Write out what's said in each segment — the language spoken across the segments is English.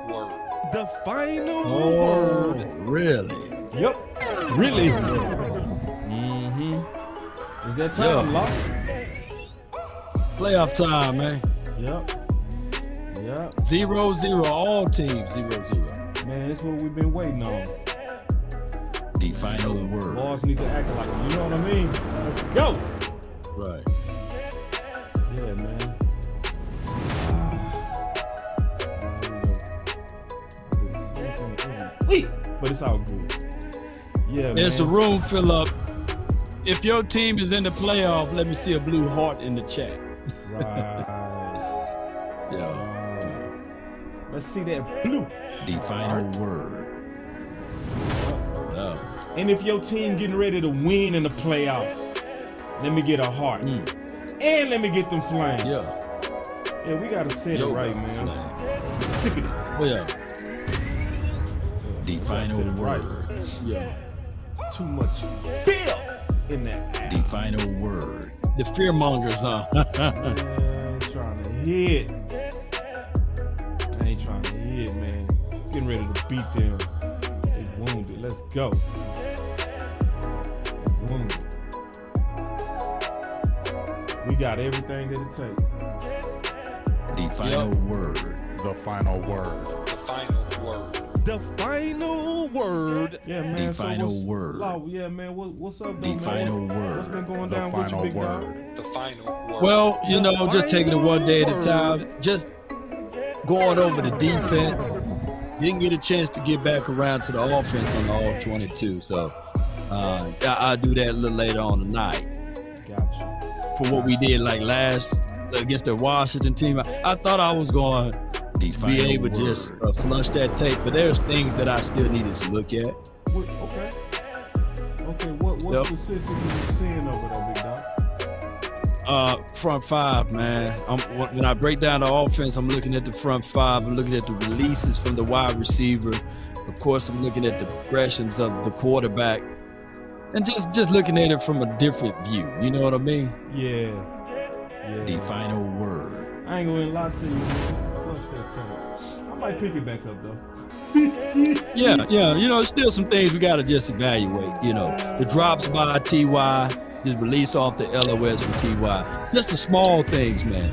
word. The final Oh, word. really? Yep. Really? Mm-hmm. Is that time, Lock? Playoff time, man. Yep. Yep. 0-0, all teams 0-0. Man, that's what we've been waiting on. The final word. Boys need to act like it. You know what I mean? Let's go. Right. Yeah, man. But it's all good. Yeah, man. As the room fill up, if your team is in the playoff, let me see a blue heart in the chat. Right. Yeah. Let's see that blue. The final word. No. And if your team getting ready to win in the playoffs, let me get a heart. And let me get them flames. Yeah. Yeah, we gotta set it right, man. I'm sick of this. Oh, yeah. The final word. Right. Yeah. Too much fear in that. The final word. The fearmongers, huh? I ain't trying to hit. I ain't trying to hit, man. Getting ready to beat them. They wounded. Let's go. They wounded. We got everything that it takes. The final word. The final word. The final word. The final word. Yeah, man. The final word. Yeah, man. What's up, though, The man? final word. What's been going The down with you, final big dog? word. The final word. Well, you know, just taking it one day at a Final time. word. Just going over the defense. Didn't get a chance to get back around to the offense on the all 22. So I'll do that a little later on tonight. Gotcha. For what we did like last against the Washington team, I thought I was going to be able to just flush that tape, but there's things that I still needed to look at. Okay. What specifically you seeing over there, big dog? Front five, man. When I break down the offense, I'm looking at the front five. I'm looking at the releases from the wide receiver. Of course, I'm looking at the progressions of the quarterback, and just looking at it from a different view. You know what I mean? Yeah. The final word. I ain't gonna lie to you, man. Flush that tape. I might pick it back up though. Yeah. You know, still some things we gotta just evaluate. You know, the drops by Ty, his release off the LOS from Ty. Just the small things, man.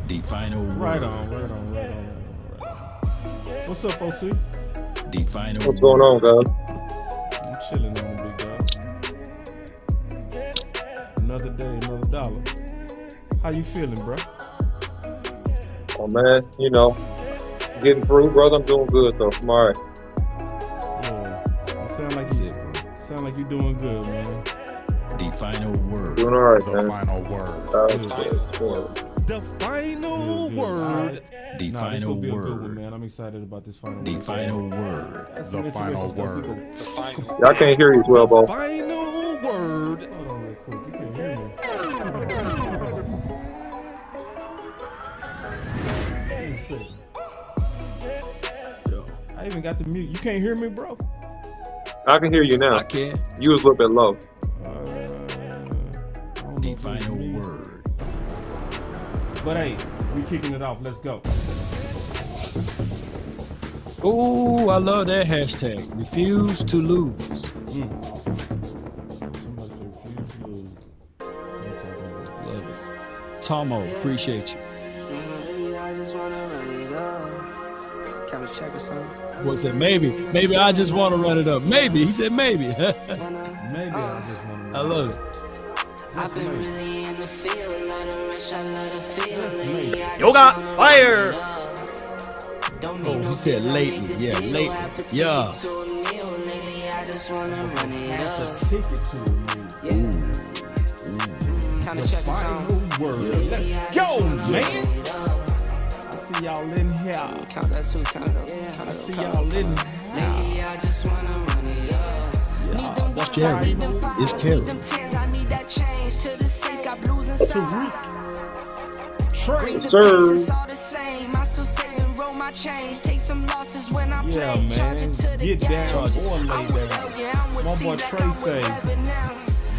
The final word. Right on. What's up, OC? The final What's going on, guys? I'm chilling on the big dog. Another day, another dollar. How you feeling, bro? Oh man, you know, getting through, brother. I'm doing good though. I'm all right. Yeah. You sound like you're doing good, man. The final word. Doing all right, The man. final word. The final word. The This final gonna be a good one, word. man. I'm excited about this final The word. final word. That's The some final interesting stuff. word. We go- The final Y'all can't hear you as well, Bo. Final word. Hold on real quick. You can't hear me. Wait a second. I even got the mute. You can't hear me, bro? I can hear you now. I can. You was a little bit low. I don't know The if it's final me. word. But hey, we kicking it off. Let's go. Oh, I love that hashtag. Refuse to lose. Somebody say refuse to lose. Love it. Tomo, appreciate you. I just wanna run it up. Count a check or something. What's that? Maybe I just want to run it up. Maybe. He said maybe. Maybe I just want to. I love it. I've been really in the field, love the rush, I love the feel. Lately, I just Yoga wanna fire. run it up. Don't need Oh, no he said ticket, lately. make the Yeah, deal, lately. have to take Yeah. it to a meal. Lately, I just wanna run it up. Take it to a meal. Count a check or Final something. word. Lately, Let's I just go, wanna man. run it up. I see y'all in here. Count that too, count it up. I Count it see up, count y'all it in up. Lately, I just wanna run it up. That's Kerry. It's Kerry. Them tens, I need that change to the safe, got blues inside. Greens and Sir. beans, it's all the same. I still save and roll my change. Take some losses when I Yeah, play. Charge man. it to the Get game. down or lay I'm down. with L, yeah, I'm with My boy T-Mac, Trey I'm say, with Rabbit now.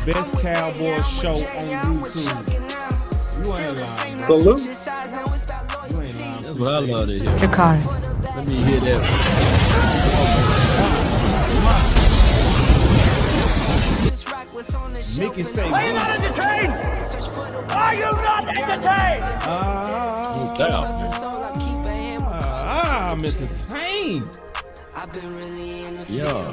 best I'm with Cowboy Bay, I'm with show Jay, on yeah, I'm with YouTube. Chuckin' now. You Still ain't the lying. same, now Salute. switching sides, now it's about You ain't loyalty. lying. That's what I love to hear. For the bag, Let me hear that. Mickey say, are you not entertained? Are you not entertained? I'm entertained. Yeah.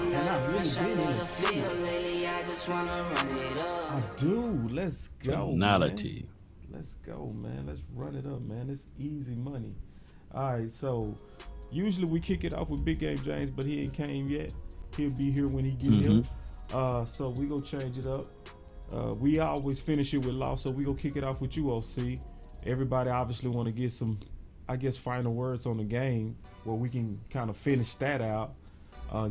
I do. Let's go. Finality. Man. Let's go, man. Let's run it up, man. It's easy money. All right, so usually we kick it off with Big Game James, but he ain't came yet. He'll be here when he get here. So we go change it up. We always finish it with Law, so we go kick it off with you, OC. Everybody obviously want to get some, I guess, final words on the game where we can kind of finish that out.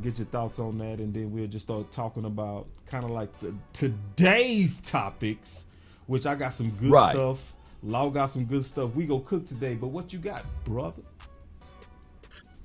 Get your thoughts on that, and then we'll just start talking about kind of like today's topics, which I got some good stuff. Law got some good stuff. We go cook today, but what you got, brother?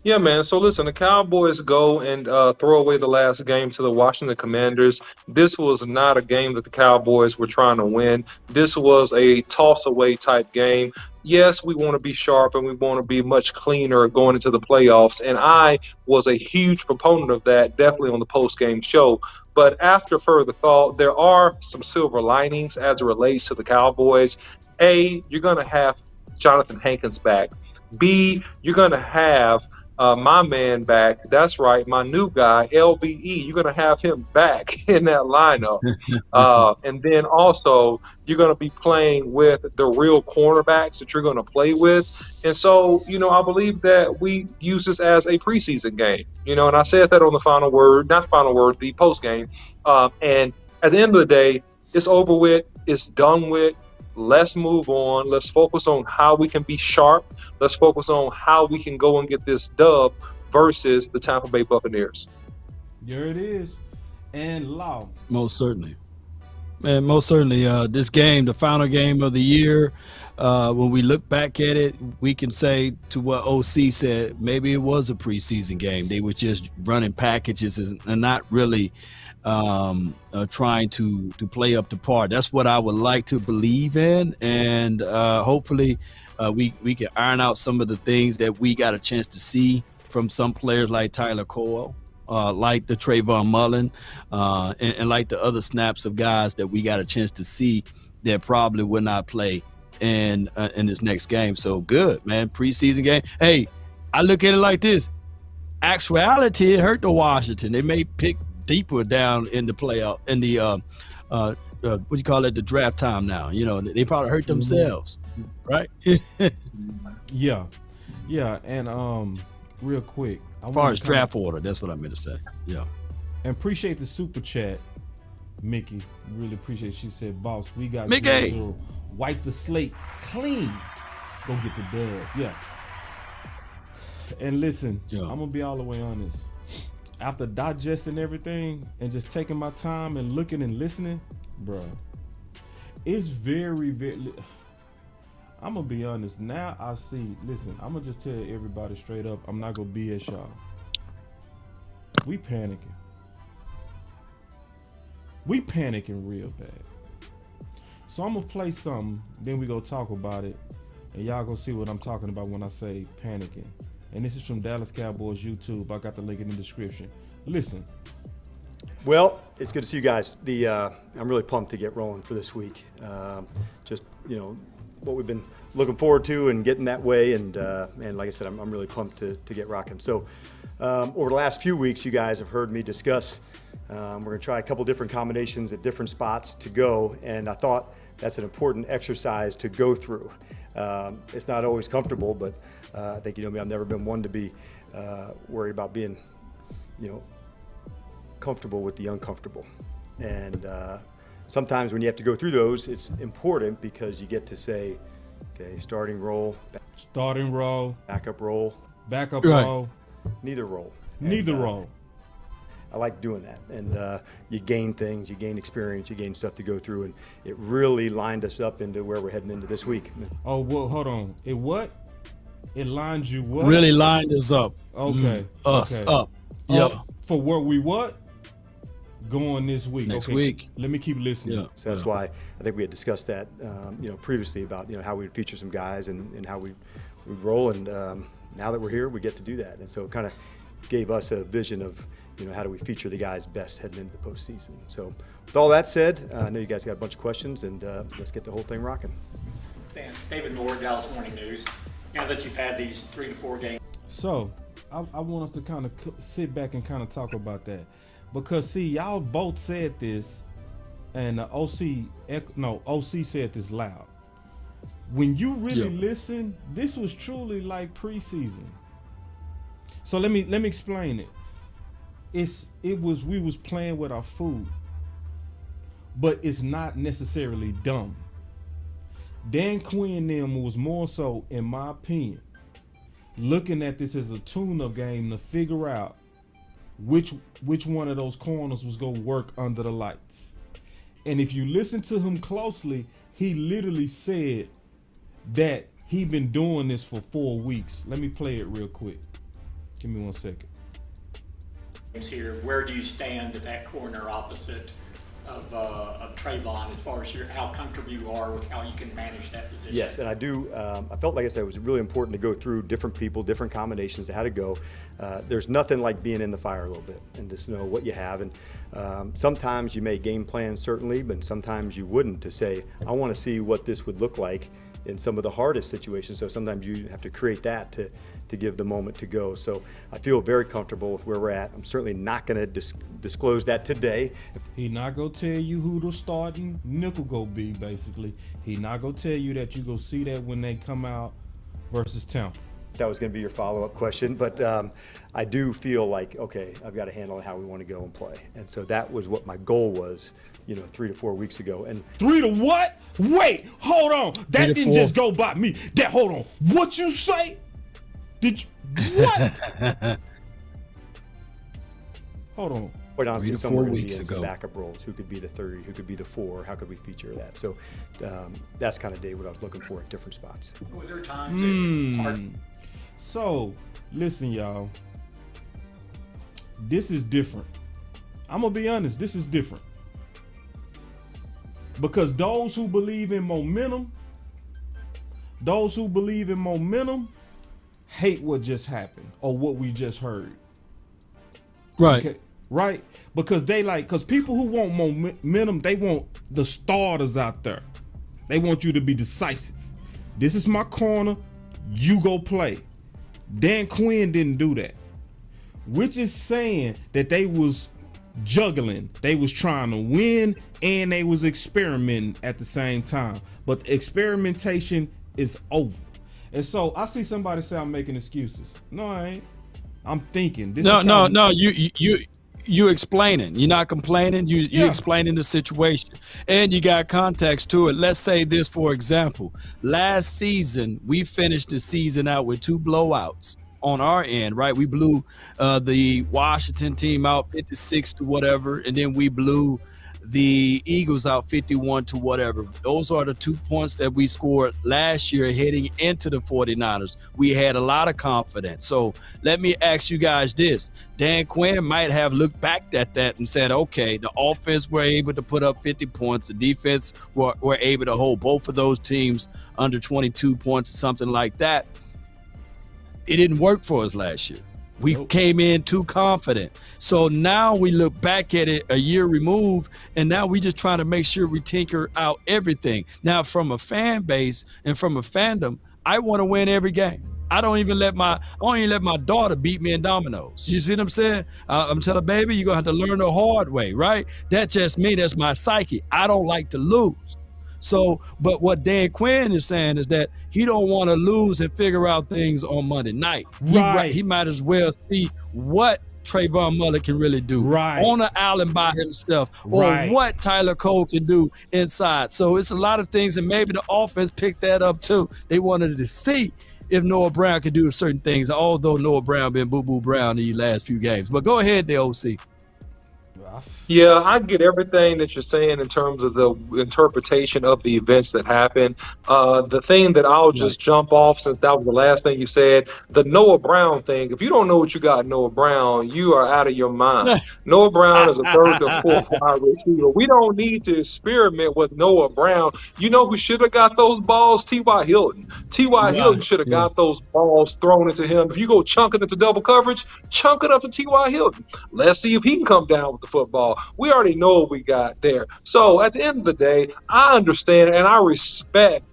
Yeah, man. So listen, the Cowboys go and throw away the last game to the Washington Commanders. This was not a game that the Cowboys were trying to win. This was a toss-away type game. Yes, we want to be sharp and we want to be much cleaner going into the playoffs. And I was a huge proponent of that, definitely on the post-game show. But after further thought, there are some silver linings as it relates to the Cowboys. A, you're going to have Jonathan Hankins back. B, you're going to have my man back. That's right, my new guy, LBE. You're going to have him back in that lineup. And then also, you're going to be playing with the real cornerbacks that you're going to play with. And so, I believe that we use this as a preseason game. And I said that on the the post game. And at the end of the day, it's over with. It's done with. Let's move on. Let's focus on how we can be sharp. Let's focus on how we can go and get this dub versus the Tampa Bay Buccaneers. There it is. And Law. Most certainly. Man, most certainly. This game, the final game of the year, when we look back at it, we can say to what OC said, maybe it was a preseason game. They were just running packages and not really trying to play up to par. That's what I would like to believe in, and hopefully we can iron out some of the things that we got a chance to see from some players like Tyler Cole, like the Trayvon Mullen, and like the other snaps of guys that we got a chance to see that probably will not play in this next game. So good, man. Preseason game. Hey, I look at it like this. Actuality, it hurt the Washington. They may pick deeper down in the playoff, in the the draft time now. They probably hurt themselves, right? Yeah, and real quick, as far as draft order, that's what I meant to say. Yeah, and appreciate the super chat, Mickey. Really appreciate it. She said, "Boss, we got Mickey to wipe the slate clean. Go get the dub." Yeah. And listen, I'm gonna be all the way honest. After digesting everything and just taking my time and looking and listening, bro, it's very, very. I'm gonna be honest. Now I see. Listen, I'm gonna just tell everybody straight up. I'm not gonna BS y'all. We panicking. We panicking real bad. So I'm gonna play something. Then we go talk about it, and y'all gonna see what I'm talking about when I say panicking. And this is from Dallas Cowboys YouTube. I got the link in the description. Listen. Well, it's good to see you guys. I'm really pumped to get rolling for this week. Just what we've been looking forward to and getting that way. And like I said, I'm really pumped to get rocking. So over the last few weeks, you guys have heard me discuss. We're going to try a couple different combinations at different spots to go. And I thought that's an important exercise to go through. It's not always comfortable, but I think me, I've never been one to be worried about being, comfortable with the uncomfortable. And sometimes when you have to go through those, it's important because you get to say, okay, starting roll, backup roll, right. roll, neither roll. Neither roll. I like doing that. And you gain things, you gain experience, you gain stuff to go through. And it really lined us up into where we're heading into this week. Oh, well, hold on. It what? It lined you what? Really lined us up. Okay. Us up. Yeah. For where we what? Going this week. Next week. Let me keep listening. Yeah. So that's why I think we had discussed that, previously about, how we would feature some guys and how we roll. And now that we're here, we get to do that. And so it kind of gave us a vision of, how do we feature the guys best heading into the postseason. So with all that said, I know you guys got a bunch of questions, and let's get the whole thing rocking. David Moore, Dallas Morning News. Now that you've had these 3 to 4 games. So I want us to kind of sit back and kind of talk about that, because see, y'all both said this, and OC said this loud. When you really listen, this was truly like preseason. So let me explain it. We was playing with our food, but it's not necessarily dumb. Dan Quinn them was more so, in my opinion, looking at this as a tune-up game to figure out which one of those corners was gonna work under the lights. And if you listen to him closely, he literally said that he been doing this for 4 weeks. Let me play it real quick. Give me 1 second. Here, where do you stand at that corner opposite of Trayvon, as far as how comfortable you are with how you can manage that position? Yes, and I do. I felt, like I said, it was really important to go through different people, different combinations to how to go. There's nothing like being in the fire a little bit and just know what you have. And sometimes you may game plan, certainly, but sometimes you wouldn't, to say, I want to see what this would look like in some of the hardest situations. So sometimes you have to create that to give the moment to go. So I feel very comfortable with where we're at. I'm certainly not going to disclose that today. He not going to tell you who the starting nickel go be, basically. He not going to tell you that you go see that when they come out versus Tampa. That was going to be your follow-up question, but I do feel like, okay, I've got to handle how we want to go and play. And so that was what my goal was, 3 to 4 weeks ago. And 3 to what? Wait, hold on. That didn't just go by me. Hold on. What you say? Did you, what? Hold on. Quite honestly, somewhere going to be in some backup roles. Who could be the 3? Who could be the 4? How could we feature that? So that's kind of, Dave, what I was looking for at different spots. Were there times So, listen, y'all. This is different. I'm going to be honest. This is different. Because those who believe in momentum, hate what just happened or what we just heard. Right. Okay? Right? Because people who want momentum, they want the starters out there. They want you to be decisive. This is my corner. You go play. Dan Quinn didn't do that, which is saying that they was juggling. They was trying to win and they was experimenting at the same time. But the experimentation is over. And so I see somebody say I'm making excuses. No, I ain't. I'm thinking. No. You explaining. You're not complaining. You explaining the situation, and you got context to it. Let's say this, for example. Last season, we finished the season out with 2 blowouts on our end, right? We blew the Washington team out 56 to whatever, and then we blew the Eagles out 51 to whatever. Those are the 2 points that we scored last year heading into the 49ers. We had a lot of confidence. So let me ask you guys this. Dan Quinn might have looked back at that and said, okay, the offense were able to put up 50 points. The defense were able to hold both of those teams under 22 points or something like that. It didn't work for us last year. We came in too confident. So now we look back at it a year removed, and now we just trying to make sure we tinker out everything. Now, from a fan base and from a fandom, I want to win every game. I don't even let my daughter beat me in dominoes. You see what I'm saying? I'm telling baby, you're going to have to learn the hard way, right? That's just me. That's my psyche. I don't like to lose. So, but what Dan Quinn is saying is that he don't want to lose and figure out things on Monday night. Right. He might as well see what Trayvon Mullen can really do on an island by himself, or what Tyler Cole can do inside. So it's a lot of things, and maybe the offense picked that up too. They wanted to see if Noah Brown could do certain things, although Noah Brown been boo-boo Brown in these last few games. But go ahead, the OC. Yeah, I get everything that you're saying in terms of the interpretation of the events that happened. The thing that I'll just jump off, since that was the last thing you said, the Noah Brown thing. If you don't know what you got, Noah Brown, you are out of your mind. Noah Brown is a third or fourth wide receiver. We don't need to experiment with Noah Brown. You know who should have got those balls? T.Y. Hilton. T.Y. Hilton should have got those balls thrown into him. If you go chunk it into double coverage, chunk it up to T.Y. Hilton. Let's see if he can come down with the football. We already know what we got there. So at the end of the day, I understand and I respect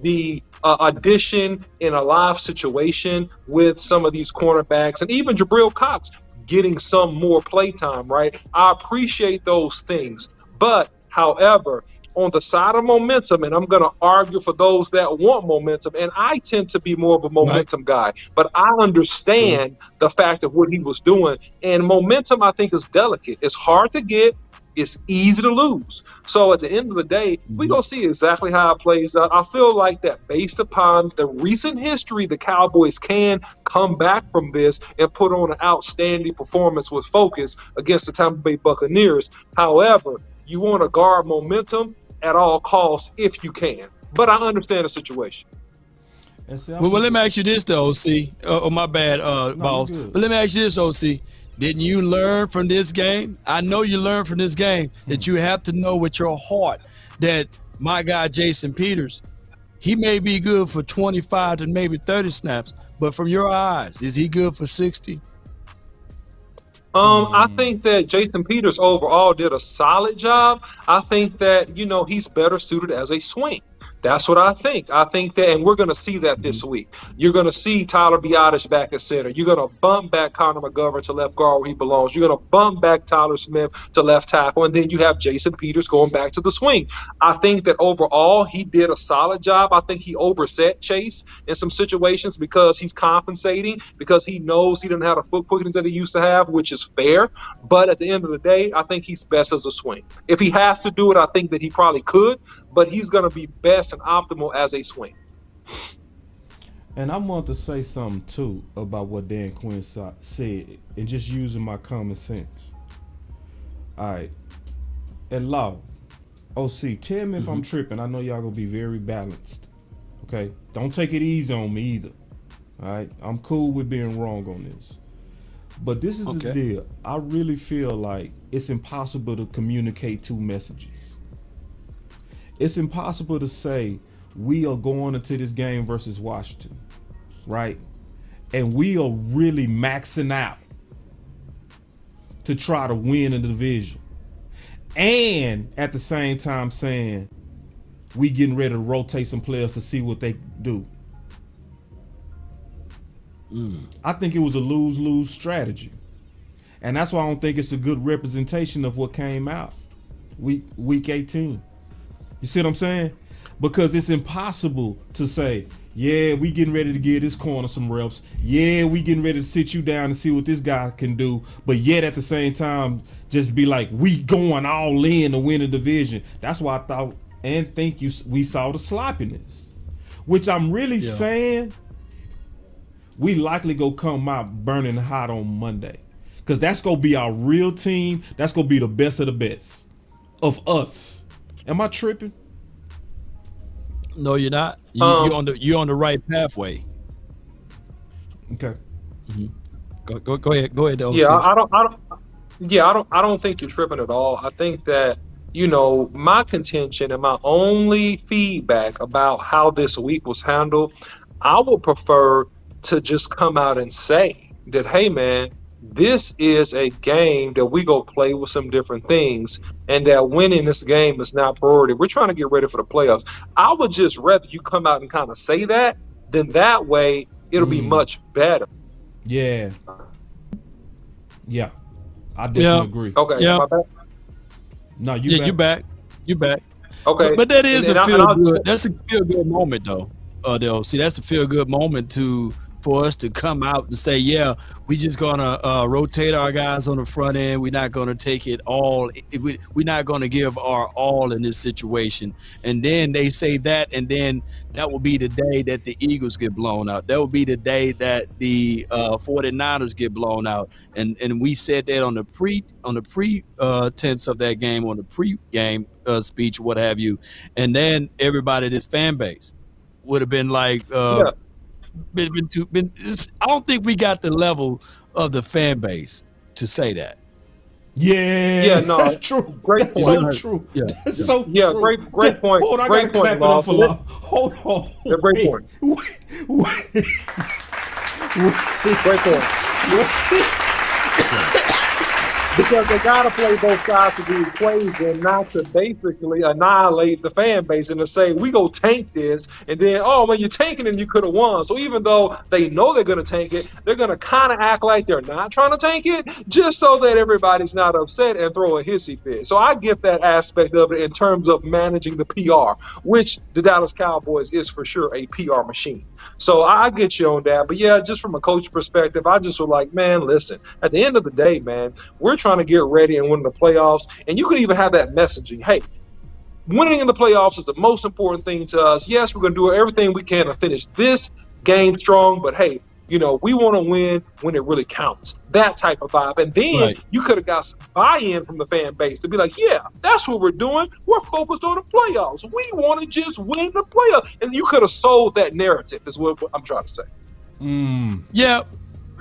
the addition in a live situation with some of these cornerbacks and even Jabril Cox getting some more play time, right? I appreciate those things. But, however, on the side of momentum, and I'm going to argue for those that want momentum, and I tend to be more of a momentum guy, but I understand the fact of what he was doing. And momentum, I think, is delicate. It's hard to get. It's easy to lose. So at the end of the day, we're going to see exactly how it plays out. I feel like that based upon the recent history, the Cowboys can come back from this and put on an outstanding performance with focus against the Tampa Bay Buccaneers. However, you want to guard momentum at all costs if you can. But I understand the situation. Well, let me ask you this, though, OC. Oh, my bad, boss. But let me ask you this, OC. Didn't you learn from this game? I know you learned from this game that you have to know with your heart that my guy Jason Peters, he may be good for 25 to maybe 30 snaps, but from your eyes, is he good for 60? I think that Jason Peters overall did a solid job. I think that, he's better suited as a swing. That's what I think. I think that, and we're going to see that this week. You're going to see Tyler Biadasz back at center. You're going to bump back Connor McGovern to left guard where he belongs. You're going to bump back Tyler Smith to left tackle, and then you have Jason Peters going back to the swing. I think that overall he did a solid job. I think he overset Chase in some situations because he's compensating, because he knows he didn't have the foot quickness that he used to have, which is fair. But at the end of the day, I think he's best as a swing. If he has to do it, I think that he probably could, but he's going to be best and optimal as a swing. And I want to say something too about what Dan Quinn said, and just using my common sense. All right, and Law, OC, tell me if I'm tripping. I know y'all gonna be very balanced. Okay, don't take it easy on me either. All right, I'm cool with being wrong on this, but this is the deal. I really feel like it's impossible to communicate two messages. It's impossible to say we are going into this game versus Washington, right? And we are really maxing out to try to win in the division. And at the same time saying we getting ready to rotate some players to see what they do. I think it was a lose-lose strategy. And that's why I don't think it's a good representation of what came out week 18. You see what I'm saying? Because it's impossible to say, yeah, we getting ready to give this corner some reps. Yeah, we getting ready to sit you down and see what this guy can do. But yet at the same time, just be like, we going all in to win the division. That's why I thought and think we saw the sloppiness. Which I'm really saying, we likely go come out burning hot on Monday. Because that's going to be our real team. That's going to be the best of the best of us. Am I tripping? No, you're not. You're on the right pathway. Okay. Go ahead. Go ahead. OC. Yeah, I don't think you're tripping at all. I think that my contention and my only feedback about how this week was handled, I would prefer to just come out and say that, hey man, this is a game that we go play with some different things, and that winning this game is not priority. We're trying to get ready for the playoffs. I would just rather you come out and kind of say that, then that way it'll be much better. Yeah. I definitely agree. Okay. Yeah. No, you back. Okay. But that is the feel good. That's a feel good moment though. See, that's a feel good moment to for us to come out and say, yeah, we just gonna rotate our guys on the front end. We're not gonna take it all. We're not gonna give our all in this situation. And then they say that, and then that will be the day that the Eagles get blown out. That will be the day that the 49ers get blown out. And we said that on the pre-tense of that game, on the pre-game speech, what have you. And then everybody, this fan base, would have been like, I don't think we got the level of the fan base to say that. Yeah, no, that's true. Great That's point. so true. Yeah. That's so Yeah, true. great point. Hold on, Great I gotta point, clap it up for Law. Law. Hold on. Yeah, great point. Wait. Great point. Because they got to play both sides of the equation, not to basically annihilate the fan base and to say, we go tank this, and then, oh, man, you're tanking and you could have won. So even though they know they're going to tank it, they're going to kind of act like they're not trying to tank it just so that everybody's not upset and throw a hissy fit. So I get that aspect of it in terms of managing the PR, which the Dallas Cowboys is for sure a PR machine. So I get you on that. But, yeah, just from a coach perspective, I just was like, man, listen, at the end of the day, man, we're trying to get ready and win the playoffs. And you could even have that messaging. Hey, winning in the playoffs is the most important thing to us. Yes, we're going to do everything we can to finish this game strong. But, hey, you know, we want to win when it really counts. That type of vibe. And then you could have got some buy-in from the fan base to be like, yeah, that's what we're doing. We're focused on the playoffs. We want to just win the playoffs. And you could have sold that narrative is what I'm trying to say. Yeah.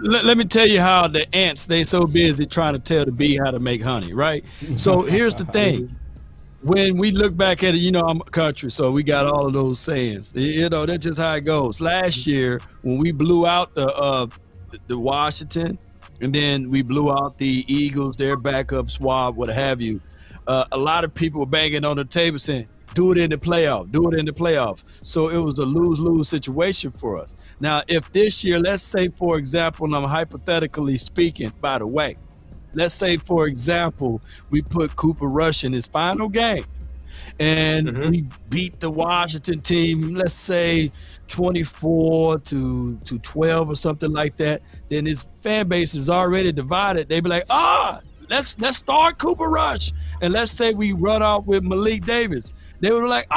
Let me tell you how the ants, they so busy trying to tell the bee how to make honey, right? So here's the thing. When we look back at it, you know, I'm country, so we got all of those sayings. You know, that's just how it goes. Last year, when we blew out the Washington, and then we blew out the Eagles, their backup squad, what have you, a lot of people were banging on the table saying, do it in the playoff, do it in the playoff. So it was a lose-lose situation for us. Now, if this year, let's say, for example, and I'm hypothetically speaking, by the way, let's say, for example, we put Cooper Rush in his final game and we beat the Washington team, let's say 24-12 or something like that, then his fan base is already divided. They'd be like, let's start Cooper Rush. And let's say we run out with Malik Davis. They were like,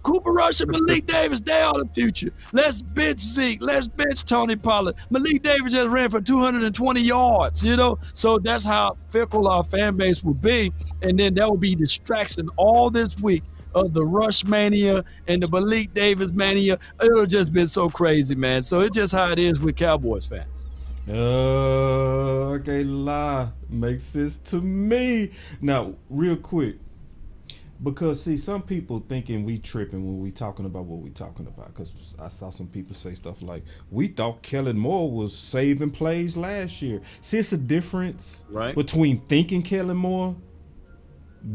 Cooper Rush and Malik Davis, they are the future. Let's bench Zeke. Let's bench Tony Pollard. Malik Davis just ran for 220 yards, you know? So that's how fickle our fan base will be. And then that will be distraction all this week of the Rush mania and the Malik Davis mania. It'll just been so crazy, man. So it's just how it is with Cowboys fans. I can't lie. Makes sense to me. Now, real quick. Because, see, some people thinking we tripping when we talking about what we talking about. Because I saw some people say stuff like, we thought Kellen Moore was saving plays last year. See, it's a difference between thinking Kellen Moore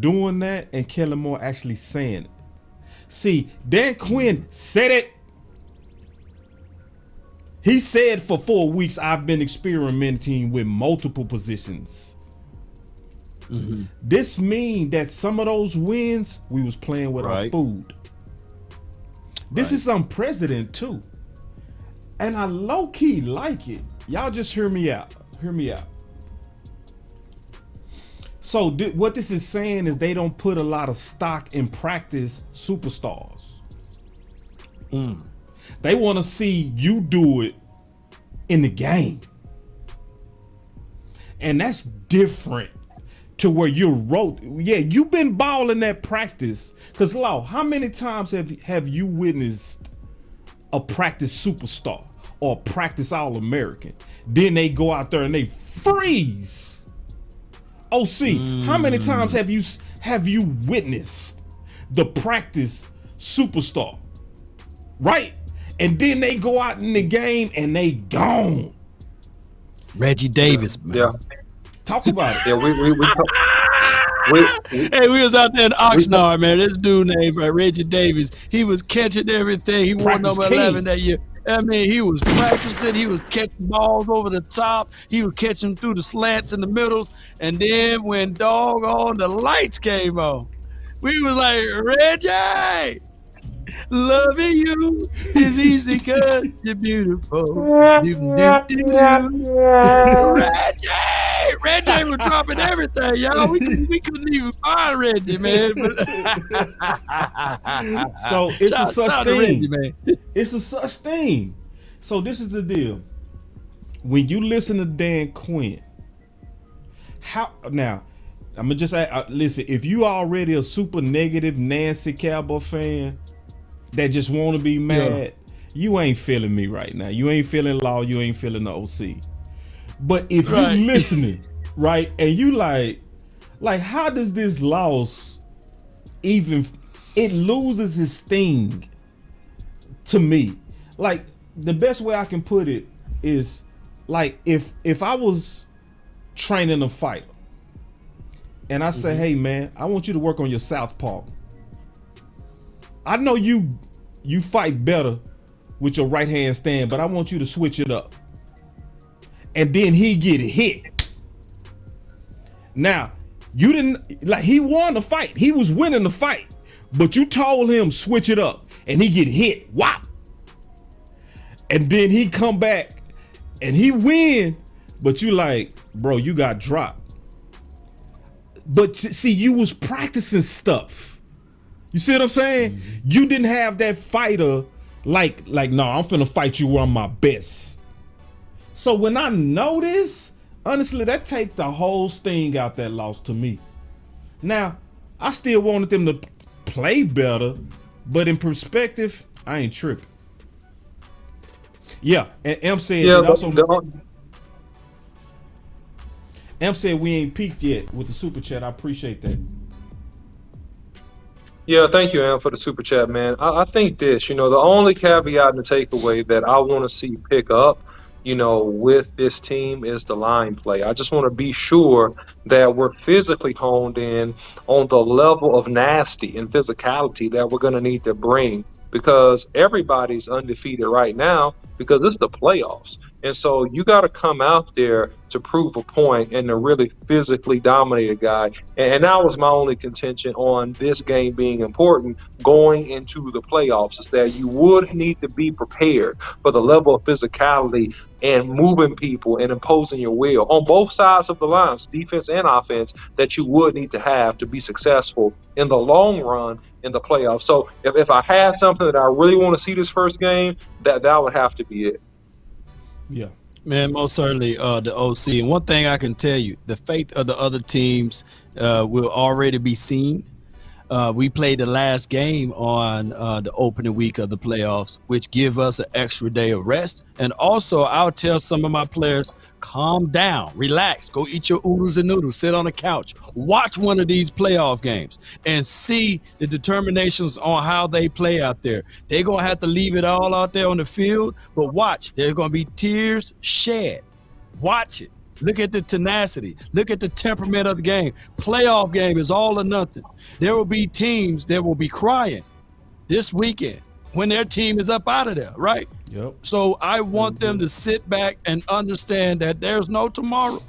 doing that and Kellen Moore actually saying it. See, Dan Quinn said it. He said for 4 weeks, I've been experimenting with multiple positions. This means that some of those wins we was playing with our food. This is unprecedented too, and I low key like it. Y'all just hear me out. So what this is saying is they don't put a lot of stock in practice superstars. They want to see you do it in the game, and that's different. To where you've been balling that practice. Cause Law, how many times have you witnessed a practice superstar or a practice All-American? Then they go out there and they freeze. OC, how many times have you witnessed the practice superstar? Right? And then they go out in the game and they gone. Reggie Davis, man. Yeah. Talk about it. Yeah, Hey, we was out there in Oxnard, man. This dude named Reggie Davis. He was catching everything. He won number 11 that year. I mean, he was practicing. He was catching balls over the top. He was catching through the slants in the middles. And then when doggone the lights came on, we was like, Reggie, Loving you is easy cause you're beautiful. Reggie was dropping everything, y'all. We couldn't even find Reggie, man. So it's a such thing. Reggie, man. It's a such thing. So this is the deal. When you listen to Dan Quinn, how now? I'm gonna just listen. If you already a super negative Nancy Cowboy fan that just want to be mad, you ain't feeling me right now. You ain't feeling Law. You ain't feeling the OC. But if you listening, right, and you like how does this loss even? It loses its sting to me. Like the best way I can put it is like if I was training a fighter and I say, hey man, I want you to work on your southpaw. I know you fight better with your right hand stand, but I want you to switch it up. And then he get hit. Now, you didn't he won the fight. He was winning the fight, but you told him switch it up and he get hit. Wow. And then he come back and he win, but you like, bro, you got dropped. But see, you was practicing stuff. You see what I'm saying? You didn't have that fighter like, no, I'm finna fight you where I'm my best. So when I know this, honestly, that take the whole sting out that loss to me. Now, I still wanted them to play better, but in perspective, I ain't tripping. Yeah, and M said M said we ain't peaked yet with the super chat. I appreciate that. Yeah, thank you, Am, for the super chat, man. I think this, the only caveat and the takeaway that I want to see pick up, with this team is the line play. I just want to be sure that we're physically honed in on the level of nasty and physicality that we're going to need to bring, because everybody's undefeated right now because it's the playoffs. And so you got to come out there to prove a point and to really physically dominate a guy. And that was my only contention on this game being important going into the playoffs, is that you would need to be prepared for the level of physicality and moving people and imposing your will on both sides of the lines, defense and offense, that you would need to have to be successful in the long run in the playoffs. So if I had something that I really want to see this first game, that would have to be it. Yeah. Man, most certainly the OC. And one thing I can tell you, the faith of the other teams will already be seen. We played the last game on the opening week of the playoffs, which give us an extra day of rest. And also, I'll tell some of my players, calm down, relax, go eat your oodles and noodles, sit on the couch, watch one of these playoff games and see the determinations on how they play out there. They're going to have to leave it all out there on the field, but watch, there's going to be tears shed. Watch it. Look at the tenacity. Look at the temperament of the game. Playoff game is all or nothing. There will be teams that will be crying this weekend when their team is up out of there, right? Yep. So I want them to sit back and understand that there's no tomorrow.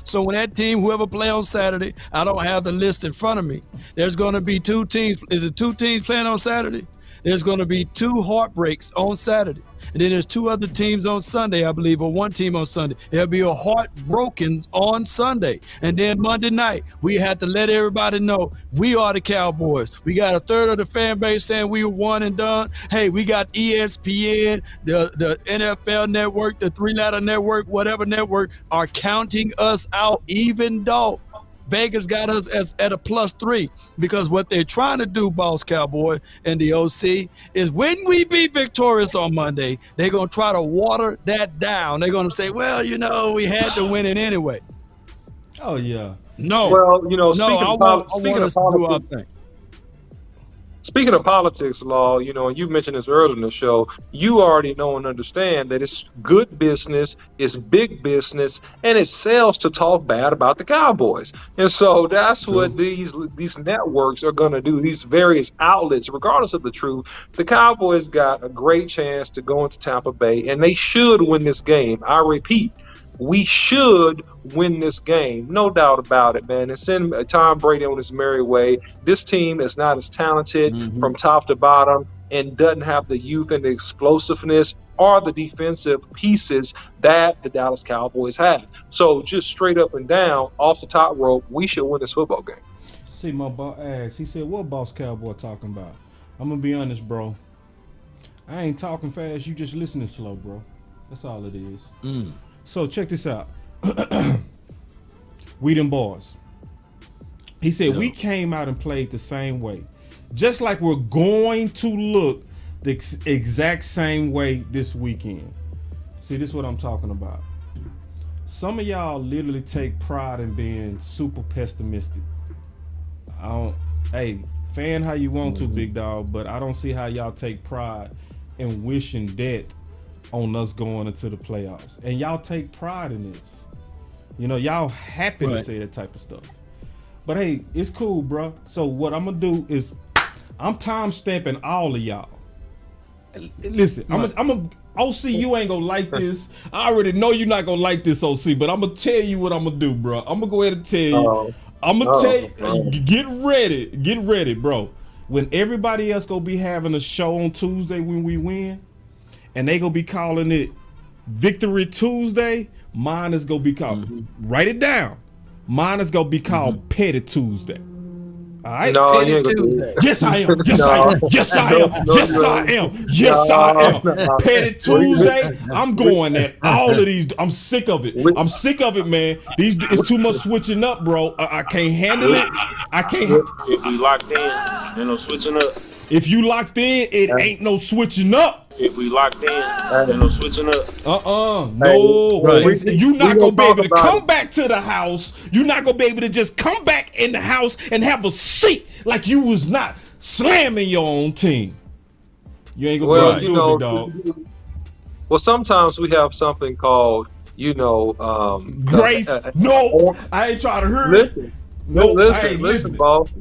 So when that team, whoever play on Saturday, I don't have the list in front of me. There's going to be two teams. Is it two teams playing on Saturday? There's going to be two heartbreaks on Saturday. And then there's two other teams on Sunday, I believe, or one team on Sunday. There'll be a heartbroken on Sunday. And then Monday night, we had to let everybody know we are the Cowboys. We got a third of the fan base saying we were one and done. Hey, we got ESPN, the NFL network, the three-letter network, whatever network, are counting us out, even though Vegas got us at a +3, because what they're trying to do, Boss Cowboy and the OC, is when we be victorious on Monday, they're going to try to water that down. They're going to say, well, we had to win it anyway. Oh, yeah. No. Well, Speaking of politics, Law, and you mentioned this earlier in the show, you already know and understand that it's good business, it's big business, and it sells to talk bad about the Cowboys. And so that's what these networks are going to do, these various outlets, regardless of the truth. The Cowboys got a great chance to go into Tampa Bay, and they should win this game. I repeat, we should win this game, no doubt about it, man. And send Tom Brady on his merry way. This team is not as talented from top to bottom and doesn't have the youth and the explosiveness or the defensive pieces that the Dallas Cowboys have. So just straight up and down, off the top rope, we should win this football game. See, my boss asked, he said, what boss Cowboy talking about? I'm going to be honest, bro. I ain't talking fast. You just listening slow, bro. That's all it is. So check this out. We them boys. He said, we came out and played the same way. Just like we're going to look the exact same way this weekend. See, this is what I'm talking about. Some of y'all literally take pride in being super pessimistic. Hey, fan how you want to, big dog, but I don't see how y'all take pride in wishing death on us going into the playoffs. And y'all take pride in this. You know, y'all happy to say that type of stuff. But hey, it's cool, bro. So what I'm gonna do is I'm time stamping all of y'all. Listen, I'm a OC, you ain't gonna like this. I already know you're not gonna like this, OC, but I'm gonna tell you what I'm gonna do, bro. I'm gonna go ahead and tell you. I'm gonna tell you, get ready, bro. When everybody else gonna be having a show on Tuesday when we win, and they gonna be calling it Victory Tuesday, mine is gonna be called, write it down. Mine is gonna be called Petty Tuesday. All right? No, Petty Tuesday. Yes, I am. Yes, I am. Yes, I am. Yes, I am. Yes, I am. Petty Tuesday. I'm going at all of these. I'm sick of it. I'm sick of it, man. It's too much switching up, bro. I can't handle it. I can't. If we locked in, ain't no switching up. If you locked in, it ain't no switching up. If we locked in, ain't no switching up. No. Right. You're not going to be able to come back to the house. You're not going to be able to just come back in the house and have a seat like you was not slamming your own team. You ain't going to be able to do it, dog. Well, sometimes we have something called, grace. No, I ain't trying to hear it. No, listen, boss.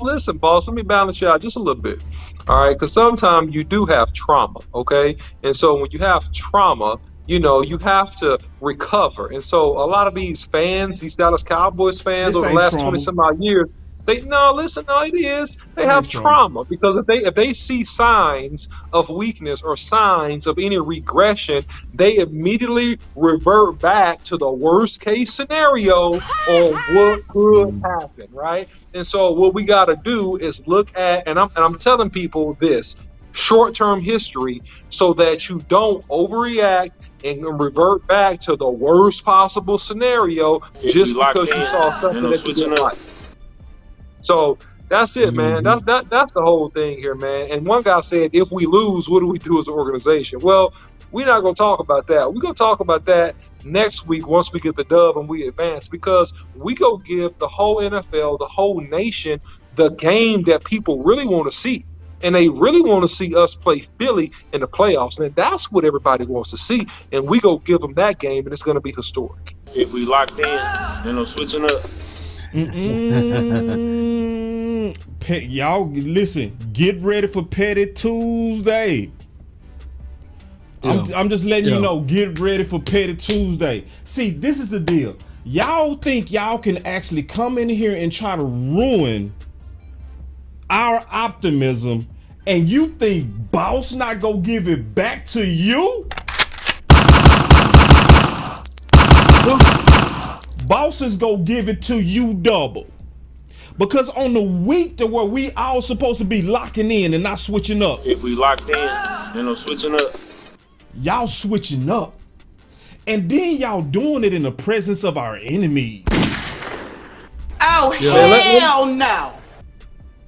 Listen, boss. Let me balance you out just a little bit. All right, because sometimes you do have trauma, okay? And so when you have trauma, you have to recover. And so a lot of these fans, these Dallas Cowboys fans over the last 20 some odd years, it is. They have trauma because if they see signs of weakness or signs of any regression, they immediately revert back to the worst case scenario on what could happen, right? And so what we got to do is look at, and I'm telling people this, short-term history, so that you don't overreact and revert back to the worst possible scenario just because you saw something that you didn't like. So that's it, man. That's the whole thing here, man. And one guy said, if we lose, what do we do as an organization? Well, we're not going to talk about that. We're going to talk about that next week once we get the dub and we advance, because we go give the whole NFL, the whole nation, the game that people really want to see. And they really want to see us play Philly in the playoffs. And that's what everybody wants to see. And we go give them that game, and it's going to be historic. If we locked in, ain't no switching up. Y'all listen, get ready for Petty Tuesday. I'm just letting you know, get ready for Petty Tuesday. See, this is the deal. Y'all think y'all can actually come in here and try to ruin our optimism, and you think boss not gonna give it back to you? Boss is gonna give it to you double. Because on the week to where we all supposed to be locking in and not switching up. If we locked in, ain't no switching up. Y'all switching up. And then y'all doing it in the presence of our enemies. Oh, hell no.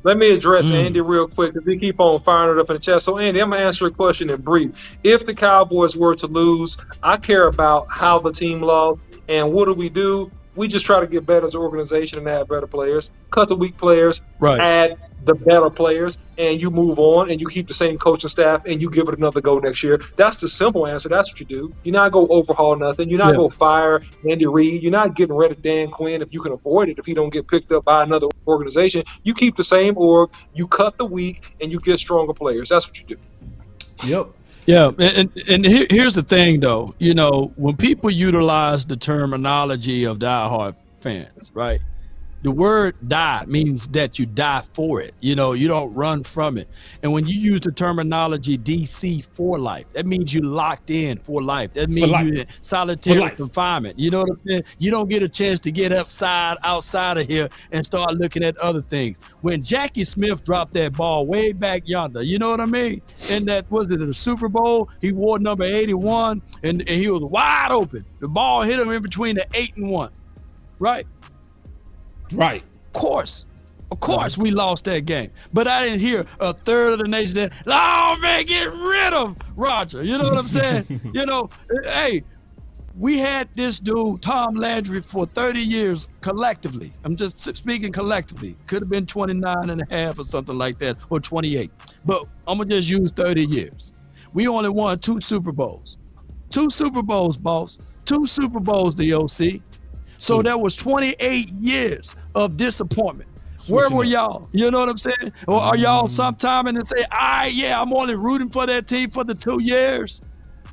Let me address Andy real quick, because we keep on firing it up in the chat. So, Andy, I'm going to answer a question in brief. If the Cowboys were to lose, I care about how the team lost. And what do? We just try to get better as an organization and add better players, cut the weak players, add the better players, and you move on and you keep the same coaching staff and you give it another go next year. That's the simple answer. That's what you do. You're not going to overhaul nothing. You're not going to fire Andy Reid. You're not getting rid of Dan Quinn if you can avoid it, if he don't get picked up by another organization. You keep the same org, you cut the weak, and you get stronger players. That's what you do. Yep. Yeah, and here's the thing, though. When people utilize the terminology of diehard fans, right? The word die means that you die for it. You know, you don't run from it. And when you use the terminology DC for life, that means you locked in for life. That means you in solitary confinement. You know what I'm saying? You don't get a chance to get outside of here and start looking at other things. When Jackie Smith dropped that ball way back yonder, you know what I mean? And that was it the Super Bowl. He wore number 81 and he was wide open. The ball hit him in between the 8 and 1. Right? Right. Of course we lost that game. But I didn't hear a third of the nation that, oh man, get rid of Roger. You know what I'm saying? You know, hey, we had this dude, Tom Landry, for 30 years collectively. I'm just speaking collectively. Could have been 29 and a half or something like that, or 28. But I'm going to just use 30 years. We only won 2 Super Bowls. 2 Super Bowls, boss. 2 Super Bowls, the OC. So there was 28 years of disappointment. Where were y'all? You know what I'm saying? Or are y'all sometime and say, I'm only rooting for that team for the 2 years?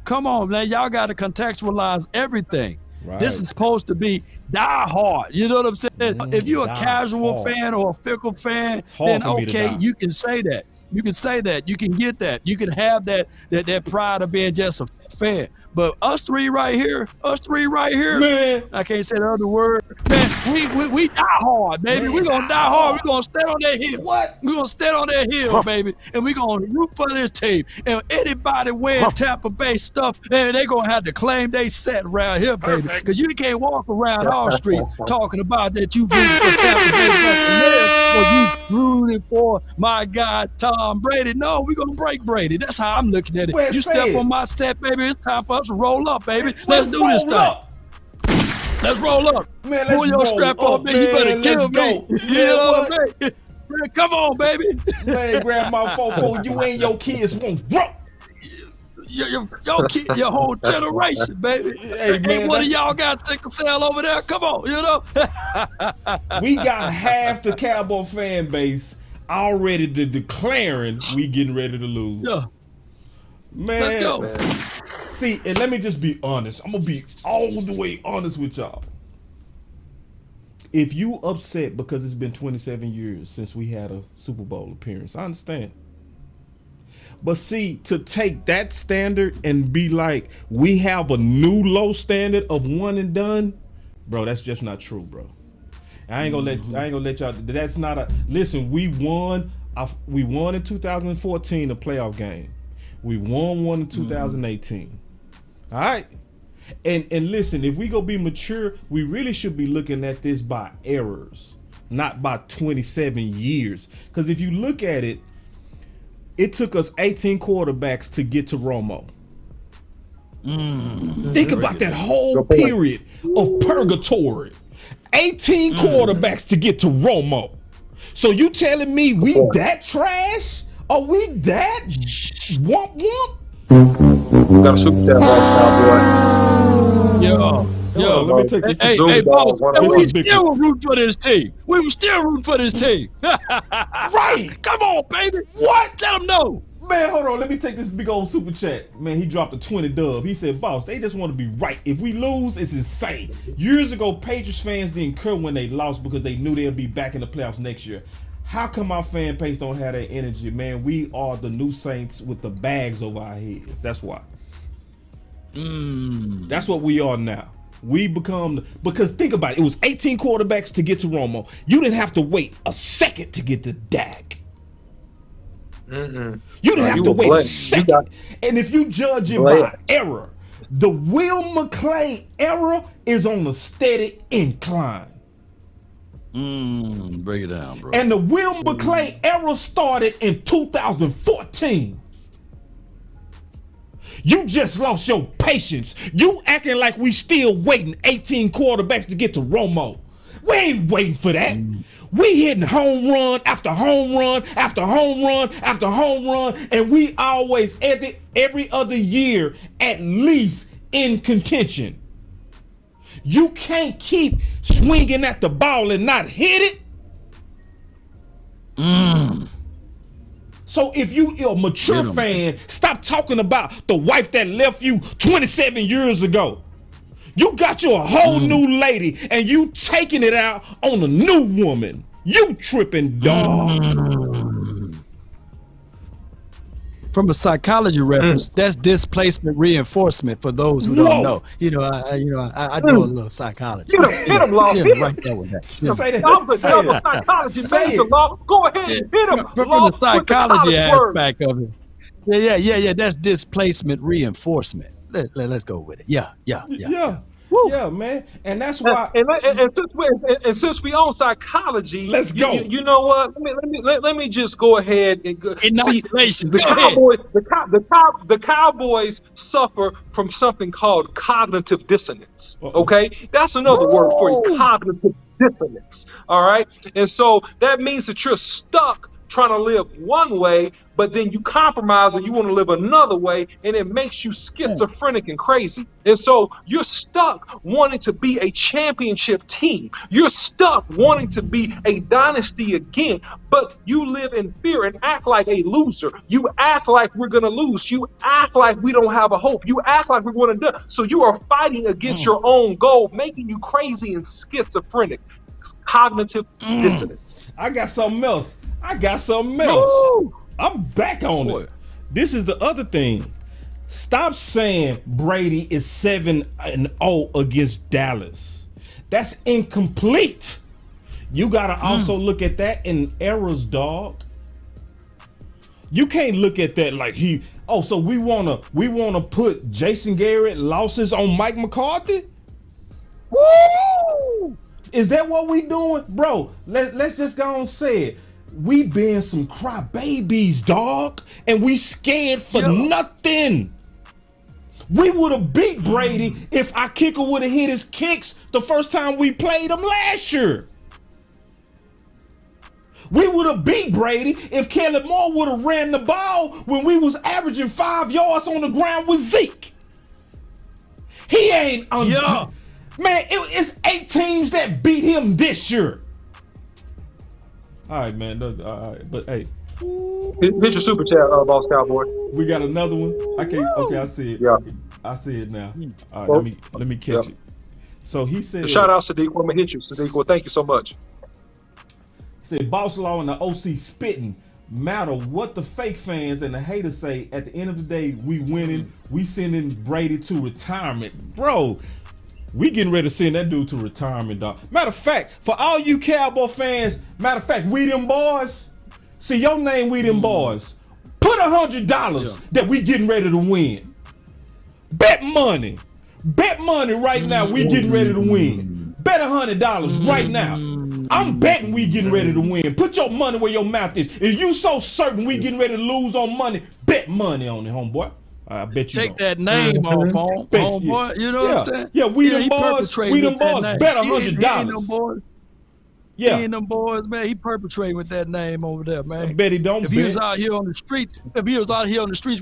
Come on, man. Y'all got to contextualize everything. Right. This is supposed to be die hard. You know what I'm saying? If you're a casual fan or a fickle fan, then okay, you can say that. You can say that. You can get that. You can have that pride of being just a fan. But us three right here, man, I can't say the other word. Man, we die hard, baby. We're going to die hard. We're going to stand on that hill. What? We're going to stand on that hill, baby. And we're going to root for this team. And anybody wearing Tampa Bay stuff, man, they're going to have to claim they set around here, baby. Because you can't walk around our streets talking about that you rooting for Tampa Bay Buccaneers or you rooting for, my God, Tom Brady. No, we're going to break Brady. That's how I'm looking at it. You step on my set, baby, it's time for us to roll up, baby. Let's do this thing. Let's roll up. Man, pull your strap on, man. You better kill me. You know what I mean? Man, come on, baby. Man, Grandma Fofo, you and your kids won't grow. Your kid, your whole generation, baby. Hey, man, one of y'all got sickle cell over there. Come on, you know. We got half the Cowboy fan base already declaring we getting ready to lose. Yeah. Man, let's go. Man. See, and let me just be honest. I'm gonna be all the way honest with y'all. If you upset because it's been 27 years since we had a Super Bowl appearance, I understand. But see, to take that standard and be like, we have a new low standard of one and done, bro, that's just not true, bro. I ain't gonna let y'all. That's not a. Listen, we won in 2014 a playoff game. We won one in 2018. All right. And listen, if we go be mature, we really should be looking at this by errors, not by 27 years. Because if you look at it, it took us 18 quarterbacks to get to Romo. Think about that whole period of purgatory. 18 quarterbacks to get to Romo. So you telling me we that trash? Are we that womp womp? Got a super chat, Cowboy. Yo, let me take this. Hey, boss, we still rooting for this team. We were still rooting for this team. Right. Come on, baby. What? Let them know. Man, hold on. Let me take this big old super chat. Man, he dropped a 20 dub. He said, boss, they just want to be right. If we lose, it's insane. Years ago, Patriots fans didn't care when they lost because they knew they'd be back in the playoffs next year. How come our fan base don't have that energy, man? We are the new Saints with the bags over our heads. That's why. That's what we are now. We become, because think about it. It was 18 quarterbacks to get to Romo. You didn't have to wait a second to get to Dak. You didn't have to wait a second. And if you judge it by error, the Will McClay era is on a steady incline. Break it down, bro. And the Will McClay era started in 2014. You just lost your patience. You acting like we still waiting 18 quarterbacks to get to Romo. We ain't waiting for that. We hitting home run after home run after home run after home run, and we always every other year at least in contention. You can't keep swinging at the ball and not hit it. So if you're a mature fan, stop talking about the wife that left you 27 years ago. You got you a whole new lady, and you taking it out on a new woman. You tripping, dog. From a psychology reference, that's displacement reinforcement for those who don't know. I do a little psychology. Hit him, Law. Yeah, right there with that. Say that. I'm the Say double it. psychology Say major, it. Law. Go ahead and hit him. From Law, the psychology with the college word. aspect of it. Yeah. That's displacement reinforcement. Let's go with it. Yeah. Yeah, man. And that's why. And since we on psychology, Let's go. You know what? Let me just go ahead and go. See, the Cowboys suffer from something called cognitive dissonance. Okay, that's another word for it. Cognitive dissonance. All right, and so that means that you're stuck trying to live one way, but then you compromise and you want to live another way, and it makes you schizophrenic and crazy. And so you're stuck wanting to be a championship team. You're stuck wanting to be a dynasty again, but you live in fear and act like a loser. You act like we're going to lose. You act like we don't have a hope. You act like we're going to die. So you are fighting against your own goal, making you crazy and schizophrenic. Cognitive dissonance. I got something else. Woo! I'm back on it. This is the other thing. Stop saying Brady is 7-0 against Dallas. That's incomplete. You gotta also look at that in errors, dog. You can't look at that like so we wanna put Jason Garrett losses on Mike McCarthy? Woo! Is that what we doing? Bro, let's just go and say it. We been some crybabies, dog, and we scared for nothing. We would have beat Brady if our kicker would have hit his kicks the first time we played him last year. We would have beat Brady if Kelly Moore would have ran the ball when we was averaging 5 yards on the ground with Zeke. He ain't man, it's 8 teams that beat him this year. All right, man. All right, but hey, hit your super chat, Boss Cowboy. We got another one. Okay, I see it. Yeah, I see it now. All right, let me catch it. So he said, shout out Sadiq. I'm gonna hit you, Sadiq. Well, thank you so much. He said, Boss Law and the OC spitting. Matter what the fake fans and the haters say. At the end of the day, we winning. We sending Brady to retirement, bro. We getting ready to send that dude to retirement, dog. Matter of fact, for all you Cowboy fans, we them boys. See your name, we them boys. Put $100 that we getting ready to win. Bet money right now. We getting ready to win. Bet $100 right now. I'm betting we getting ready to win. Put your money where your mouth is. If you so certain we getting ready to lose on money, bet money on it, homeboy. I bet you take that name off, homeboy. You know what I'm saying? Yeah, we them boys. We them boys. Bet $100. He ain't them boys, man. He perpetrating with that name over there, man. I bet he don't. If he was out here on the streets,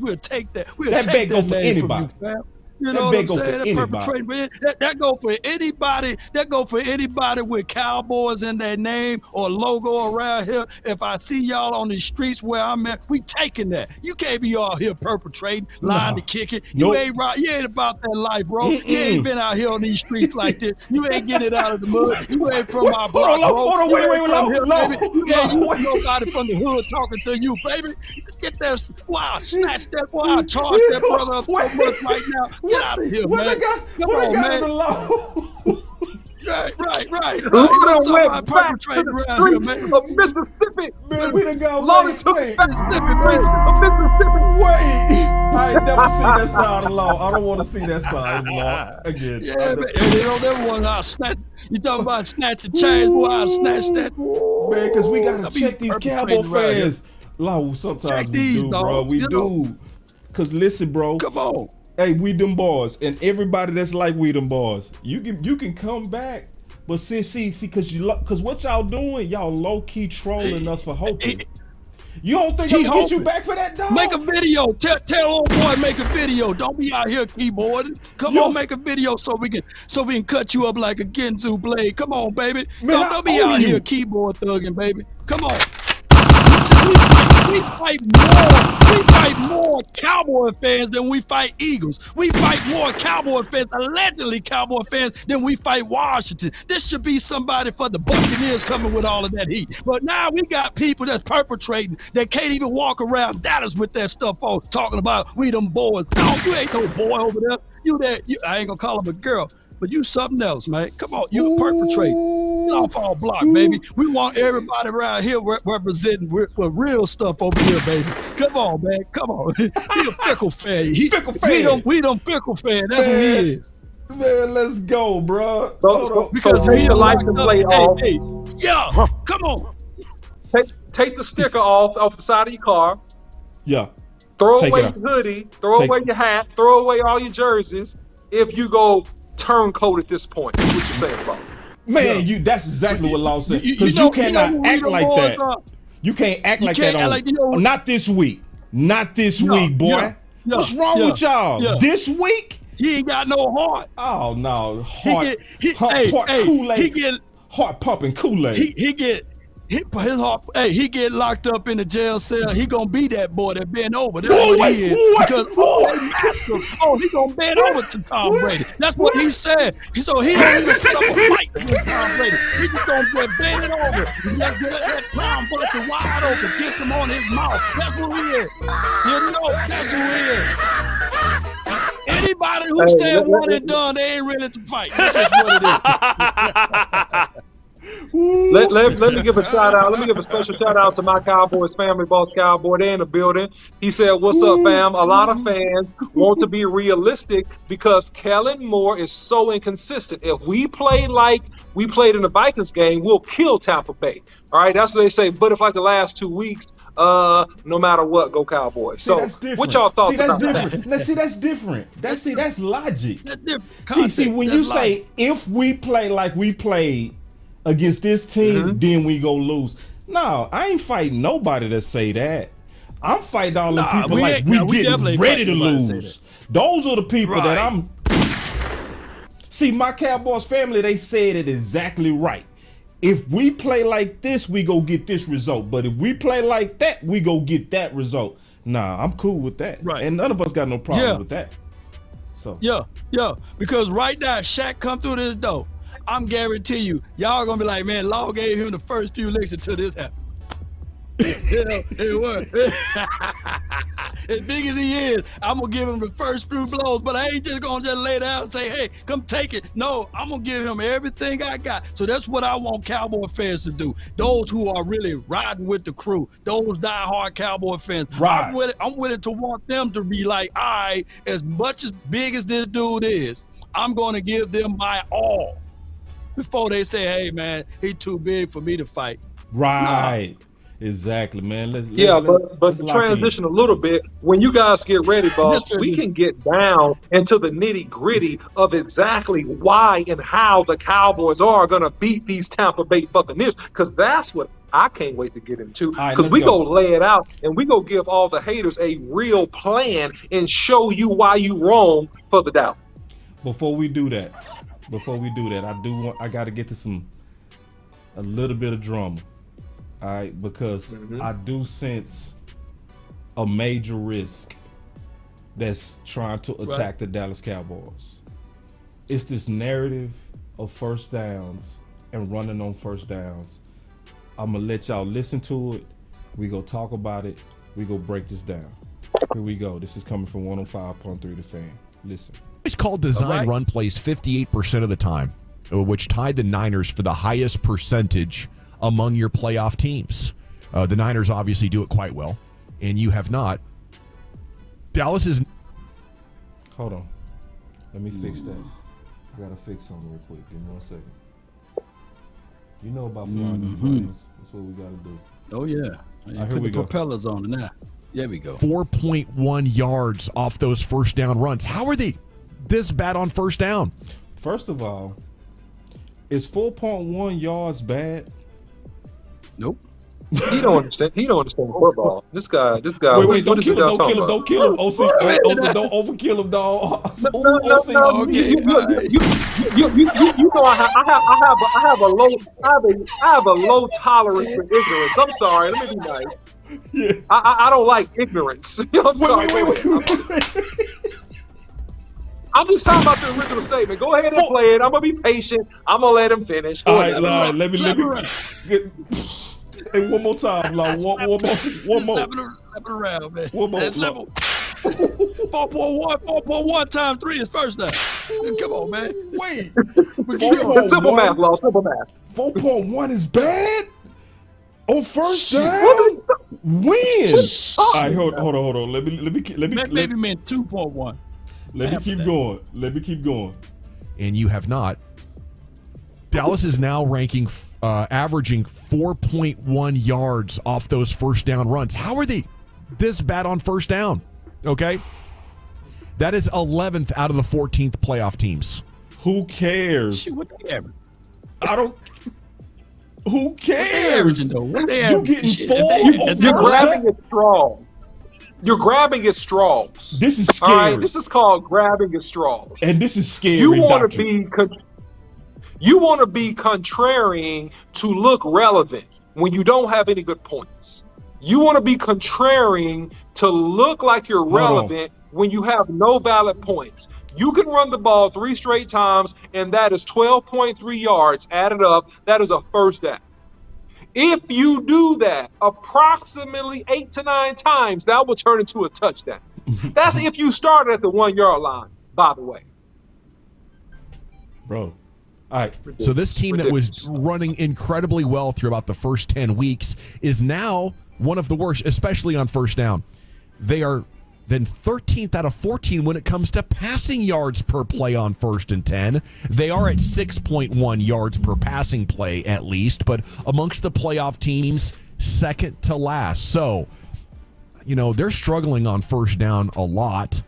we'll take that. We'll that take bet that go for name anybody. from you, fam. You know what I'm saying? That perpetrating, that go for anybody. That go for anybody with Cowboys in their name or logo around here. If I see y'all on the streets where I'm at, we taking that. You can't be all here perpetrating, lying to kick it. You ain't right. You ain't about that life, bro. You ain't been out here on these streets like this. You ain't getting it out of the mud. You ain't from our block, bro. Hold on, wait, You ain't nobody from the hood talking to you, baby. Get that. Wow, snatch that. Wow, charge that brother up so much right now. Get out of here, man. Come on, man. Right. Who went back to the streets of Mississippi? Man, we done got Mississippi. Wait. I ain't never seen that side of law. I don't want to see that side of law again. Yeah, man. You know that one I'll snatch. You talking about snatching chains? Boy, I'll snatch that. Man, because we got to check these Cowboy fans. Law, sometimes we do, bro. We do. Because listen, bro. Come on. Hey, we them boys, and everybody that's like we them boys. You can come back, but see, because what y'all doing, y'all low key trolling us for hoping. You don't think I'm gonna get you back for that, dog? Make a video. Tell old boy make a video. Don't be out here keyboarding. Come on, make a video so we can cut you up like a Ginsu blade. Come on, baby. Man, don't be out here keyboard thugging, baby. Come on. We fight more Cowboy fans than we fight Eagles. We fight more Cowboy fans, allegedly Cowboy fans, than we fight Washington. This should be somebody for the Buccaneers coming with all of that heat. But now we got people that's perpetrating that can't even walk around Dallas with that stuff on, talking about we them boys. No, you ain't no boy over there. I ain't gonna call him a girl, but you something else, man. Come on, you perpetrating. Get off our block, baby. We want everybody around here representing with real stuff over here, baby. Come on, man. Come on. He a fickle fan. Fickle fan. We them fickle fan. That's what he is. Man, let's go, bro. Because take the license plate off. Hey, yeah, come on. Take the sticker off the side of your car. Yeah. Throw away your hoodie. Throw away your hat. Throw away all your jerseys. If you go turncoat at this point, that's what you're saying, bro. Man, that's exactly what Law said. Because you cannot act like that. You can't act like that on. Not this week. Not this week, boy. What's wrong with y'all? This week? He ain't got no heart. Oh no, Kool-Aid. Heart pumping Kool-Aid. His heart. Hey, he get locked up in the jail cell. He gonna be that boy that bent over. That's what he is. Because he gonna bend over to Tom Brady. That's what he said. So he don't even put up a fight against Tom Brady. He just gonna bend it over. Just get that clown buster wide open, kiss him on his mouth. That's who he is. You know, that's who he is. Anybody who said one and done, they ain't ready to fight. That's just what it is. Let me give a shout out. Let me give a special shout out to my Cowboys family, Boss Cowboy. They in the building. He said, "What's up, fam?" A lot of fans want to be realistic because Kellen Moore is so inconsistent. If we play like we played in the Vikings game, we'll kill Tampa Bay. All right, that's what they say. But if like the last 2 weeks, no matter what, go Cowboys. So, what y'all thoughts about that? See, that's different. That's logic. That's different. See, when you say if we play like we played against this team, then we go lose. No, I ain't fighting nobody that say that. I'm fighting all the people we getting ready to lose. Those are the people that I'm. See, my Cowboys family, they said it exactly right. If we play like this, we go get this result. But if we play like that, we go get that result. Nah, I'm cool with that. Right. And none of us got no problem with that. So yeah. Because right now, Shaq come through this door. I'm guarantee you, y'all gonna be like, man, Law gave him the first few licks until this happened. It worked. As big as he is, I'm gonna give him the first few blows, but I ain't just gonna lay down and say, hey, come take it. No, I'm gonna give him everything I got. So that's what I want Cowboy fans to do. Those who are really riding with the crew, those diehard Cowboy fans. I'm willing to want them to be like, all right, as much as big as this dude is, I'm gonna give them my all. Before they say, hey, man, he too big for me to fight. Right. Nah. Exactly, man. Let's but to transition a little bit, when you guys get ready, boss, we can get down into the nitty-gritty of exactly why and how the Cowboys are going to beat these Tampa Bay Buccaneers, because that's what I can't wait to get into, because we go lay it out and we go give all the haters a real plan and show you why you wrong for the doubt. Before we do that, I got to get to a little bit of drama. All right, because I do sense a major risk that's trying to attack the Dallas Cowboys. It's this narrative of first downs and running on first downs. I'm going to let y'all listen to it. We go talk about it. We go break this down. Here we go. This is coming from 105.3 The Fan. Listen. It's called design run plays 58% of the time, which tied the Niners for the highest percentage among your playoff teams. The Niners obviously do it quite well, and you have not. Dallas is... Hold on. Let me fix that. I got to fix something real quick. Give me 1 second. You know about flying them planes. That's what we got to do. Oh, yeah. Put the propellers on it now. There we go. 4.1 yards off those first down runs. How are they this bad on first down? First of all, is 4.1 yards bad? Nope. He don't understand football. This guy. Wait, don't kill him. Don't kill him. OC, don't overkill him, dog. No. You know, I have a low tolerance for ignorance. I'm sorry. Let me be nice. Yeah. I don't like ignorance. I'm sorry. Wait. I'm just talking about the original statement. Go ahead and play it. I'm gonna be patient. I'm gonna let him finish. All right, let me get. Hey, one more time, like one more. Slap it around, man. One more. That's level. 4.1 times 3 is first down. Come on, man. Wait. Simple math, Law. Simple math. 4.1 is bad on first down. When? All right, hold on. Let me. Maybe meant 2.1. Let me keep going. And you have not. Dallas is now ranking, averaging 4.1 yards off those first down runs. How are they this bad on first down? Okay. That is 11th out of the 14th playoff teams. Who cares? Shit, what they average? I don't. Who cares? What they averaging though? What they You averaging? getting 4? You're grabbing at straws. You're grabbing at straws. This is scary. All right, this is called grabbing at straws. And this is scary. You want to be contrarian to look relevant when you don't have any good points. You want to be contrarian to look like you're relevant when you have no valid points. You can run the ball 3 straight times, and that is 12.3 yards added up. That is a first down. If you do that approximately 8 to 9 times, that will turn into a touchdown. That's if you start at the 1 yard line, by the way. Bro. All right. So this team that was running incredibly well through about the first 10 weeks is now one of the worst, especially on first down. They are then 13th out of 14 when it comes to passing yards per play on 1st and 10. They are at 6.1 yards per passing play at least, but amongst the playoff teams, second to last. So, they're struggling on first down a lot.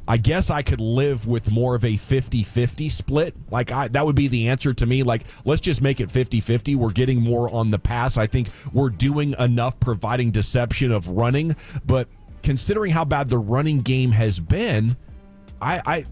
I guess I could live with more of a 50-50 split. That would be the answer to me. Let's just make it 50-50. We're getting more on the pass. I think we're doing enough providing deception of running, but considering how bad the running game has been, I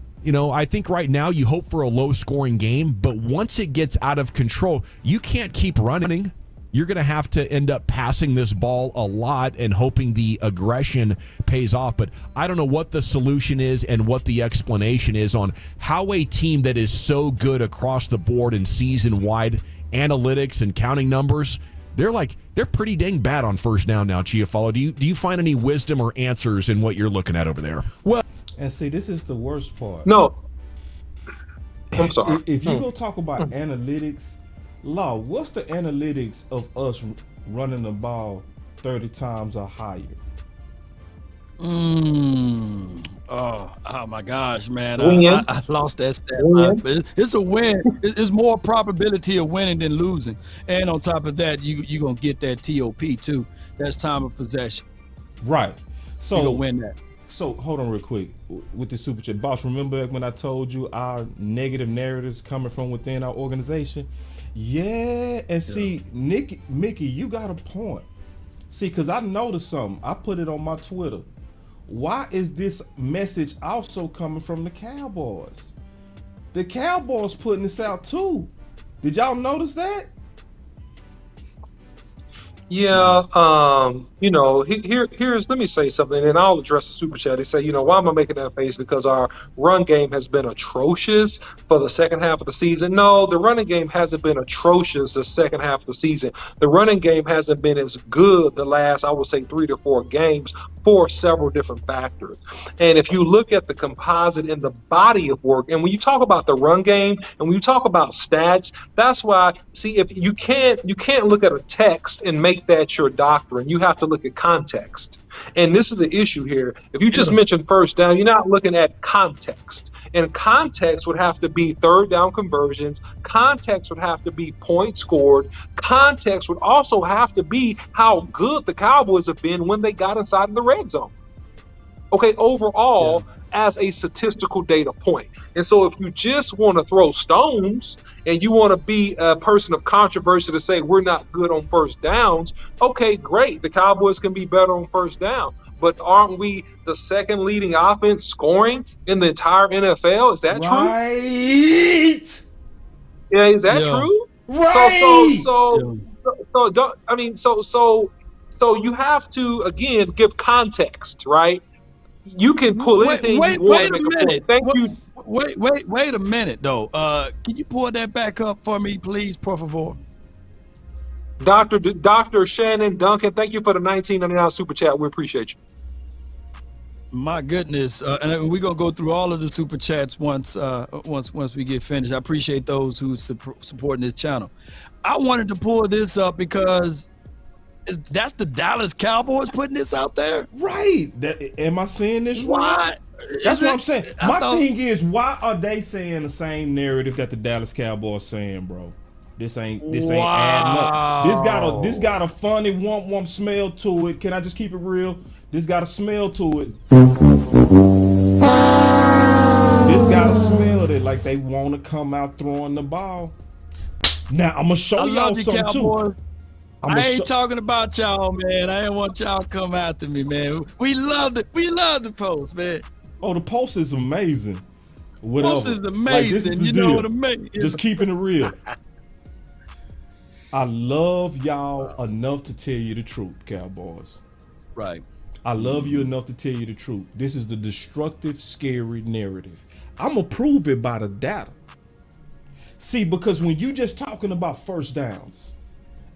think right now you hope for a low-scoring game, but once it gets out of control, you can't keep running. You're going to have to end up passing this ball a lot and hoping the aggression pays off. But I don't know what the solution is and what the explanation is on how a team that is so good across the board in season-wide analytics and counting numbers, they're pretty dang bad on first down now, Chiafalo. Do you find any wisdom or answers in what you're looking at over there? Well, and see, this is the worst part. No. I'm sorry. If you go talk about analytics, Law, what's the analytics of us running the ball 30 times or higher? Oh my gosh, man. I lost that stat. It's a win. It's more probability of winning than losing. And on top of that, you're going to get that TOP too. That's time of possession. Right. So you're going to win that. So hold on real quick with the super chat. Boss, remember when I told you our negative narratives coming from within our organization? Yeah, and see, Mickey, you got a point. See, because I noticed something. I put it on my Twitter. Why is this message also coming from the Cowboys? The Cowboys putting this out too. Did y'all notice that? Yeah, here's let me say something, and I'll address the super chat. They say, why am I making that face? Because our run game has been atrocious for the second half of the season. No, the running game hasn't been atrocious the second half of the season. The running game hasn't been as good the last, I would say, 3 to 4 games for several different factors. And if you look at the composite and the body of work, and when you talk about the run game and when you talk about stats, that's why, see, if you can't look at a text and make that your doctrine. You have to look at context. And this is the issue here. If you just mention first down, you're not looking at context. And context would have to be third down conversions. Context would have to be points scored. Context would also have to be how good the Cowboys have been when they got inside of the red zone. Okay, overall, as a statistical data point. And so if you just want to throw stones and you want to be a person of controversy to say we're not good on first downs, okay, great. The Cowboys can be better on first down. But aren't we the second leading offense scoring in the entire NFL? Is that true? Right. Yeah, is that true? Right. So you have to, again, give context, right? You can pull anything you want to make a point. Thank you. Wait a minute, though. Can you pull that back up for me, please, por favor? Dr. Shannon Duncan, thank you for the $19.99 super chat. We appreciate you. My goodness, and we're gonna go through all of the super chats once we get finished. I appreciate those who supporting this channel. I wanted to pull this up because that's the Dallas Cowboys putting this out there, right? Am I saying this right? That's what I'm saying. My thing is, why are they saying the same narrative that the Dallas Cowboys saying, bro? This ain't adding up. This got a funny womp smell to it. Can I just keep it real? This got a smell to it. This got a smell that like they want to come out throwing the ball. Now I'm gonna show y'all something too. I ain't talking about y'all, man. I ain't want y'all to come after me, man. We love the post, man. Oh, the post is amazing. Post is amazing. Like, you know what I mean? Just keeping it real. I love y'all enough to tell you the truth, Cowboys. Right. I love you enough to tell you the truth. This is the destructive, scary narrative. I'm going to prove it by the data. See, because when you just talking about first downs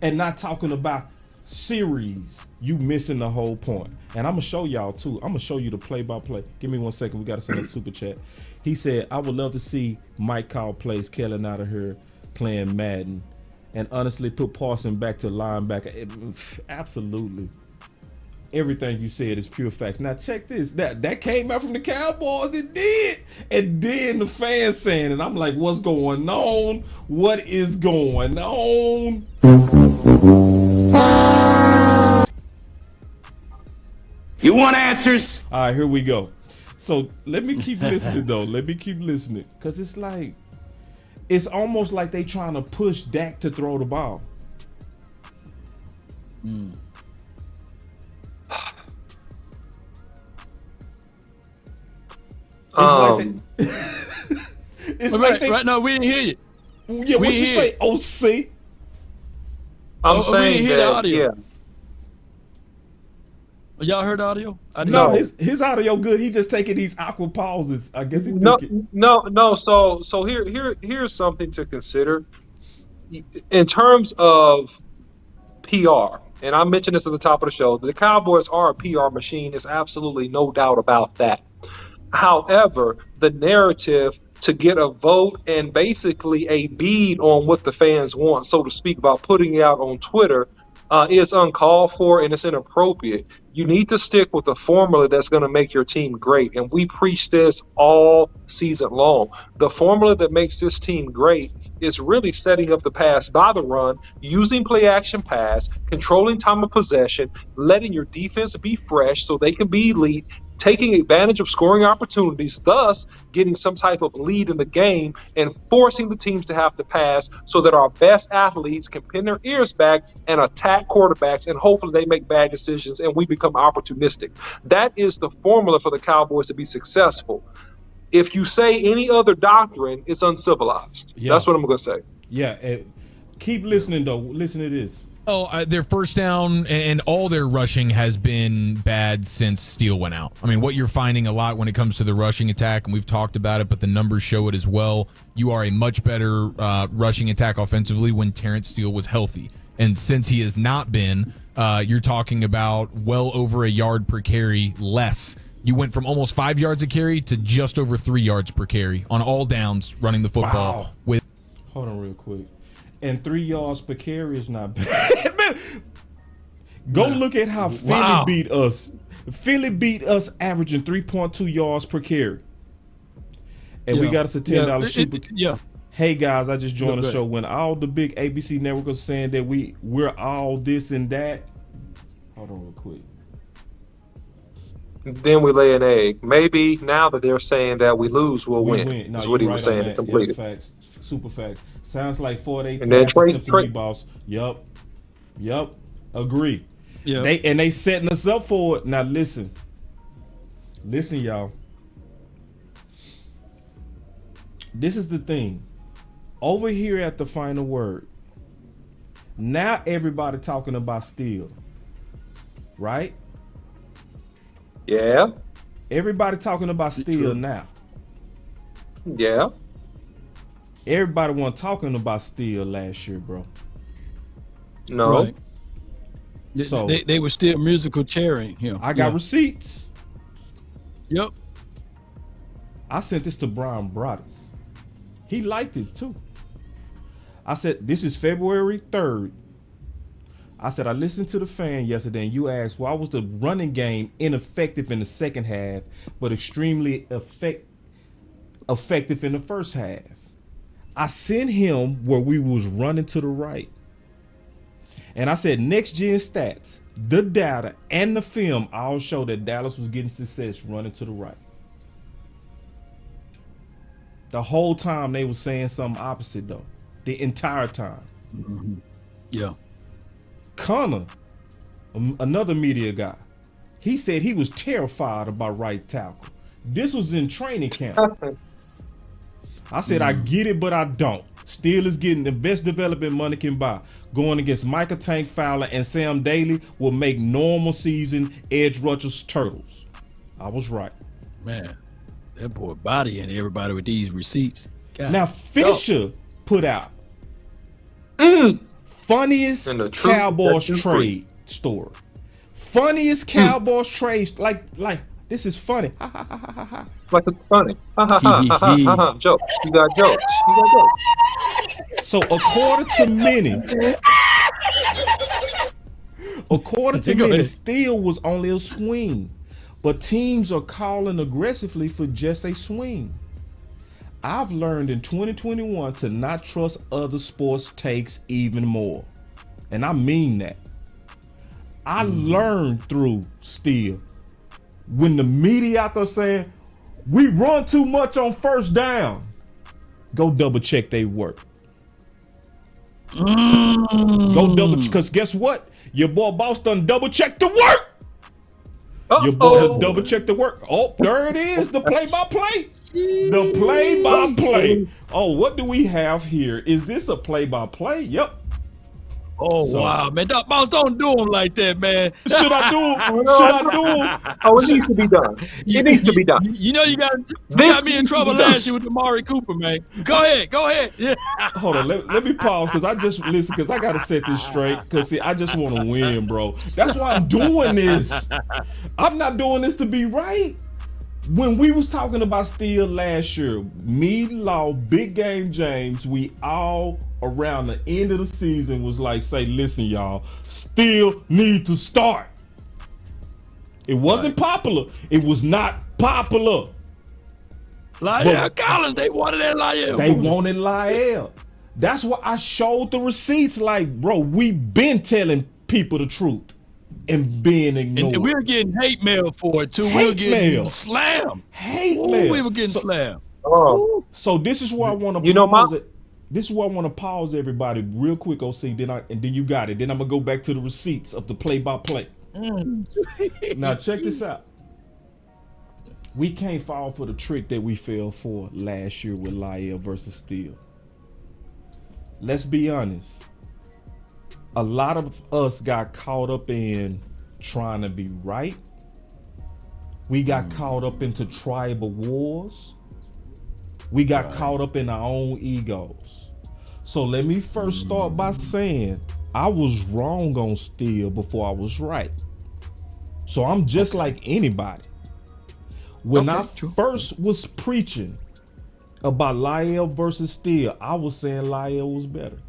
and not talking about series, you missing the whole point. And I'm going to show y'all too. I'm going to show you the play-by-play. Give me 1 second. We got to send a super chat. He said, I would love to see Mike call plays Kellen out of here playing Madden and honestly put Parson back to linebacker. Absolutely. Everything you said is pure facts. Now check this. That came out from the Cowboys. It did. And then the fans saying it. I'm like, what's going on? What is going on? You want answers? All right, here we go. So let me keep listening though. Let me keep listening. Cause it's like, it's almost like they trying to push Dak to throw the ball. It's right now we didn't hear you. Yeah, what you say, OC? I'm saying we didn't hear the audio. Yeah. Y'all heard the audio? No, his audio good. He just taking these awkward pauses. I guess he no. So here's something to consider in terms of PR. And I mentioned this at the top of the show. The Cowboys are a PR machine. There's absolutely no doubt about that. However, the narrative to get a vote and basically a bead on what the fans want, so to speak, about putting it out on Twitter is uncalled for and it's inappropriate. You need to stick with the formula that's going to make your team great. And we preach this all season long. The formula that makes this team great is really setting up the pass by the run, using play action pass, controlling time of possession, letting your defense be fresh so they can be elite, taking advantage of scoring opportunities, thus getting some type of lead in the game and forcing the teams to have to pass so that our best athletes can pin their ears back and attack quarterbacks, and hopefully they make bad decisions and we become opportunistic. That is the formula for the Cowboys to be successful. If you say any other doctrine, it's uncivilized. Yeah. That's what I'm going to say. Yeah. Keep listening, though. Listen to this. Oh, their first down and all their rushing has been bad since Steele went out. I mean, what you're finding a lot when it comes to the rushing attack, and we've talked about it, but the numbers show it as well, you are a much better rushing attack offensively when Terrence Steele was healthy. And since he has not been, you're talking about well over a yard per carry less. You went from almost 5 yards a carry to just over 3 yards per carry on all downs running the football. Wow. Hold on real quick. And 3 yards per carry is not bad. Go look at how Philly beat us. Philly beat us averaging 3.2 yards per carry. And we got us a $10 super. Hey guys, I just joined the show. When all the big ABC networks are saying that we're all this and that. Hold on real quick. Then we lay an egg. Maybe now that they're saying that we lose, we'll win. That's what he was saying. Completed. Facts. Super facts. Sounds like 48 and then Trey boss. Yup. Agree. Yeah. They setting us up for it. Now listen, y'all. This is the thing. Over here at the final word. Now everybody talking about Steele. right? Yeah. Everybody talking about Steele now. Yeah. Everybody wasn't talking about Steele last year, bro. No. Right. So they were still musical chairing him. I got receipts. Yep. I sent this to Brian Broaddus. He liked it too. I said, this is February 3rd. I said, I listened to the fan yesterday and you asked, why was the running game ineffective in the second half, but extremely effective in the first half? I sent him where we was running to the right. And I said, next gen stats, the data and the film all show that Dallas was getting success running to the right. The whole time they were saying something opposite though. The entire time. Mm-hmm. Yeah. Connor, another media guy, he said he was terrified about right tackle. This was in training camp. I said, I get it, but I don't. Steele is getting the best development money can buy. Going against Micah Tank Fowler and Sam Daly will make normal season edge rushers turtles. I was right. Man, that boy bodying everybody with these receipts. God. Now Fisher put out funniest Cowboys trade story. Funniest Cowboys trade. Like this is funny. Like it's funny. Jokes. You got jokes. So according to many, Steele was only a swing, but teams are calling aggressively for just a swing. I've learned in 2021 to not trust other sports takes even more. And I mean that. I learned through Steele. When the media out there saying, we run too much on first down, go double check they work. Go double, because guess what? Your boy Boss done double check the work. Your boy double check the work. Oh, there it is, the play-by-play. The play-by-play. Oh, what do we have here? Is this a play-by-play? Yep. Oh, so, wow, man. Boss, don't do him like that, man. Should I do him? Should I do him? Oh, it needs to be done. It needs to be done. You know you got me in trouble last year with Amari Cooper, man. Go ahead. Yeah. Hold on, let me pause because I got to set this straight because, see, I just want to win, bro. That's why I'm doing this. I'm not doing this to be right. When we was talking about Steele last year, me, Law, Big Game James, we all around the end of the season was like, say, listen, y'all, Steele need to start. It wasn't popular. It was not popular. Lyle Collins, they wanted that Lyle. They wanted Lyle. That's why I showed the receipts like, bro, we been telling people the truth. And being ignored. And we were getting hate mail for it too. We were getting slammed. Hate mail. We were getting slammed. So this is where I want to pause it. This is where I want to pause everybody real quick, OC. And then you got it. Then I'm gonna go back to the receipts of the play-by-play. Now check this out. We can't fall for the trick that we fell for last year with Lyle versus Steele. Let's be honest. A lot of us got caught up in trying to be right. We got caught up into tribal wars. We got caught up in our own egos. So let me first start by saying I was wrong on Steele before I was right. So I'm just like anybody. When I first was preaching about Lyle versus Steele, I was saying Lyle was better.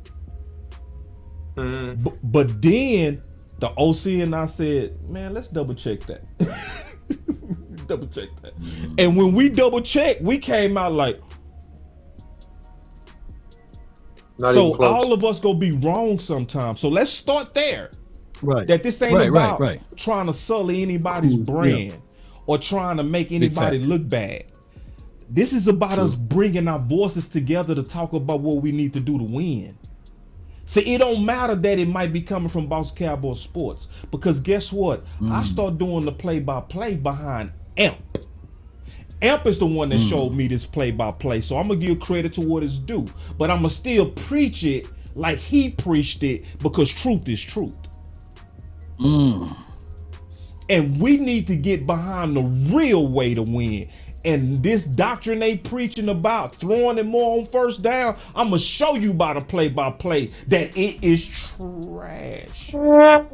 But then the OC and I said, man, let's double check that. Double check that. And when we double checked, we came out like, so all of us gonna be wrong sometimes. So let's start there. Right. That this ain't about trying to sully anybody's brand or trying to make anybody look bad. This is about us bringing our voices together to talk about what we need to do to win. See, it don't matter that it might be coming from Boss Cowboy Sports, because guess what? I start doing the play-by-play behind Amp. Amp is the one that showed me this play-by-play, so I'm gonna give credit to what it's due, but I'm gonna still preach it like he preached it, because truth is truth. And we need to get behind the real way to win. And this doctrine they preaching about throwing it more on first down, I'm going to show you by the play-by-play that it is trash. But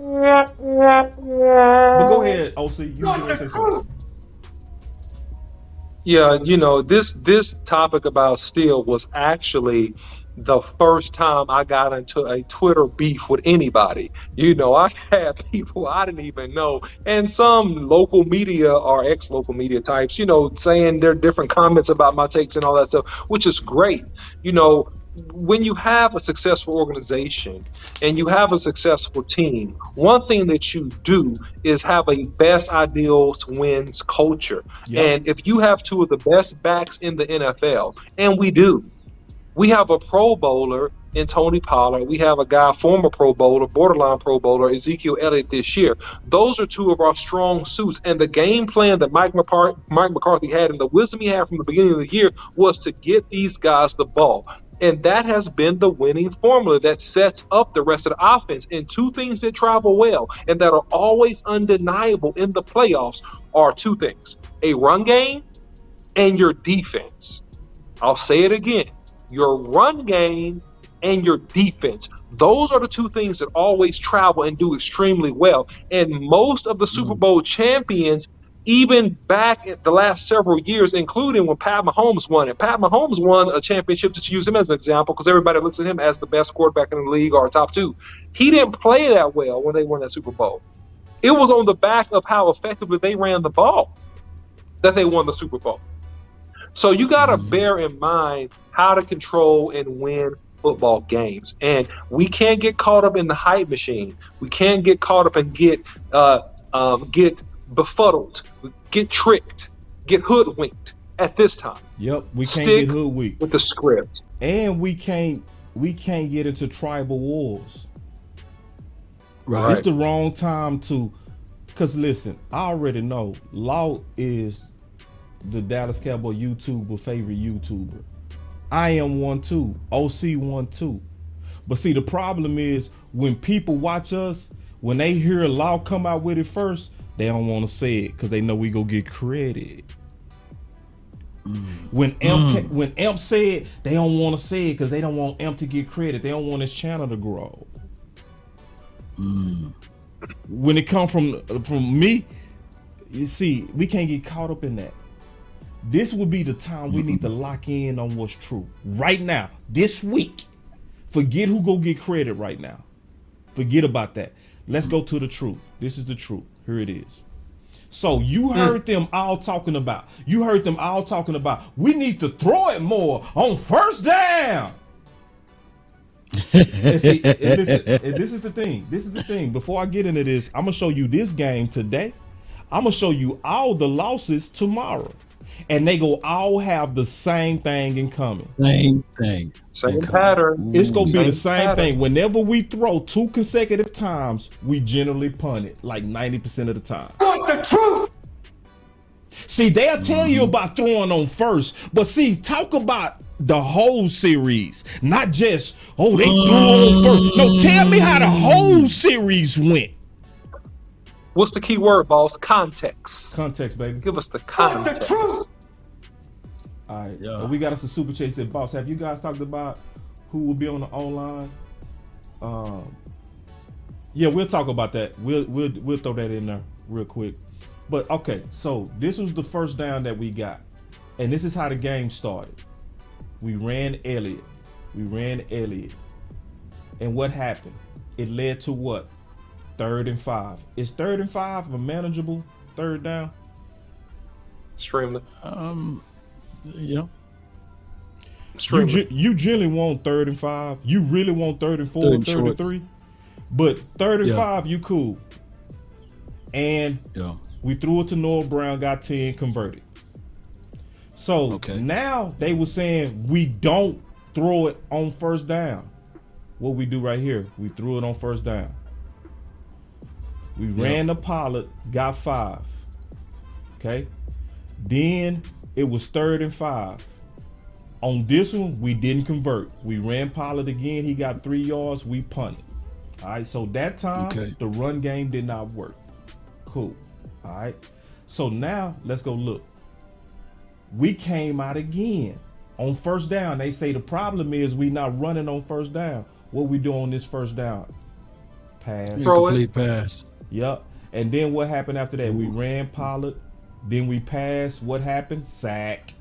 go ahead, OC. You can say something. Yeah, you know, this topic about Steele was actually the first time I got into a Twitter beef with anybody. You know, I had people I didn't even know, and some local media or ex-local media types, you know, saying their different comments about my takes and all that stuff, which is great. You know, when you have a successful organization and you have a successful team, one thing that you do is have a best ideals wins culture. Yep. And if you have two of the best backs in the NFL, and we do, we have a Pro Bowler in Tony Pollard. We have a guy, former Pro Bowler, borderline Pro Bowler, Ezekiel Elliott this year. Those are two of our strong suits. And the game plan that Mike McCarthy had and the wisdom he had from the beginning of the year was to get these guys the ball. And that has been the winning formula that sets up the rest of the offense. And two things that travel well and that are always undeniable in the playoffs are two things: a run game and your defense. I'll say it again. Your run game and your defense. Those are the two things that always travel and do extremely well. And most of the Super Bowl champions, even back in the last several years, including when Pat Mahomes won it. Pat Mahomes won a championship, just to use him as an example, because everybody looks at him as the best quarterback in the league or top two. He didn't play that well when they won that Super Bowl. It was on the back of how effectively they ran the ball that they won the Super Bowl. So you got to bear in mind how to control and win football games. And we can't get caught up in the hype machine. We can't get caught up and get befuddled, get tricked, get hoodwinked at this time. Yep, we can't Stick get hoodwinked with the script. And we can't get into tribal wars. Right. It's the wrong time to, because listen, I already know Law is the Dallas Cowboy favorite YouTuber. I am one too. OC one too. But see, the problem is when people watch us, when they hear Law come out with it first, they don't want to say it because they know we go get credit. When Imp said, they don't want to say it because they don't want Imp to get credit. They don't want his channel to grow. When it comes from me, you see, we can't get caught up in that. This would be the time we need to lock in on what's true right now, this week. Forget who go get credit right now. Forget about that. Let's go to the truth. This is the truth. Here it is. So you heard them all talking about. We need to throw it more on first down. And see, and listen, and this is the thing. Before I get into this, I'm gonna show you this game today. I'm gonna show you all the losses tomorrow. And they go all have the same thing in common. Same thing. Same pattern. It's going to be the same thing. Whenever we throw two consecutive times, we generally punt it like 90% of the time. Want the truth? See, they'll tell you about throwing on first. But see, talk about the whole series. Not just, oh, they threw on first. No, tell me how the whole series went. What's the key word, boss? Context. Context, baby. Give us the context. The truth. All right. Yeah. We got us a super chase at boss. Have you guys talked about who will be on the online? Yeah, we'll talk about that. We'll throw that in there real quick. But okay, so this was the first down that we got, and this is how the game started. We ran Elliott, and what happened? It led to what? 3rd and 5. Is 3rd and 5 a manageable third down? Extremely. Yeah. Extremely. You generally want 3rd and 5. You really want 3rd and 4, 3rd and 3. But 3rd and 5, you cool. And we threw it to Noah Brown, got 10, converted. So now they were saying we don't throw it on first down. What we do right here, we threw it on first down. We ran the Pollard, got 5. Okay. Then it was 3rd and 5. On this one, we didn't convert. We ran Pollard again. He got 3 yards. We punted. All right. So that time, the run game did not work. Cool. All right. So now let's go look. We came out again on first down. They say the problem is we not running on first down. What we do on this first down? Pass. Incomplete pass. Yep. And then what happened after that? We ran Pollard. Then we passed. What happened? Sack.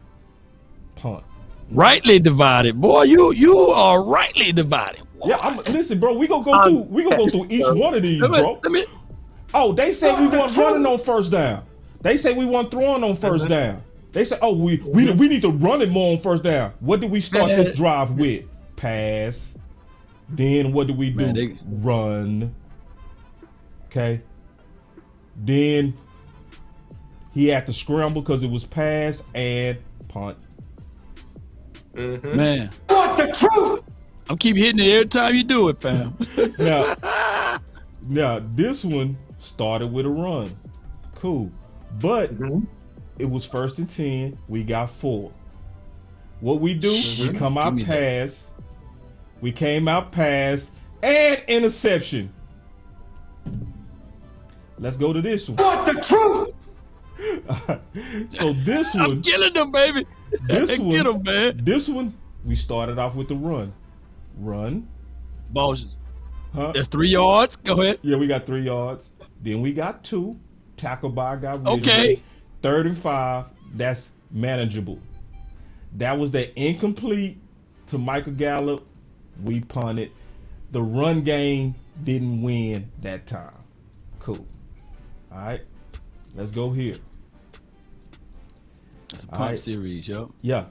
Punt. Rightly divided, boy. You are rightly divided. Boy. Yeah, listen, bro. We gonna go through each one of these, bro. Oh, they say we weren't running on first down. They say we weren't throwing on first down. They say, oh, we need to run it more on first down. What did we start this drive with? Pass. Then what do we do? Run. Okay. Then he had to scramble because it was pass and punt. Mm-hmm. Man, what the truth? I'm keep hitting it every time you do it, fam. Now this one started with a run. Cool. But it was 1st and 10. We got 4. What we do, we come out pass. We came out pass and interception. Let's go to this one. What the truth? So this one, I'm killing them, baby. This one, get them, man. This one, we started off with the run. Balls. Huh? That's 3 yards. Go ahead. Yeah, we got 3 yards. Then we got 2. Tackle by a guy. Okay. 3rd and 5. That's manageable. That was the incomplete to Michael Gallup. We punted. The run game didn't win that time. Cool. All right. Let's go here. It's a punt series, yo. Yeah.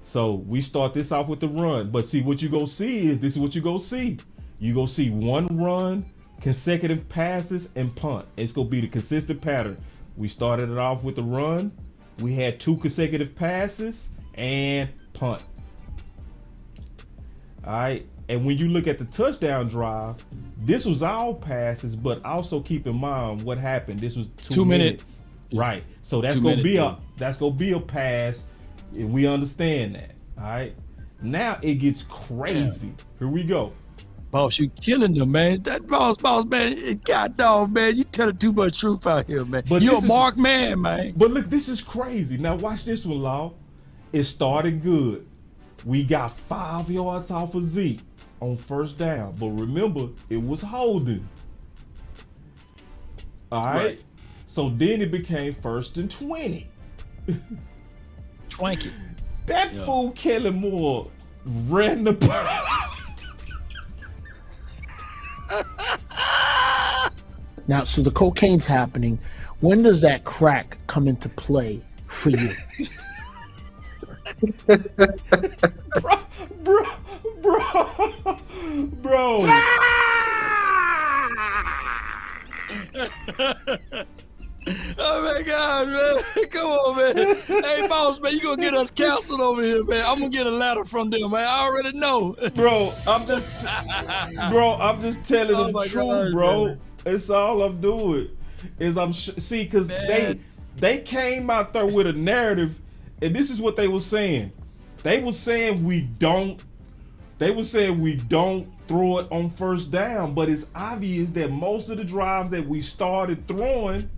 So we start this off with the run. But see, what you go see is, this is what you go see. You go see one run, consecutive passes, and punt. It's going to be the consistent pattern. We started it off with the run. We had 2 consecutive passes and punt. All right. And when you look at the touchdown drive, this was all passes, but also keep in mind what happened. This was 2 minutes. Right. So that's going to be a pass. And we understand that. All right. Now it gets crazy. Here we go. Boss, you killing them, man. That boss, man. God dog, man. You telling too much truth out here, man. But you're a marked man, man. But look, this is crazy. Now watch this one, Law. It started good. We got 5 yards off of Zeke on first down. But remember, it was holding. All right. So then it became 1st and 20. Twanky. That fool Kelly Moore ran the Now, so the cocaine's happening. When does that crack come into play for you? Bro. Oh my God, man. Come on, man. Hey, boss, man, you gonna get us counseled over here, man. I'm gonna get a letter from them, man. I already know. Bro, I'm just telling the truth, God, bro. Man. It's all I'm doing is see, because they came out there with a narrative, and this is what they were saying. They were saying we don't throw it on first down, but it's obvious that most of the drives that we started throwing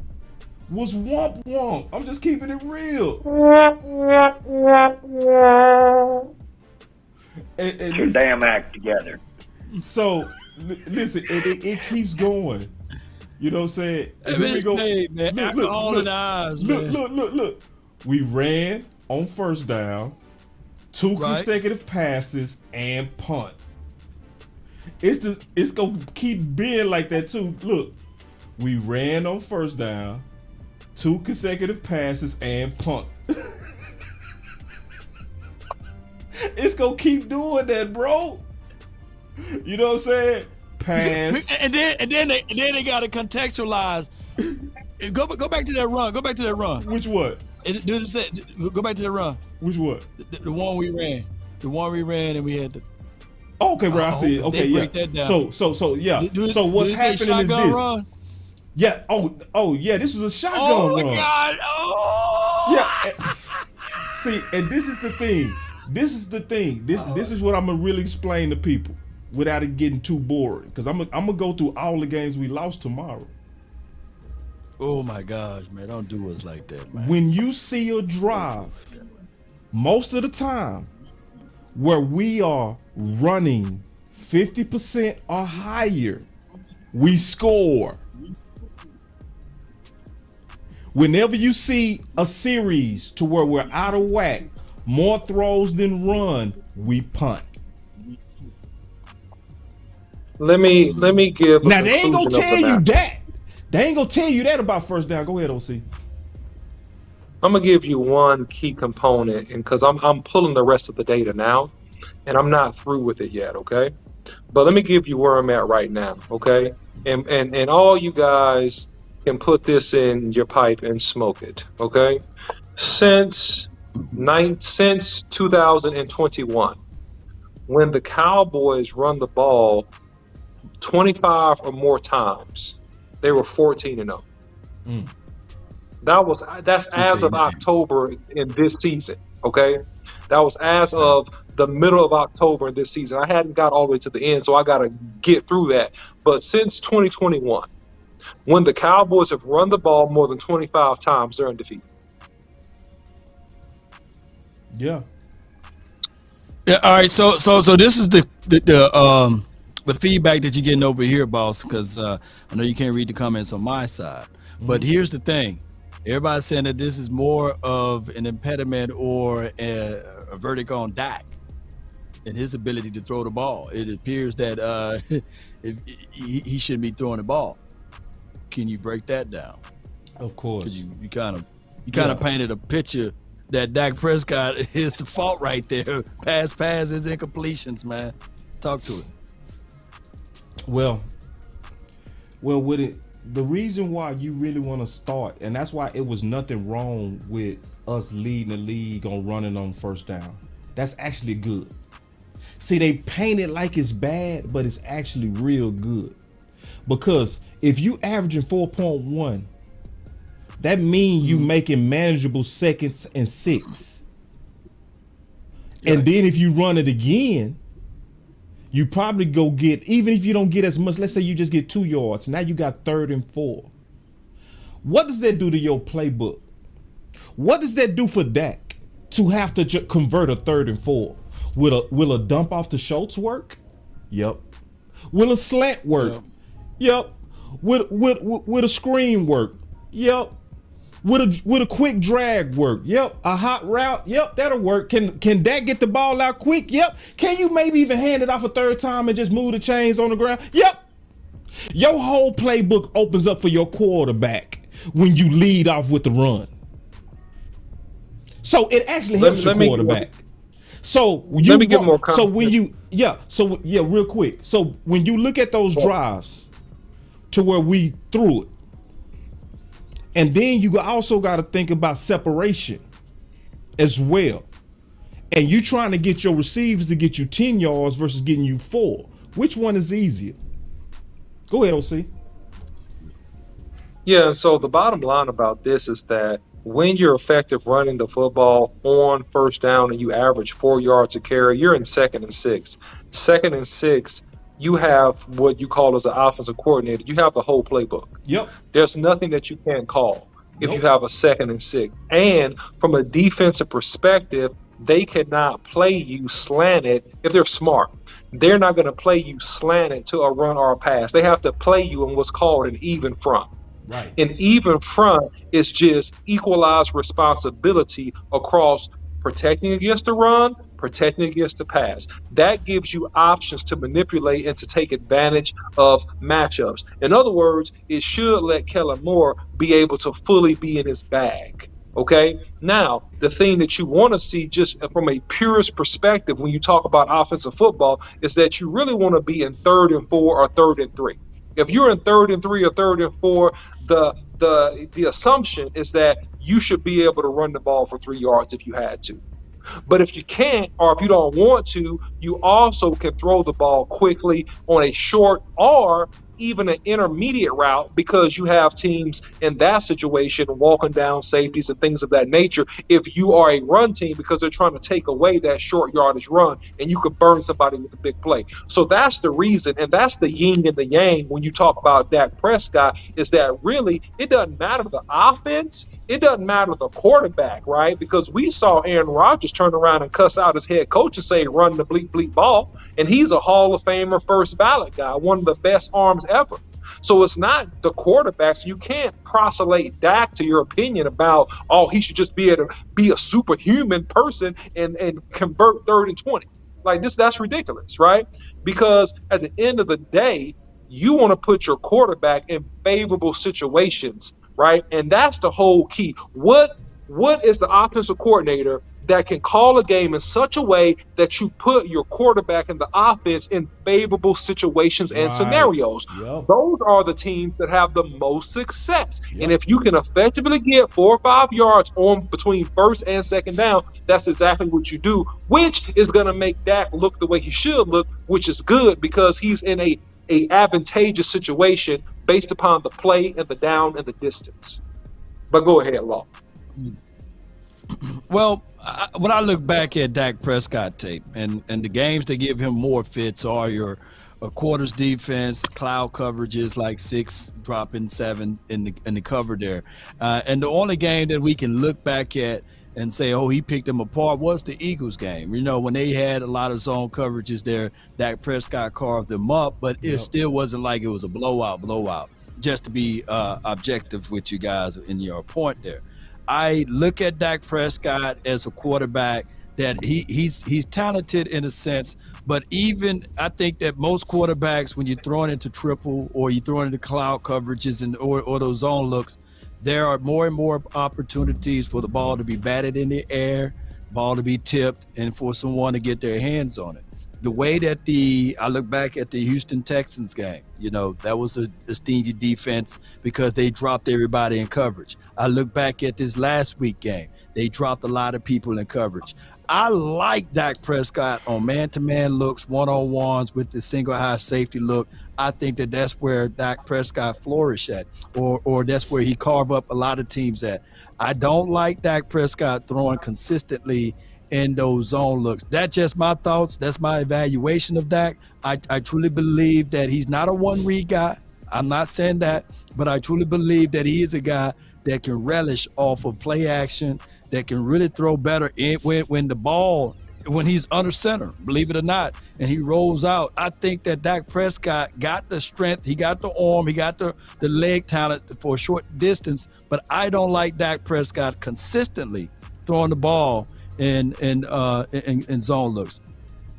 was womp womp. I'm just keeping it real. Get your damn act together. So, listen, it keeps going. You know what I'm saying? Here we go. Man. Look. We ran on first down, 2 consecutive passes, and punt. It's gonna keep being like that too. Look, we ran on first down, 2 consecutive passes, and punt. It's gonna keep doing that, bro. You know what I'm saying? Pass. And then they gotta contextualize. Go back to that run. Go back to that run. Which what? Go back to the run. Which what? The one we ran. The one we ran and we had to. Okay, bro, I see it. Okay, yeah. So yeah. So what's happening is this. Run? Yeah. Oh, yeah. This was a shotgun run. Oh God. Oh. Yeah. See, and this is the thing. This is what I'm gonna really explain to people without it getting too boring. Because I'm gonna go through all the games we lost tomorrow. Oh my gosh, man! Don't do us like that, man. When you see a drive, most of the time, where we are running 50% or higher, we score. Whenever you see a series to where we're out of whack, more throws than run, we punt. Let me give. Now they ain't gonna tell you that. They ain't gonna tell you that about first down. Go ahead, OC. I'm gonna give you one key component, and because I'm pulling the rest of the data now, and I'm not through with it yet. Okay, but let me give you where I'm at right now. Okay, and all you guys can put this in your pipe and smoke it. Okay, since 2021, when the Cowboys run the ball 25 or more times, they were 14-0. That's as of October in this season. Okay, that was as of the middle of October in this season. I hadn't got all the way to the end, so I got to get through that. But since 2021, when the Cowboys have run the ball more than 25 times, they're undefeated. Yeah. Yeah. All right. So this is the feedback that you're getting over here, boss. Because I know you can't read the comments on my side, but here's the thing: everybody's saying that this is more of an impediment or a verdict on Dak and his ability to throw the ball. It appears that he shouldn't be throwing the ball. Can you break that down? Of course. You kind of painted a picture that Dak Prescott is the fault right there. Passes, incompletions, man. Talk to it. Well, with it, the reason why you really want to start, and that's why it was nothing wrong with us leading the league on running on first down. That's actually good. See, they paint it like it's bad, but it's actually real good. Because if you averaging 4.1, that means you making manageable seconds and 6. Yeah. And then if you run it again, you probably go get, even if you don't get as much, let's say you just get 2 yards. Now you got 3rd and 4. What does that do to your playbook? What does that do for Dak to have to convert a 3rd and 4? Will a dump off the Schultz work? Yep. Will a slant work? Yep. Will a screen work? Yep. Would a quick drag work? Yep. A hot route? Yep, that'll work. Can Dak get the ball out quick? Yep. Can you maybe even hand it off a 3rd time and just move the chains on the ground? Yep. Your whole playbook opens up for your quarterback when you lead off with the run. So it actually helps your quarterback. So you let me get more confidence. So when you real quick. So when you look at those drives to where we threw it, and then you also got to think about separation as well. And you trying to get your receivers to get you 10 yards versus getting you 4. Which one is easier? Go ahead, OC. Yeah, so the bottom line about this is that when you're effective running the football on first down and you average 4 yards a carry, you're in 2nd and 6. 2nd and 6, you have what you call as an offensive coordinator, you have the whole playbook. Yep. There's nothing that you can't call if you have a 2nd and 6. And from a defensive perspective, they cannot play you slanted if they're smart. They're not going to play you slanted to a run or a pass. They have to play you in what's called an even front. Right. An even front is just equalized responsibility across protecting against the run, protecting against the pass. That gives you options to manipulate and to take advantage of matchups. In other words, it should let Kellen Moore be able to fully be in his bag. Okay. Now, the thing that you want to see just from a purist perspective when you talk about offensive football is that you really want to be in 3rd and 4 or 3rd and 3. If you're in 3rd and 3 or 3rd and 4, the assumption is that you should be able to run the ball for 3 yards if you had to. But if you can't, or if you don't want to, you also can throw the ball quickly on a short or even an intermediate route, because you have teams in that situation walking down safeties and things of that nature if you are a run team, because they're trying to take away that short yardage run and you could burn somebody with a big play. So that's the reason, and that's the yin and the yang when you talk about Dak Prescott, is that really it doesn't matter the offense, it doesn't matter the quarterback, right? Because we saw Aaron Rodgers turn around and cuss out his head coach and say, run the bleep bleep ball, and he's a Hall of Famer first ballot guy, one of the best arms ever. So it's not the quarterbacks. You can't proselyte Dak to your opinion about, oh, he should just be able to be a superhuman person and convert 3rd and 20. Like that's ridiculous, right? Because at the end of the day, you want to put your quarterback in favorable situations, right? And that's the whole key. What is the offensive coordinator that can call a game in such a way that you put your quarterback and the offense in favorable situations and scenarios? Yep. Those are the teams that have the most success. Yep. And if you can effectively get 4 or 5 yards on between first and second down, that's exactly what you do, which is going to make Dak look the way he should look, which is good because he's in a advantageous situation based upon the play and the down and the distance. But go ahead, Law. Well, when I look back at Dak Prescott tape and the games that give him more fits are your quarters defense, cloud coverages like 6, dropping 7 in the cover there. And the only game that we can look back at and say, oh, he picked them apart was the Eagles game. You know, when they had a lot of zone coverages there, Dak Prescott carved them up, but it still wasn't like it was a blowout, just to be objective with you guys in your point there. I look at Dak Prescott as a quarterback that he's talented in a sense, but even I think that most quarterbacks, when you're throwing into triple or you're throwing into cloud coverages or those zone looks, there are more and more opportunities for the ball to be batted in the air, ball to be tipped, and for someone to get their hands on it. The way that I look back at the Houston Texans game, you know, that was a stingy defense because they dropped everybody in coverage. I look back at this last week game. They dropped a lot of people in coverage. I like Dak Prescott on man-to-man looks, one-on-ones with the single high safety look. I think that's where Dak Prescott flourished at, or that's where he carved up a lot of teams at. I don't like Dak Prescott throwing consistently in those zone looks. That's just my thoughts. That's my evaluation of Dak. I truly believe that he's not a one-read guy. I'm not saying that, but I truly believe that he is a guy that can relish off of play action, that can really throw better when he's under center, believe it or not, and he rolls out. I think that Dak Prescott got the strength, he got the arm, he got the leg talent for a short distance, but I don't like Dak Prescott consistently throwing the ball in zone looks.